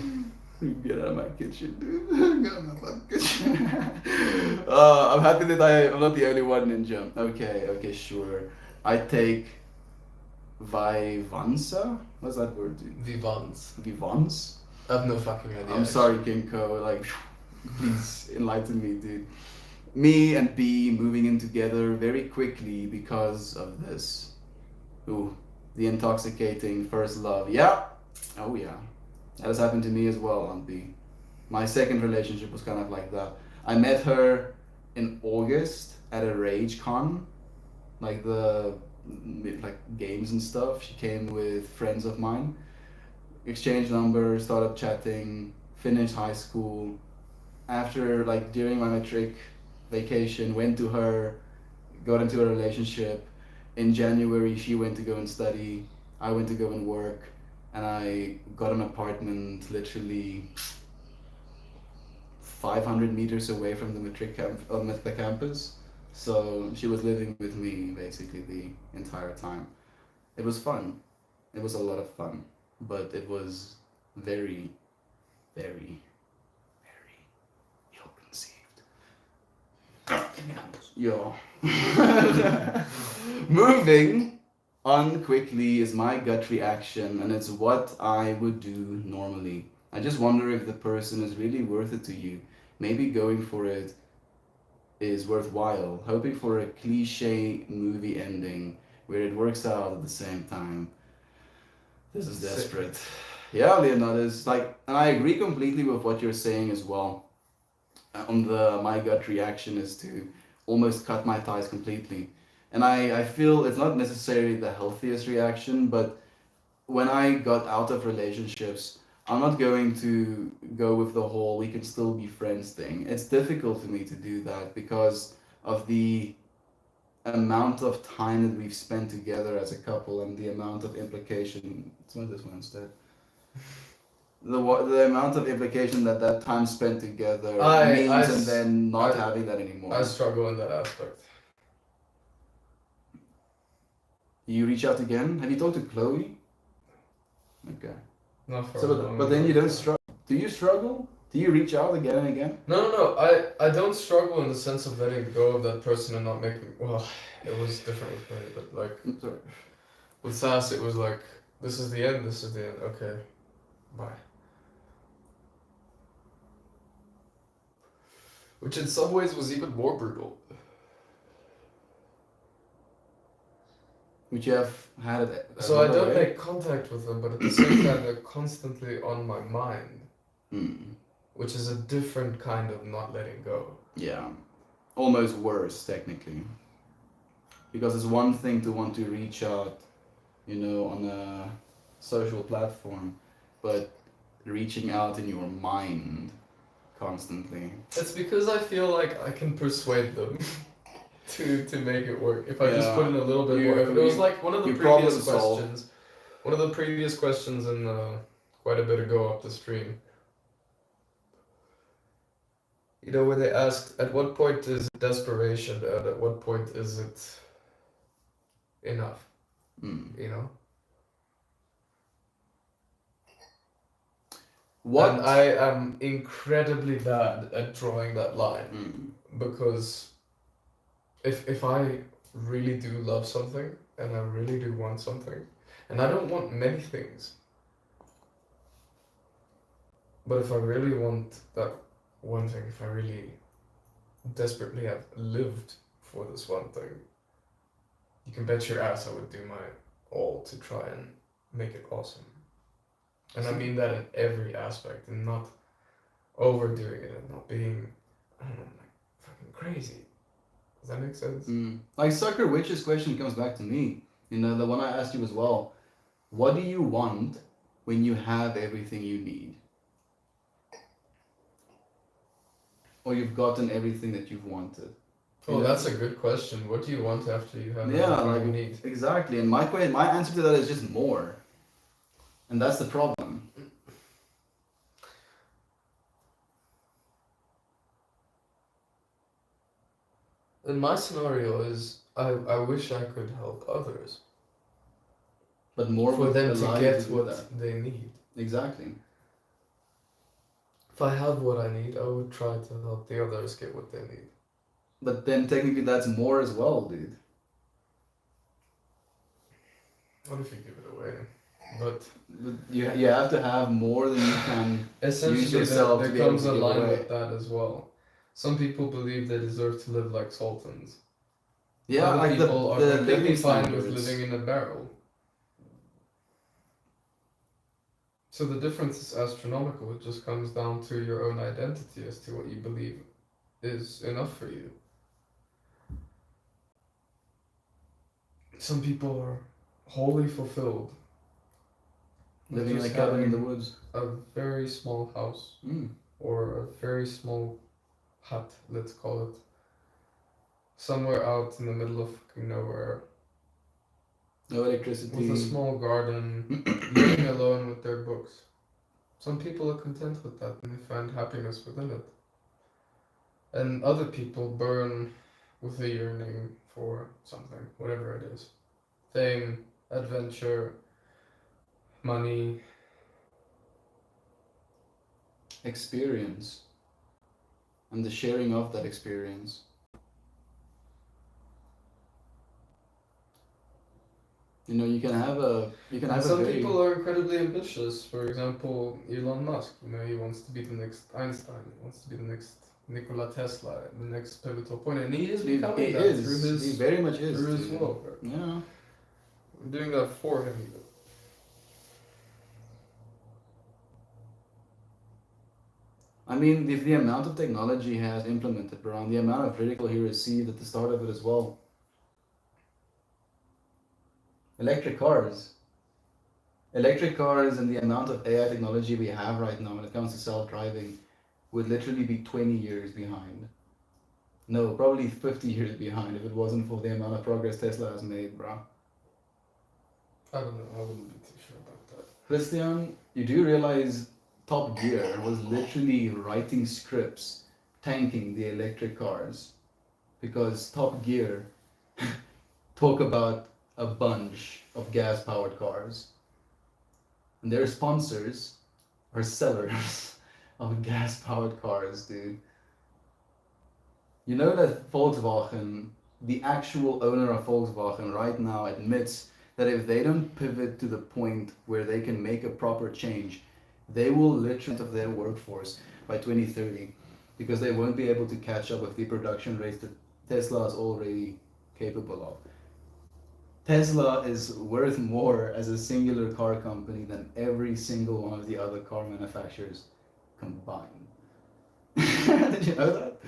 Get out of my kitchen, dude. Get out of my kitchen. I'm happy that I'm not the only one, Ninja. Okay, sure. I take Vivanza? What's that word, dude? Vivans. Vivans? I have no fucking idea. I'm sorry, Kinko. Like, please enlighten me, dude. Me and B moving in together very quickly because of this. Ooh, the intoxicating first love. Yeah. Oh, yeah. That has happened to me as well, Aunt B. My second relationship was kind of like that. I met her in August at a Rage Con, like games and stuff. She came with friends of mine. Exchanged numbers, started chatting, finished high school. After, like, during my matric vacation, went to her, got into a relationship. In January, she went to go and study. I went to go and work. And I got an apartment literally 500 meters away from the the campus. So she was living with me basically the entire time. It was fun. It was a lot of fun. But it was very, very, very ill-conceived. Yo. Moving on quickly is my gut reaction, and it's what I would do normally. I just wonder if the person is really worth it to you. Maybe going for it is worthwhile. Hoping for a cliche movie ending where it works out at the same time. This is desperate. Yeah, Leonardo, it's like, and I agree completely with what you're saying as well. My gut reaction is to almost cut my ties completely. And I feel it's not necessarily the healthiest reaction, but when I got out of relationships, I'm not going to go with the whole we can still be friends thing. It's difficult for me to do that because of the amount of time that we've spent together as a couple and the amount of implication. It's not this one instead. The amount of implication that time spent together means, and then not having that anymore. I struggle in that aspect. You reach out again. Have you talked to Chloe? Okay. Not for So, a long but then you don't time. struggle. Do you struggle? Do you reach out again and again? No. I don't struggle in the sense of letting go of that person and not making. Well, it was different with me, but like Sorry. with Sass, it was like, this is the end. This is the end. Okay, bye. Which in some ways was even more brutal. Would you have had it? So I another don't way? make contact with them, but at the same time, they're constantly on my mind, Hmm. which is a different kind of not letting go. Yeah. Almost worse, technically. Because it's one thing to want to reach out, you know, on a social platform, but reaching out in your mind constantly. It's because I feel like I can persuade them to make it work. If I just Yeah. put in a little bit more effort. It was like one of the You previous problem solve. questions. One of the previous questions in quite a bit ago up the stream. You know, where they asked, at what point is it desperation and at what point is it enough? Hmm. You know? What? And I am incredibly bad at drawing that line Hmm. because if I really do love something and I really do want something, and I don't want many things, but if I really want that one thing, if I really desperately have lived for this one thing, you can bet your ass I would do my all to try and make it awesome. And I mean that in every aspect, and not overdoing it and not being, I don't know, like fucking crazy. Does that make sense? Like Sucker Witch's question comes back to me. You know, the one I asked you as well. What do you want when you have everything you need? Or you've gotten everything that you've wanted? Oh, that's a good question. What do you want after you have Yeah, everything like you need? exactly. And my answer to that is just more. And that's the problem. In my scenario is I wish I could help others But more for would them allow to you get to do what that. they need. Exactly. If I have what I need, I would try to help the others get what they need. But then technically that's more as well, dude. What if you give it away? But But you have to have more than you can use essentially, yourself to there be able comes to a give line away. with that as well. Some people believe they deserve to live like sultans. Yeah, Other like people are the completely living fine with standards. living in a barrel. So the difference is astronomical. It just comes down to your own identity as to what you believe is enough for you. Some people are wholly fulfilled with Living in a just cabin in the having woods. a very small house Mm. or a very small hut, let's call it, somewhere out in the middle of fucking nowhere No electricity. with a small garden, living alone with their books. Some people are content with that and they find happiness within it. And other people burn with a yearning for something, whatever it is. Fame, adventure, money. Experience. And the sharing of that experience. You know, you can have a And some very people are incredibly ambitious. For example, Elon Musk, you know, he wants to be the next Einstein, he wants to be the next Nikola Tesla, the next pivotal point, and he is becoming he that is. through his He very much is. through his Dude. work. Yeah. I'm doing that for him even. I mean, if the amount of technology he has implemented, around the amount of ridicule he received at the start of it as well. Electric cars. Electric cars and the amount of AI technology we have right now when it comes to self-driving would literally be 20 years behind. No, probably 50 years behind if it wasn't for the amount of progress Tesla has made, bro. I don't know, I wouldn't be too sure about that. Christian, you do realize Top Gear was literally writing scripts tanking the electric cars because Top Gear talk about a bunch of gas-powered cars, and their sponsors are sellers of gas-powered cars, dude. You know that Volkswagen, the actual owner of Volkswagen right now admits that if they don't pivot to the point where they can make a proper change, they will literally of their workforce by 2030 because they won't be able to catch up with the production rates that Tesla is already capable of. Tesla is worth more as a singular car company than every single one of the other car manufacturers combined. Did you know that?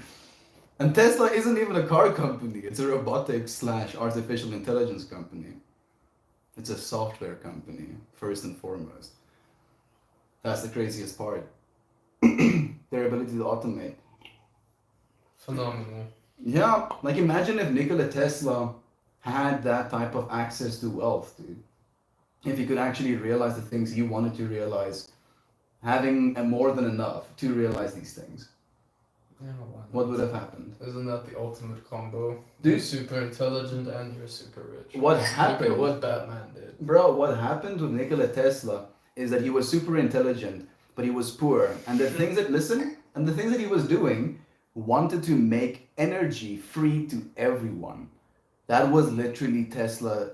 And Tesla isn't even a car company, it's a robotics slash artificial intelligence company. It's a software company, first and foremost. That's the craziest part. Their ability to automate. Phenomenal. Yeah, like imagine if Nikola Tesla had that type of access to wealth, dude. If he could actually realize the things he wanted to realize, having more than enough to realize these things. Yeah, why What not? would have happened? Isn't that the ultimate combo? Dude. You're super intelligent and you're super rich. What Look happened? at what Batman did. Bro, what happened with Nikola Tesla is that he was super intelligent, but he was poor. And the things that he was doing wanted to make energy free to everyone. That was literally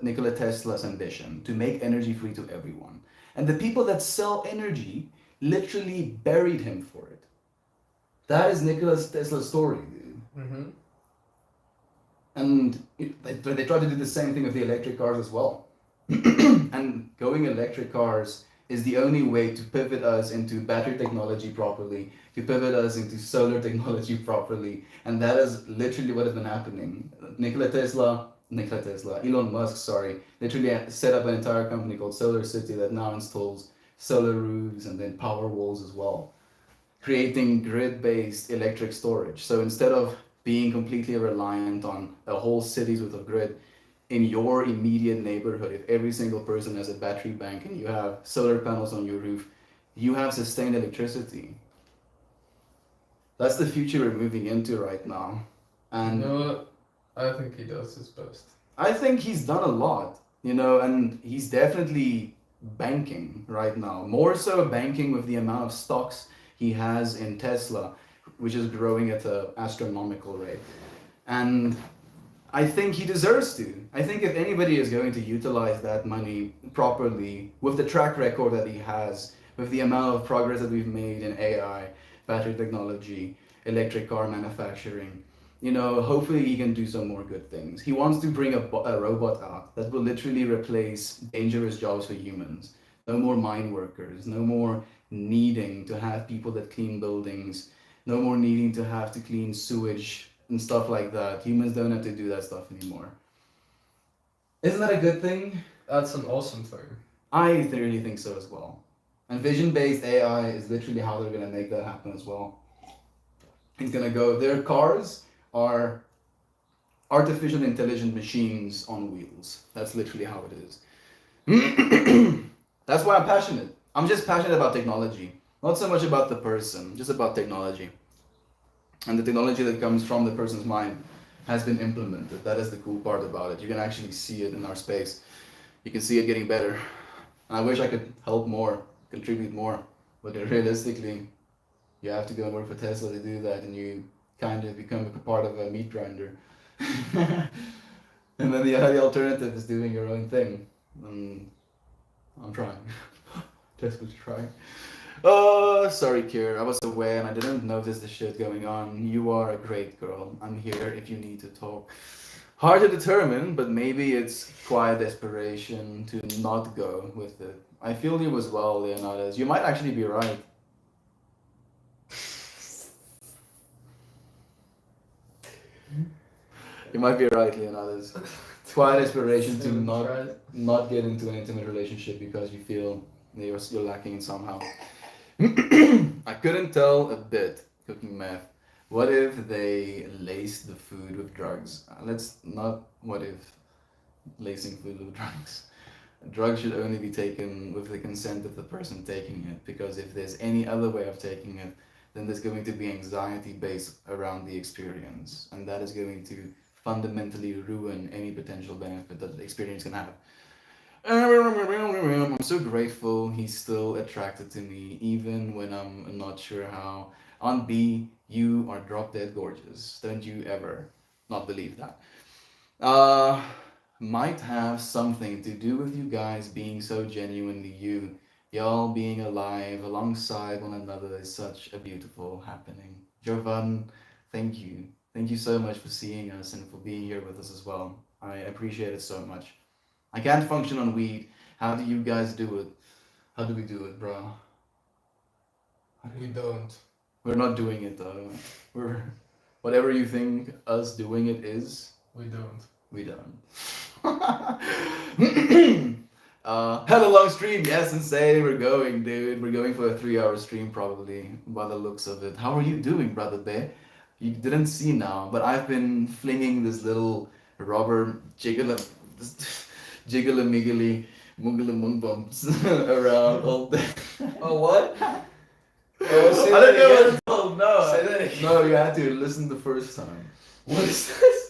Nikola Tesla's ambition, to make energy free to everyone. And the people that sell energy literally buried him for it. That is Nikola Tesla's story, dude. Mm-hmm. And they try to do the same thing with the electric cars as well. And going electric cars is the only way to pivot us into battery technology properly, to pivot us into solar technology properly. And that is literally what has been happening. Elon Musk, sorry, literally set up an entire company called Solar City that now installs solar roofs and then power walls as well, creating grid-based electric storage. So instead of being completely reliant on a whole cities with a grid, in your immediate neighborhood, if every single person has a battery bank and you have solar panels on your roof, you have sustained electricity. That's the future we're moving into right now. And You know what? I think he does his best. I think he's done a lot, and he's definitely banking right now. More so banking with the amount of stocks he has in Tesla, which is growing at an astronomical rate. And I think he deserves to. I think if anybody is going to utilize that money properly, with the track record that he has, with the amount of progress that we've made in AI, battery technology, electric car manufacturing, hopefully he can do some more good things. He wants to bring a robot out that will literally replace dangerous jobs for humans. No more mine workers, no more needing to have people that clean buildings, no more needing to have to clean sewage and stuff like that. Humans don't have to do that stuff anymore. Isn't that a good thing? That's an awesome thing. I really think so as well. And vision-based AI is literally how they're gonna make that happen as well. It's gonna go. Their cars are artificial intelligent machines on wheels. That's literally how it is. That's why I'm passionate. I'm just passionate about technology. Not so much about the person, just about technology. And the technology that comes from the person's mind has been implemented. That is the cool part about it. You can actually see it in our space. You can see it getting better. And I wish I could help more, contribute more. But realistically, you have to go and work for Tesla to do that, and you kind of become a part of a meat grinder. And then the alternative is doing your own thing. And I'm trying. Desperately trying. Oh, sorry, Kier. I was away and I didn't notice the shit going on. You are a great girl. I'm here if you need to talk. Hard to determine, but maybe it's quiet desperation to not go with it. I feel you as well, Leonidas. You might actually be right. You might be right, Leonidas. Quiet desperation to not get into an intimate relationship because you feel you're lacking in somehow. I couldn't tell a bit cooking meth. What if they laced the food with drugs? Let's not. What if lacing food with drugs? Drugs should only be taken with the consent of the person taking it, because if there's any other way of taking it, then there's going to be anxiety based around the experience, and that is going to fundamentally ruin any potential benefit that the experience can have. I'm so grateful he's still attracted to me, even when I'm not sure how. Aunt B, you are drop dead gorgeous. Don't you ever not believe that. Uh, might have something to do with you guys being so genuinely you. Y'all being alive alongside one another is such a beautiful happening. Jovan, thank you. Thank you so much for seeing us and for being here with us as well. I appreciate it so much. I can't function on weed. How do you guys do it? How do we do it, bro? We don't. We're not doing it though. We're whatever you think us doing it is, We don't. we don't. Hella long stream, yes, insane. We're going, dude. We're going for a 3-hour stream probably, by the looks of it. How are you doing, brother bear? You didn't see now, but I've been flinging this little rubber jiggly mung bumps around all day. Oh, what? I don't know what it's Oh, called. No. Say that again. No, you had to listen the first time. What is this?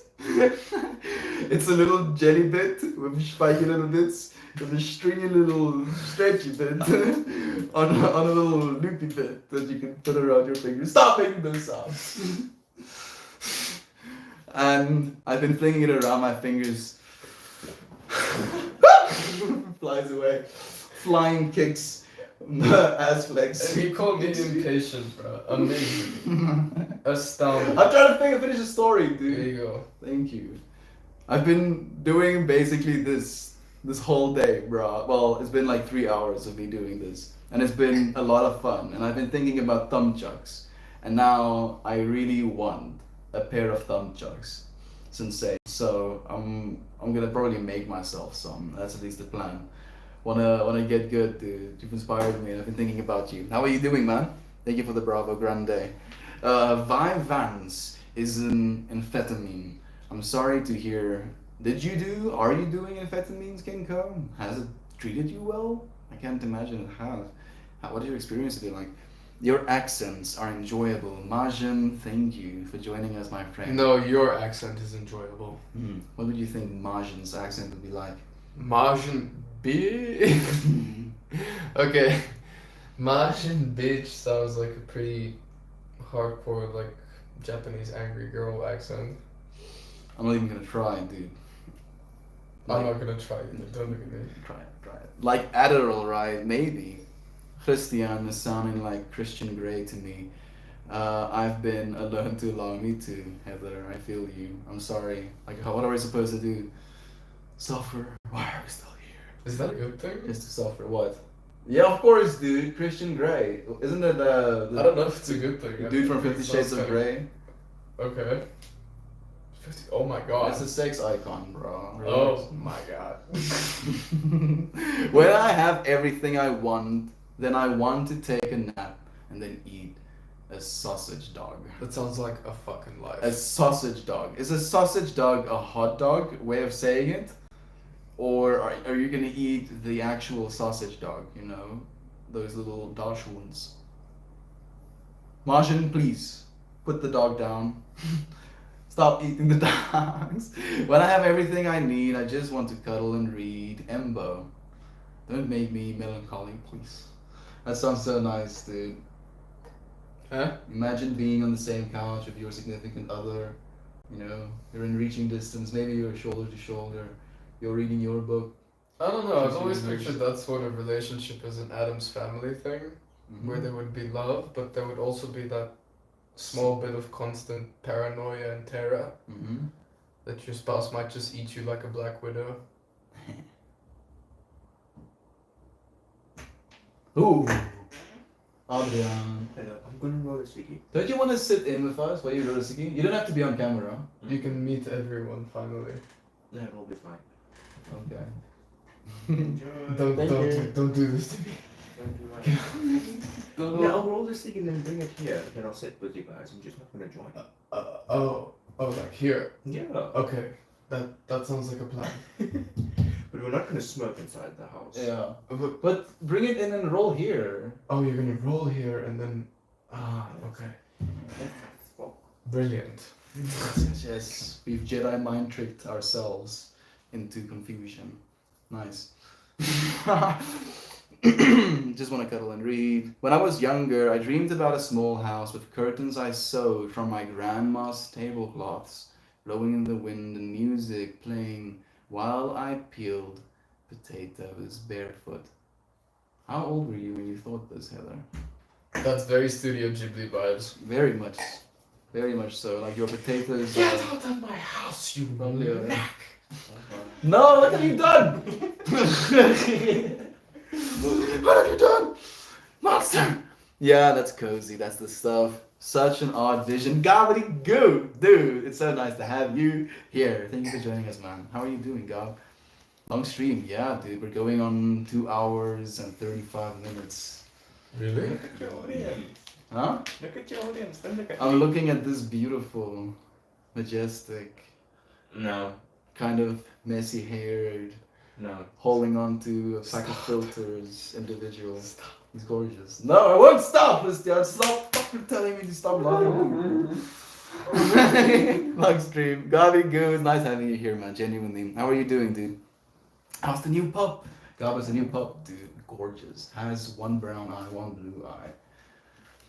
It's a little jelly bit with spiky little bits, with a stringy little stretchy bit on a little loopy bit that you can put around your fingers. Stop making those sounds. And I've been flinging it around my fingers. Flies away. Flying kicks. Ass flex. You call me impatient, bro. Amazing. Astounding. I'm trying to finish the story, dude. There you go. Thank you. I've been doing basically this whole day, bro. Well, it's been like 3 hours of me doing this, and it's been a lot of fun. And I've been thinking about thumb chucks, and now I really want a pair of thumb chucks, sensei. So I'm gonna probably make myself some. That's at least the plan. Wanna get good, dude. You've inspired me, and I've been thinking about you. How are you doing, man? Thank you for the Bravo Grande. Vivance is an amphetamine. I'm sorry to hear. Are you doing amphetamines, Kenko? Has it treated you well? I can't imagine it has. What has your experience been like? Your accents are enjoyable. Majan, thank you for joining us, my friend. No, your accent is enjoyable. What would you think Majan's accent would be like? Majin B? Okay. Majin bitch sounds like a pretty hardcore, like, Japanese angry girl accent. I'm not even gonna try, dude. I'm not gonna try either. Don't look at me. Try it. Like Adderall, right? Maybe. Christian is sounding like Christian Grey to me. I've been alone too long. Me too, Heather. I feel you. I'm sorry. Like, what are we supposed to do? Suffer? Why are we still here? Is that a good thing? Just to suffer. What? Yeah, of course, dude. Christian Grey. Isn't it the I don't know if it's a good thing. the dude from 50 Shades of Grey? Okay. 50, oh my god. That's a sex icon, bro. Oh my god. When I have everything I want, then I want to take a nap and then eat a sausage dog. That sounds like a fucking life. A sausage dog. Is a sausage dog a hot dog way of saying it? Or are you gonna eat the actual sausage dog, you know? Those little Dachshunds. Martian, please, put the dog down. Stop eating the dogs. When I have everything I need, I just want to cuddle and read. Embo. Don't make me melancholy, please. That sounds so nice, dude. Huh? Imagine being on the same couch with your significant other. You know, you're in reaching distance. Maybe you're shoulder to shoulder. You're reading your book. I don't know, I've She's always doing hers. pictured that sort of relationship as an Addams Family thing, where there would be love, but there would also be that small bit of constant paranoia and terror that your spouse might just eat you like a black widow. Ooh. Adrian. Hello, I'm gonna roll a sticky. Don't you want to sit in with us while you roll a sticky? You don't have to be on camera. You can meet everyone finally. That will be fine. Okay. Don't Thank you. don't do this to me. Yeah, I'll roll the sticky and then bring it here. Then I'll sit with you guys. I'm just not gonna join. Oh, like here. Yeah. Okay, that sounds like a plan. But we're not gonna smoke inside the house. Yeah. But, But bring it in and roll here. oh, you're gonna roll here and then okay, Well, brilliant. Yes, we've Jedi mind tricked ourselves into confusion. Nice. Just want to cuddle and read. When I was younger, I dreamed about a small house with curtains I sewed from my grandma's tablecloths, blowing in the wind and music playing while I peeled potatoes barefoot. How old were you when you thought this, Heather? That's very Studio Ghibli vibes. Very much so. Like your potatoes. Get out of my house, you Probably, knack! No, what have you done? What have you done? Monster! Yeah, that's cozy. That's the stuff. Such an odd vision. Gobbledygoo! Dude, it's so nice to have you here. Thank you for joining us, man. How are you doing, Gob? Long stream. Yeah, dude. We're going on 2 hours and 35 minutes. Really? Look at your audience. Huh? Look at your audience. Don't look at I'm looking at this beautiful, majestic, No. kind of messy haired, No. holding on to a pack of filters individual. He's gorgeous. No, I won't stop, Christian. Stop fucking telling me to stop laughing. Long stream. Gabi Goo, it's nice having you here, man. Genuinely. How are you doing, dude? How's the new pup? Gaba's a new pup, dude. Gorgeous. Has one brown eye, one blue eye.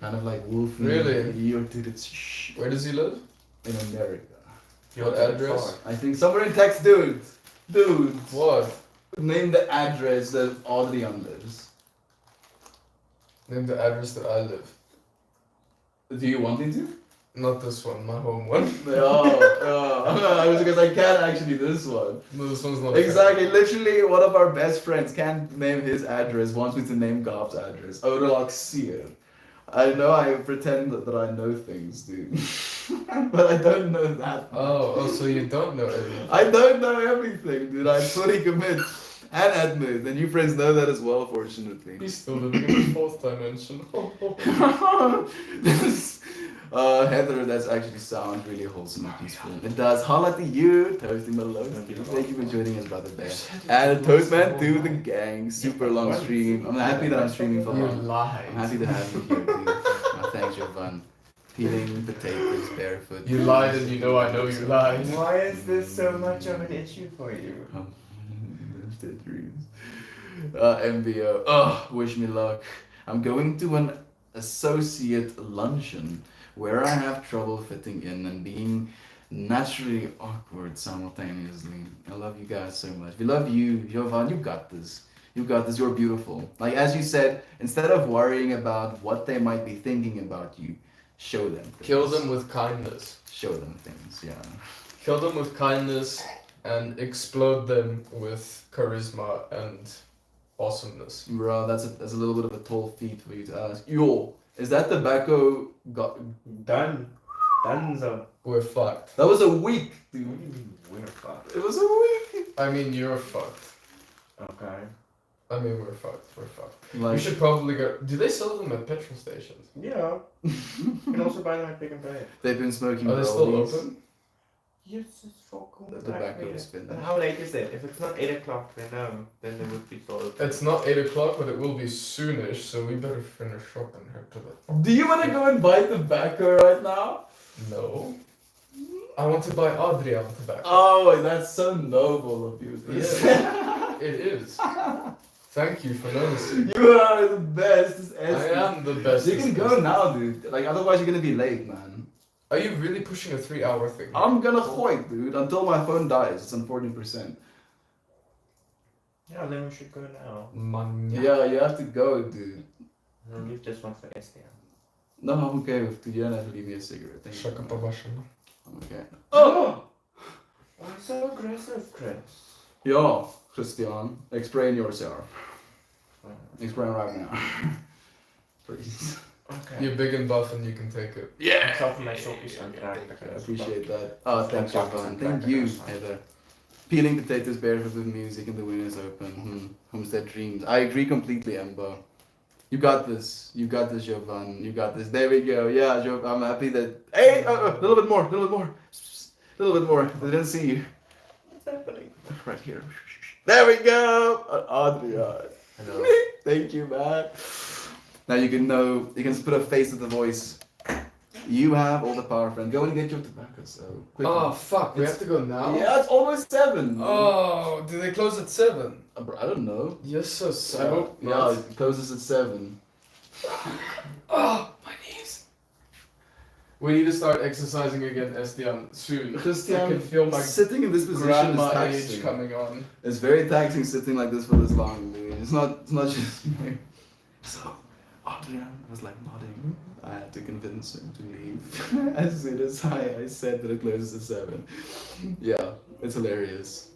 Kind of like Wolf. Really? Dude, it's Where does he live? in America. What address? I think somewhere in text, dude. Dude. What? Name the address that Adrian lives. Name the address that I live. Do you want me to? Not this one, my home one. I was because I can't actually this one. No, this one's not. Exactly, literally one of our best friends can't name his address, wants me to name Gob's address. Odalaxir. I know I pretend that I know things, dude. But I don't know that. Oh, so you don't know everything. I don't know everything, dude. I fully commit and admit, and you friends know that as well, fortunately. He's still living in the fourth dimension. This, Heather, that's actually sounds really wholesome and peaceful. It does. Holla to you, Toasty Malone. Thank you for joining us, brother bear. And Toastman to the gang. Super long stream. I'm happy that I'm streaming for You long. lie. I'm happy to have you here, dude. Thanks, Jovan. Peeling potatoes barefoot. You lied and you know I know you lied. Why is this so much of an issue for you? Dead dreams. MBO. Oh, wish me luck. I'm going to an associate luncheon where I have trouble fitting in and being naturally awkward simultaneously. I love you guys so much. We love you, Jovan. You got this. You got this. You're beautiful. Like as you said, instead of worrying about what they might be thinking about you, show them. Things. Kill them with kindness. Show them things. Yeah. Kill them with kindness and explode them with charisma and awesomeness. Bro, that's a little bit of a tall feat for you to ask. Yo, is that tobacco got Done. Donezo. We're fucked. that was a week, What do dude. you mean we're fucked? It was a week. I mean, you're fucked. Okay. I mean, we're fucked. We're fucked. Like, We should probably go. Do they sell them at petrol stations? Yeah. You can also buy them at Pick and Pay. they've been smoking Are they still rollies. open? Yes, it's for cool. The tobacco is finished. How late is it? If it's not 8 o'clock, then no. Then they would be still open. It's not 8 o'clock, but it will be soonish, so we better finish up and head to the. Do you want to go and buy tobacco right now? No. I want to buy Adrian tobacco. Oh, that's so noble of you. Yeah. It is. Thank you for noticing. You are the best. I am the best. You can go now, dude. Like otherwise, you're gonna be late, man. Are you really pushing a 3-hour thing? I'm gonna quit, dude, until my phone dies. It's on 14%. Yeah, then we should go now. Manja. Yeah, you have to go, dude. We'll leave this one for STM. No, I'm okay with you. You don't have to leave me a cigarette. Thank Shaka you. Pabashana. I'm okay. Oh! Why so aggressive, Chris? Yeah, Christian, explain yourself. Explain right now. Please. Okay. You're big and buff and you can take it. Yeah! Ik zal voor mijn sokjes aan I appreciate that. Oh, thanks, Jovan. Thank you, Heather. Peeling potatoes barefoot with music and the windows open. Homestead dreams. I agree completely, Embo. You got this. You got this, Jovan. You got this. There we go. Yeah, Jovan. I'm happy that. Hey, a little bit more. A little bit more. A little bit more. I didn't see you. What's happening? Right here. There we go. Adrian. Hello. Thank you, man. Now you can know. You can put a face with the voice. You have all the power, friend. Go and get your tobacco, so quickly. Oh fuck, we have to go now? Yeah, it's almost 7. Oh, do they close at 7? Bro, I don't know. You're so I sad. hope yeah, it closes at 7. Oh, my knees. We need to start exercising again, Estian, soon. Christian, I can feel my sitting in this position is grandma taxing. age coming on. It's very taxing sitting like this for this long, dude. It's not just me. So, Adrian was like nodding. I had to convince him to leave. As soon as I said that it closes at 7. Yeah, it's hilarious.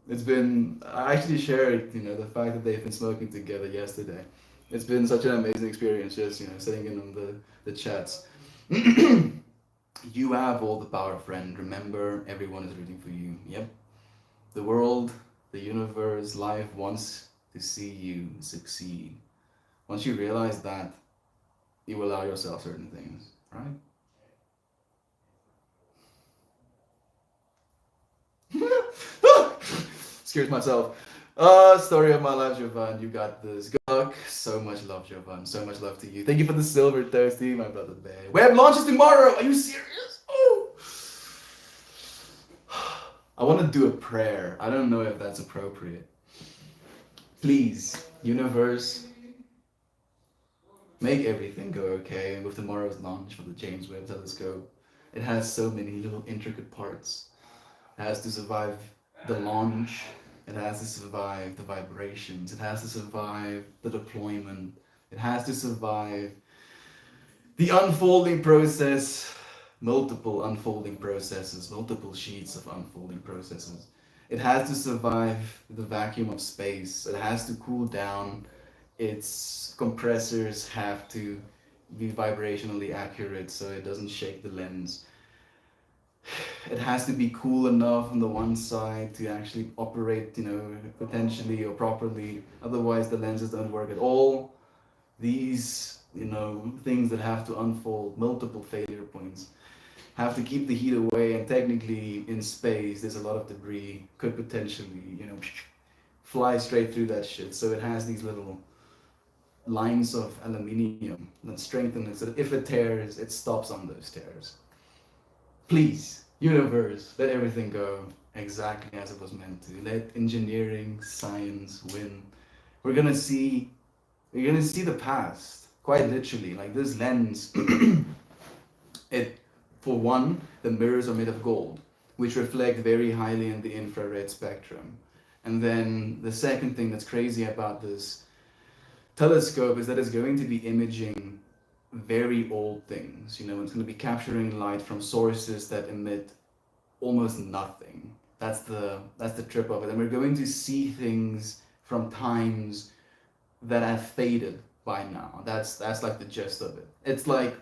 It's been, I actually shared, the fact that they've been smoking together yesterday. It's been such an amazing experience just, sitting in on the chats. You have all the power, friend. Remember, everyone is rooting for you. Yep. The world, the universe, life wants to see you succeed. Once you realize that, you allow yourself certain things, right? Scares myself. Story of my life, Jovan. You got this. Good luck. So much love, Jovan. So much love to you. Thank you for the silver toasty, my brother bear. Web launches tomorrow. Are you serious? Oh. I want to do a prayer. I don't know if that's appropriate. Please, universe, make everything go okay. And with tomorrow's launch for the James Webb Telescope, it has so many little intricate parts. It has to survive the launch. It has to survive the vibrations. It has to survive the deployment. It has to survive the unfolding process, multiple unfolding processes, multiple sheets of unfolding processes. It has to survive the vacuum of space. It has to cool down. Its compressors have to be vibrationally accurate so it doesn't shake the lens. It has to be cool enough on the one side to actually operate, potentially or properly. Otherwise, the lenses don't work at all. These, things that have to unfold, multiple failure points, have to keep the heat away. And technically, in space, there's a lot of debris, could potentially, fly straight through that shit. So it has these little lines of aluminium that strengthen it so that if it tears, it stops on those tears. Please, universe, let everything go exactly as it was meant to. Let engineering, science win. We're gonna see the past, quite literally. Like this lens, for one, the mirrors are made of gold, which reflect very highly in the infrared spectrum. And then the second thing that's crazy about this telescope is that it's going to be imaging very old things. It's going to be capturing light from sources that emit almost nothing. That's the trip of it. And we're going to see things from times that have faded by now. That's like the gist of it. It's like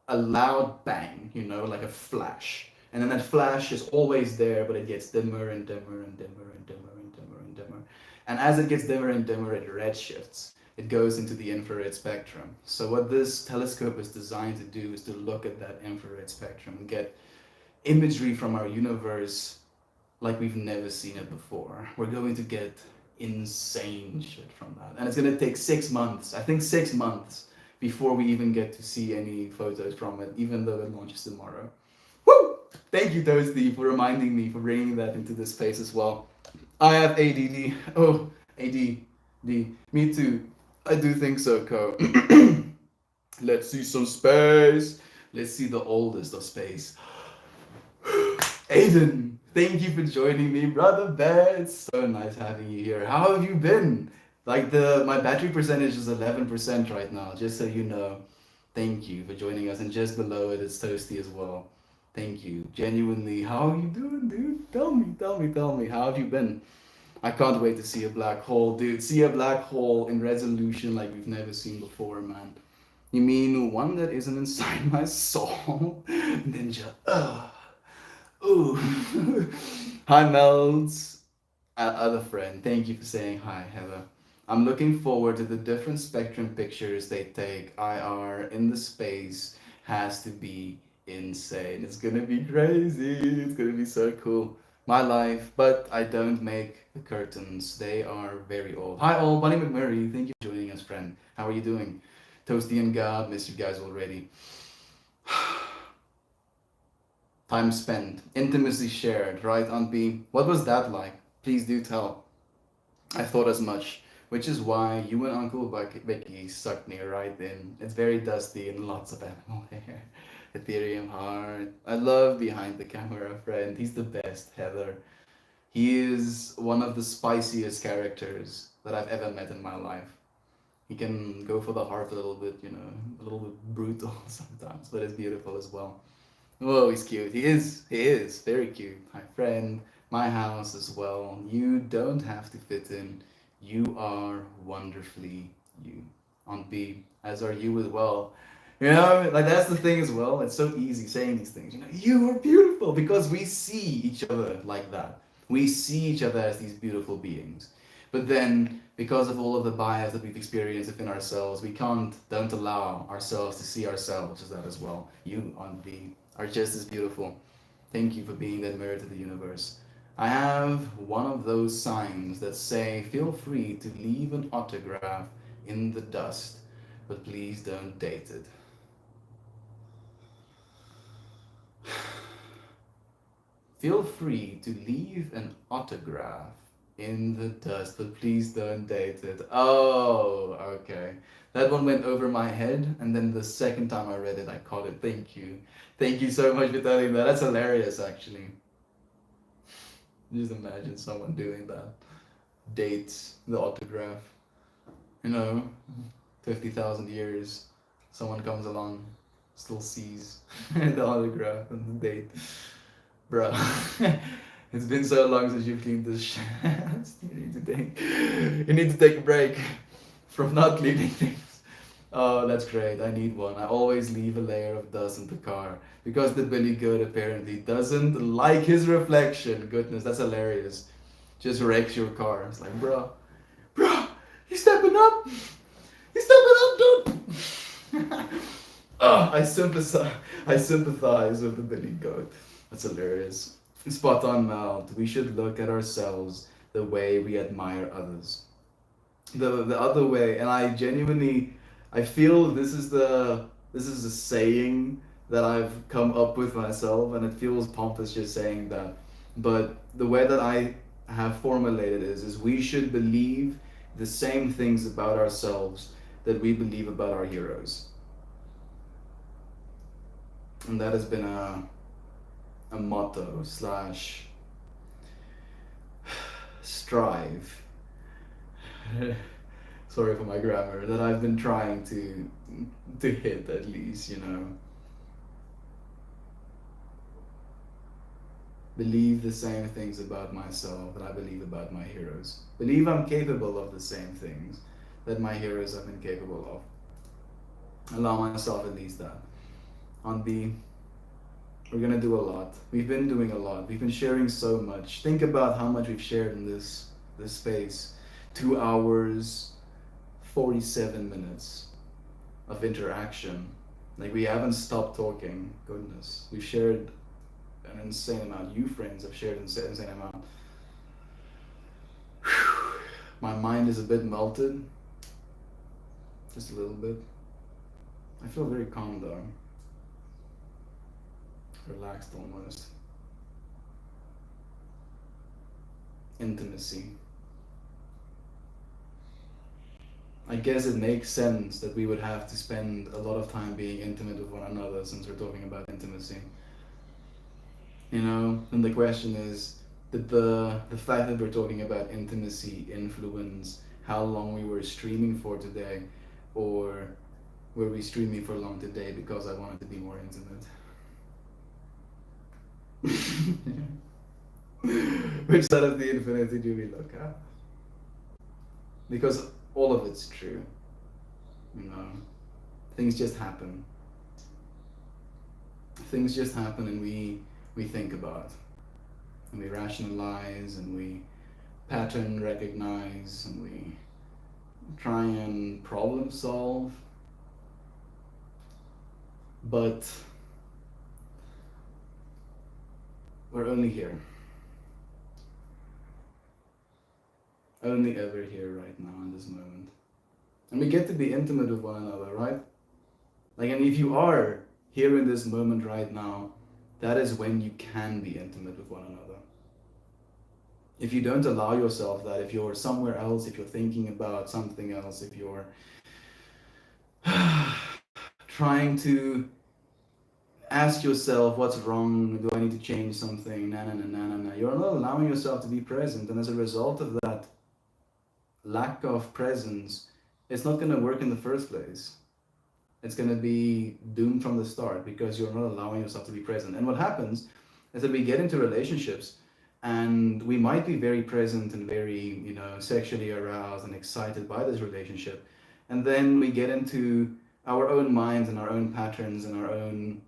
a loud bang, like a flash. And then that flash is always there, but it gets dimmer and dimmer and dimmer and dimmer and dimmer and dimmer. And as it gets dimmer and dimmer, it redshifts. It goes into the infrared spectrum. So what this telescope is designed to do is to look at that infrared spectrum and get imagery from our universe like we've never seen it before. We're going to get insane shit from that. And it's going to take 6 months, I think 6 months, before we even get to see any photos from it, even though it launches tomorrow. Woo! Thank you, Toasty, for reminding me, for bringing that into this space as well. I have ADD. Oh, ADD. Me too. I do think so, Co. Let's see some space. Let's see the oldest of space. Aiden, thank you for joining me, brother bear. It's so nice having you here. How have you been? Like my battery percentage is 11% right now, just so you know. Thank you for joining us. And just below it is Toasty as well. Thank you. Genuinely, how are you doing, dude? Tell me. How have you been? I can't wait to see a black hole, dude. See a black hole in resolution like we've never seen before, man. You mean one that isn't inside my soul? Ninja. Ooh. Hi, Mel's other friend. Thank you for saying hi, Heather. I'm looking forward to the different spectrum pictures they take. IR in the space has to be insane. It's gonna be crazy. It's gonna be so cool. My life, but I don't make the curtains. They are very old. Hi all, Bunny McMurray. Thank you for joining us, friend. How are you doing? Toasty and God, missed you guys already. Time spent, intimacy shared, right, Aunt B? What was that like? Please do tell. I thought as much, which is why you and Uncle Becky sucked me right in. It's very dusty and lots of animal hair. Ethereum heart. I love behind the camera friend. He's the best, Heather. He is one of the spiciest characters that I've ever met in my life. He can go for the heart a little bit, a little bit brutal sometimes, but it's beautiful as well. Oh, he's cute. He is very cute. My friend, my house as well. You don't have to fit in. You are wonderfully you. On B, as are you as well. Like that's the thing as well. It's so easy saying these things. You are beautiful because we see each other like that. We see each other as these beautiful beings. But then, because of all of the bias that we've experienced within ourselves, we don't allow ourselves to see ourselves as that as well. You, on B, are just as beautiful. Thank you for being that mirror to the universe. I have one of those signs that say, feel free to leave an autograph in the dust, but please don't date it. Feel free to leave an autograph in the dust, but please don't date it. Oh, okay. That one went over my head, and then the second time I read it, I caught it. Thank you. Thank you so much for telling that. That's hilarious, actually. Just imagine someone doing that. Dates the autograph. 50,000 years, someone comes along, still sees the autograph and the date. Bro, it's been so long since you've cleaned this shit. You need to take a break from not cleaning things. Oh, that's great. I need one. I always leave a layer of dust in the car because the Billy Goat apparently doesn't like his reflection. Goodness, that's hilarious. Just wrecks your car. It's like, bro, you stepping up? You stepping up, dude? Oh, I sympathize with the Billy Goat. That's hilarious. Spot on, Mount. We should look at ourselves the way we admire others. The other way, and I feel this is a saying that I've come up with myself, and it feels pompous just saying that. But the way that I have formulated is we should believe the same things about ourselves that we believe about our heroes. And that has been a motto slash strive. Sorry for my grammar, that I've been trying to hit at least, Believe the same things about myself that I believe about my heroes. Believe I'm capable of the same things that my heroes have been capable of. Allow myself at least that. On B, we're gonna do a lot. We've been doing a lot. We've been sharing so much. Think about how much we've shared in this space. 2 hours, 47 minutes of interaction. Like we haven't stopped talking. Goodness, we've shared an insane amount. You friends have shared an insane amount. My mind is a bit melted. Just a little bit. I feel very calm though. Relaxed almost. Intimacy. I guess it makes sense that we would have to spend a lot of time being intimate with one another since we're talking about intimacy. And the question is, did the fact that we're talking about intimacy influence how long we were streaming for today, or were we streaming for long today because I wanted to be more intimate? Which side of the infinity do we look at? Because all of it's true. Things just happen. Things just happen, and we think about, and we rationalize, and we pattern recognize, and we try and problem solve. But we're only here. Only ever here right now in this moment. And we get to be intimate with one another, right? And if you are here in this moment right now, that is when you can be intimate with one another. If you don't allow yourself that, if you're somewhere else, if you're thinking about something else, if you're trying to ask yourself what's wrong, do I need to change something, you're not allowing yourself to be present, and as a result of that lack of presence, it's not going to work in the first place. It's going to be doomed from the start because you're not allowing yourself to be present. And what happens is that we get into relationships and we might be very present and very, sexually aroused and excited by this relationship. And then we get into our own minds and our own patterns and our own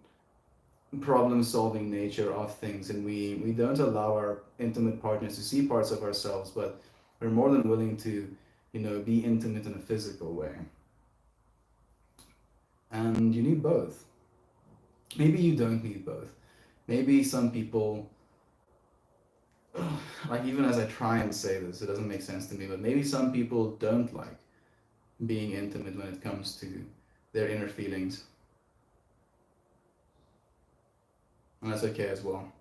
problem solving nature of things. And we don't allow our intimate partners to see parts of ourselves, but we're more than willing to, be intimate in a physical way. And you need both. Maybe you don't need both. Maybe some people, like even as I try and say this, it doesn't make sense to me, but maybe some people don't like being intimate when it comes to their inner feelings. And that's okay as well.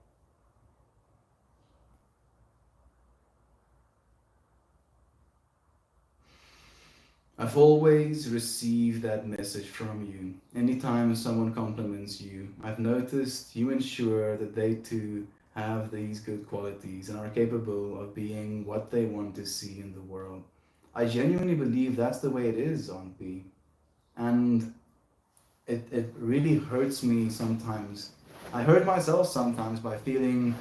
I've always received that message from you. Anytime someone compliments you, I've noticed you ensure that they too have these good qualities and are capable of being what they want to see in the world. I genuinely believe that's the way it is, Aunt B. And it really hurts me sometimes. I hurt myself sometimes by feeling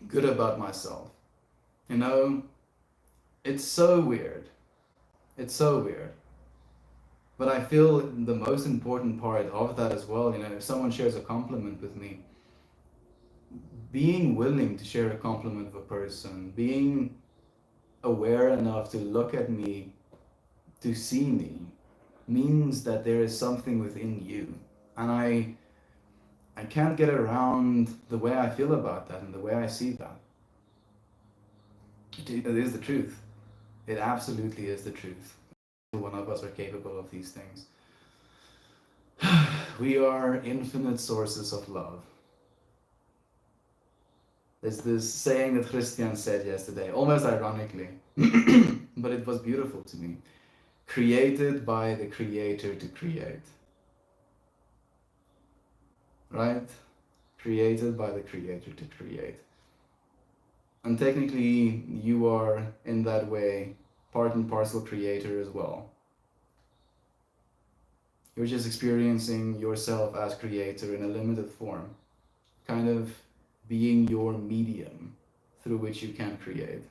good about myself. It's so weird. It's so weird. But I feel the most important part of that as well, if someone shares a compliment with me, being willing to share a compliment with a person, being aware enough to look at me, to see me, means that there is something within you. And I can't get around the way I feel about that and the way I see that. It is the truth. It absolutely is the truth. One of us are capable of these things. We are infinite sources of love. There's this saying that Christian said yesterday, almost ironically, but it was beautiful to me. Created by the Creator to create. Right? Created by the Creator to create. And technically, you are, in that way, part and parcel creator as well. You're just experiencing yourself as creator in a limited form, kind of being your medium through which you can create.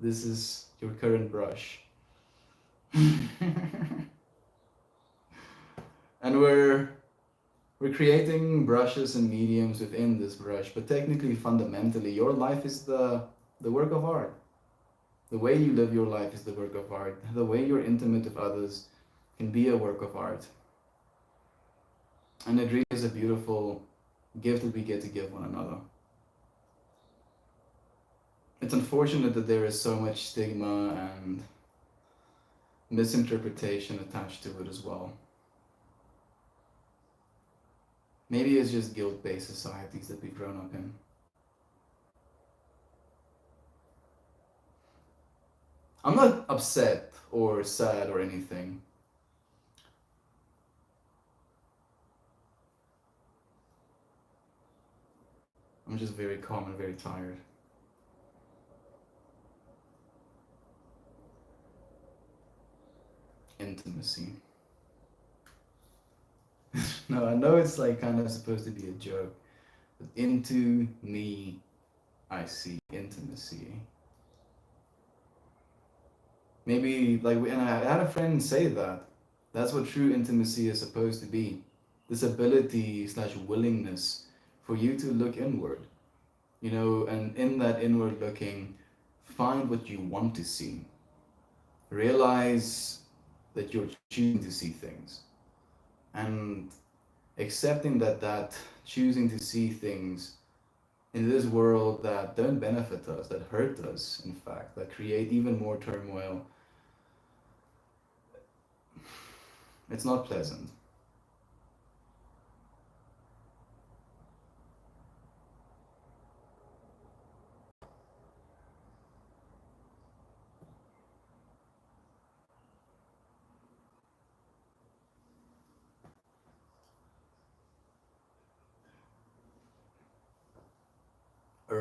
This is your current brush. And we're creating brushes and mediums within this brush, but technically, fundamentally, your life is the work of art. The way you live your life is the work of art. The way you're intimate with others can be a work of art. And it really is a beautiful gift that we get to give one another. It's unfortunate that there is so much stigma and misinterpretation attached to it as well. Maybe it's just guilt-based societies that we've grown up in. I'm not upset or sad or anything. I'm just very calm and very tired. Intimacy. No, I know it's like kind of supposed to be a joke, but into me, I see intimacy. Maybe and I had a friend say that. That's what true intimacy is supposed to be. This ability / willingness for you to look inward, and in that inward looking, find what you want to see. Realize that you're choosing to see things. And accepting that choosing to see things in this world that don't benefit us, that hurt us, in fact, that create even more turmoil, it's not pleasant.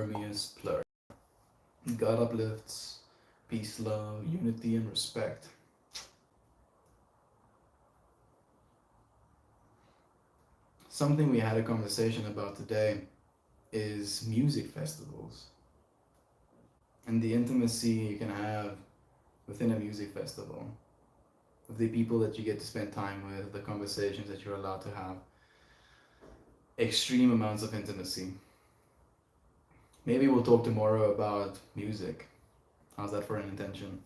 harmonious plur. God uplifts, peace, love, unity, and respect. Something we had a conversation about today is music festivals and the intimacy you can have within a music festival, with the people that you get to spend time with, the conversations that you're allowed to have. Extreme amounts of intimacy. Maybe we'll talk tomorrow about music. How's that for an intention?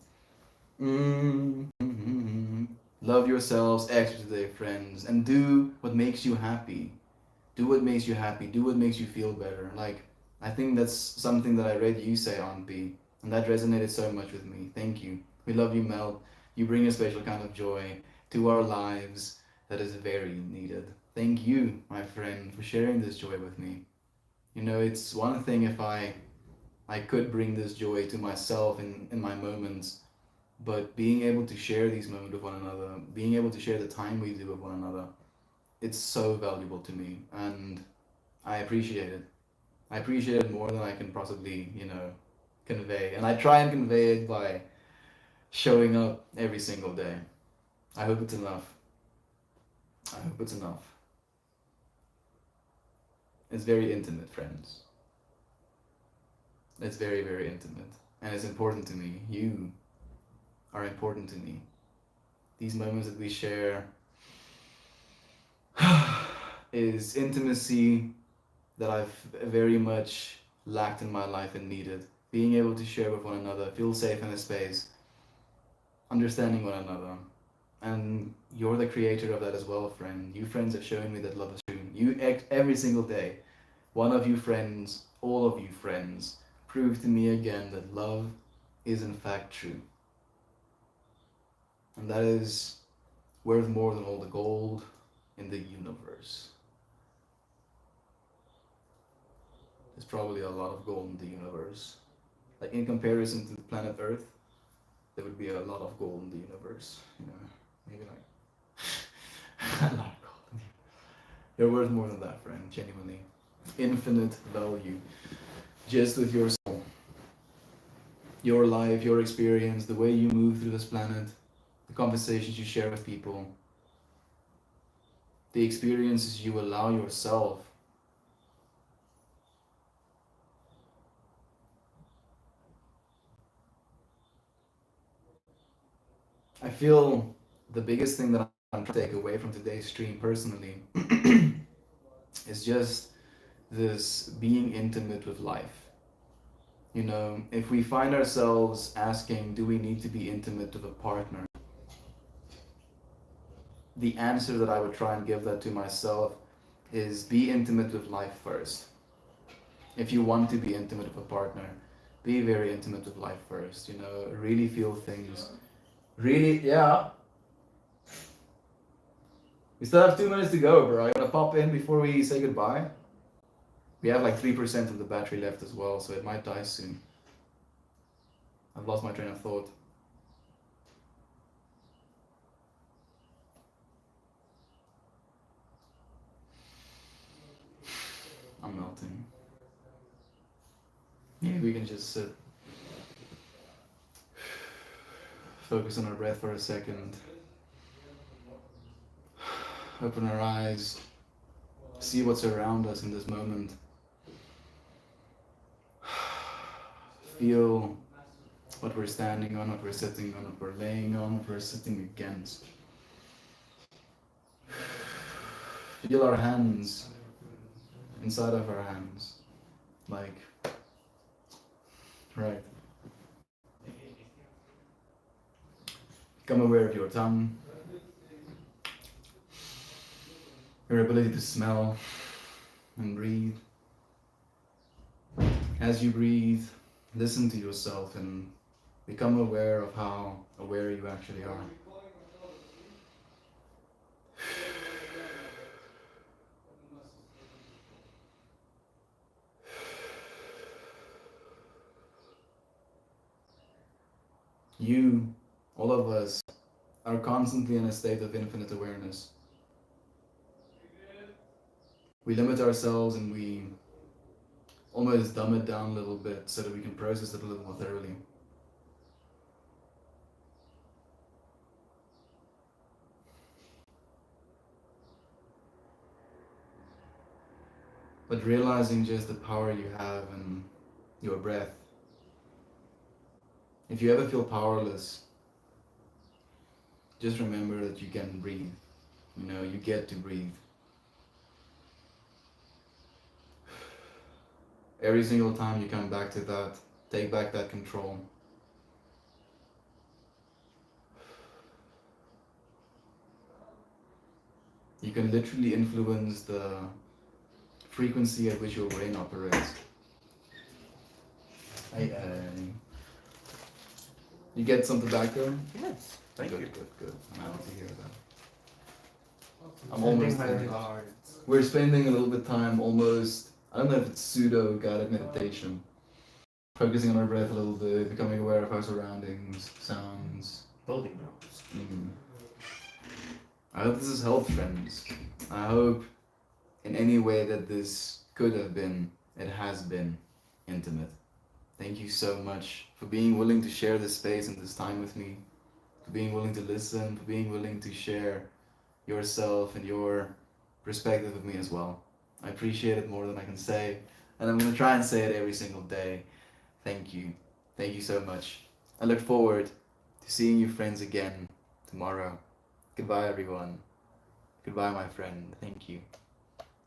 Love yourselves extra today, friends, and do what makes you happy. Do what makes you happy. Do what makes you feel better. Like, I think that's something that I read you say, Aunt B, and that resonated so much with me. Thank you. We love you, Mel. You bring a special kind of joy to our lives that is very needed. Thank you, my friend, for sharing this joy with me. You know, it's one thing if I could bring this joy to myself in my moments, but being able to share these moments with one another, being able to share the time we do with one another, it's so valuable to me, and I appreciate it. I appreciate it more than I can possibly, convey. And I try and convey it by showing up every single day. I hope it's enough. I hope it's enough. It's very intimate, friends. It's very, very intimate. And it's important to me. You are important to me. These moments that we share is intimacy that I've very much lacked in my life and needed. Being able to share with one another, feel safe in a space, understanding one another. And you're the creator of that as well, friend. You friends have shown me that love is true. Every single day, one of you friends, all of you friends, prove to me again that love is in fact true. And that is worth more than all the gold in the universe. There's probably a lot of gold in the universe. Like, in comparison to the planet Earth, there would be a lot of gold in the universe. Maybe like a lot of gold. You're worth more than that, friend. Genuinely, infinite value. Just with your soul, your life, your experience, the way you move through this planet, the conversations you share with people, the experiences you allow yourself. I feel the biggest thing that I'm trying to take away from today's stream personally is just this being intimate with life. If we find ourselves asking, do we need to be intimate with a partner? The answer that I would try and give that to myself is be intimate with life first. If you want to be intimate with a partner, be very intimate with life first. Really feel things. Really, yeah. We still have 2 minutes to go, bro. I gotta pop in before we say goodbye. We have like 3% of the battery left as well, so it might die soon. I've lost my train of thought. I'm melting. Maybe we can just sit. Focus on our breath for a second. Open our eyes. See what's around us in this moment. Feel what we're standing on, what we're sitting on, what we're laying on, what we're sitting against. Feel our hands inside of our hands. Like, right. Become aware of your tongue, your ability to smell and breathe. As you breathe, listen to yourself and become aware of how aware you actually are. You, all of us, are constantly in a state of infinite awareness. We limit ourselves and we almost dumb it down a little bit so that we can process it a little more thoroughly. But realizing just the power you have in your breath. If you ever feel powerless, just remember that you can breathe. You know, you get to breathe. Every single time you come back to that, take back that control. You can literally influence the frequency at which your brain operates. You get some tobacco? Yes. Thank Good, you. good. I'm happy to hear that. I'm Sending almost my finished. regards. We're spending a little bit of time almost, I don't know if it's pseudo guided meditation. Focusing on our breath a little bit, becoming aware of our surroundings, sounds. Building blocks. I hope this has helped, friends. I hope in any way that this could have been, it has been intimate. Thank you so much for being willing to share this space and this time with me, for being willing to listen, for being willing to share yourself and your perspective with me as well. I appreciate it more than I can say, and I'm going to try and say it every single day. Thank you. Thank you so much. I look forward to seeing you friends again tomorrow. Goodbye, everyone. Goodbye, my friend. Thank you.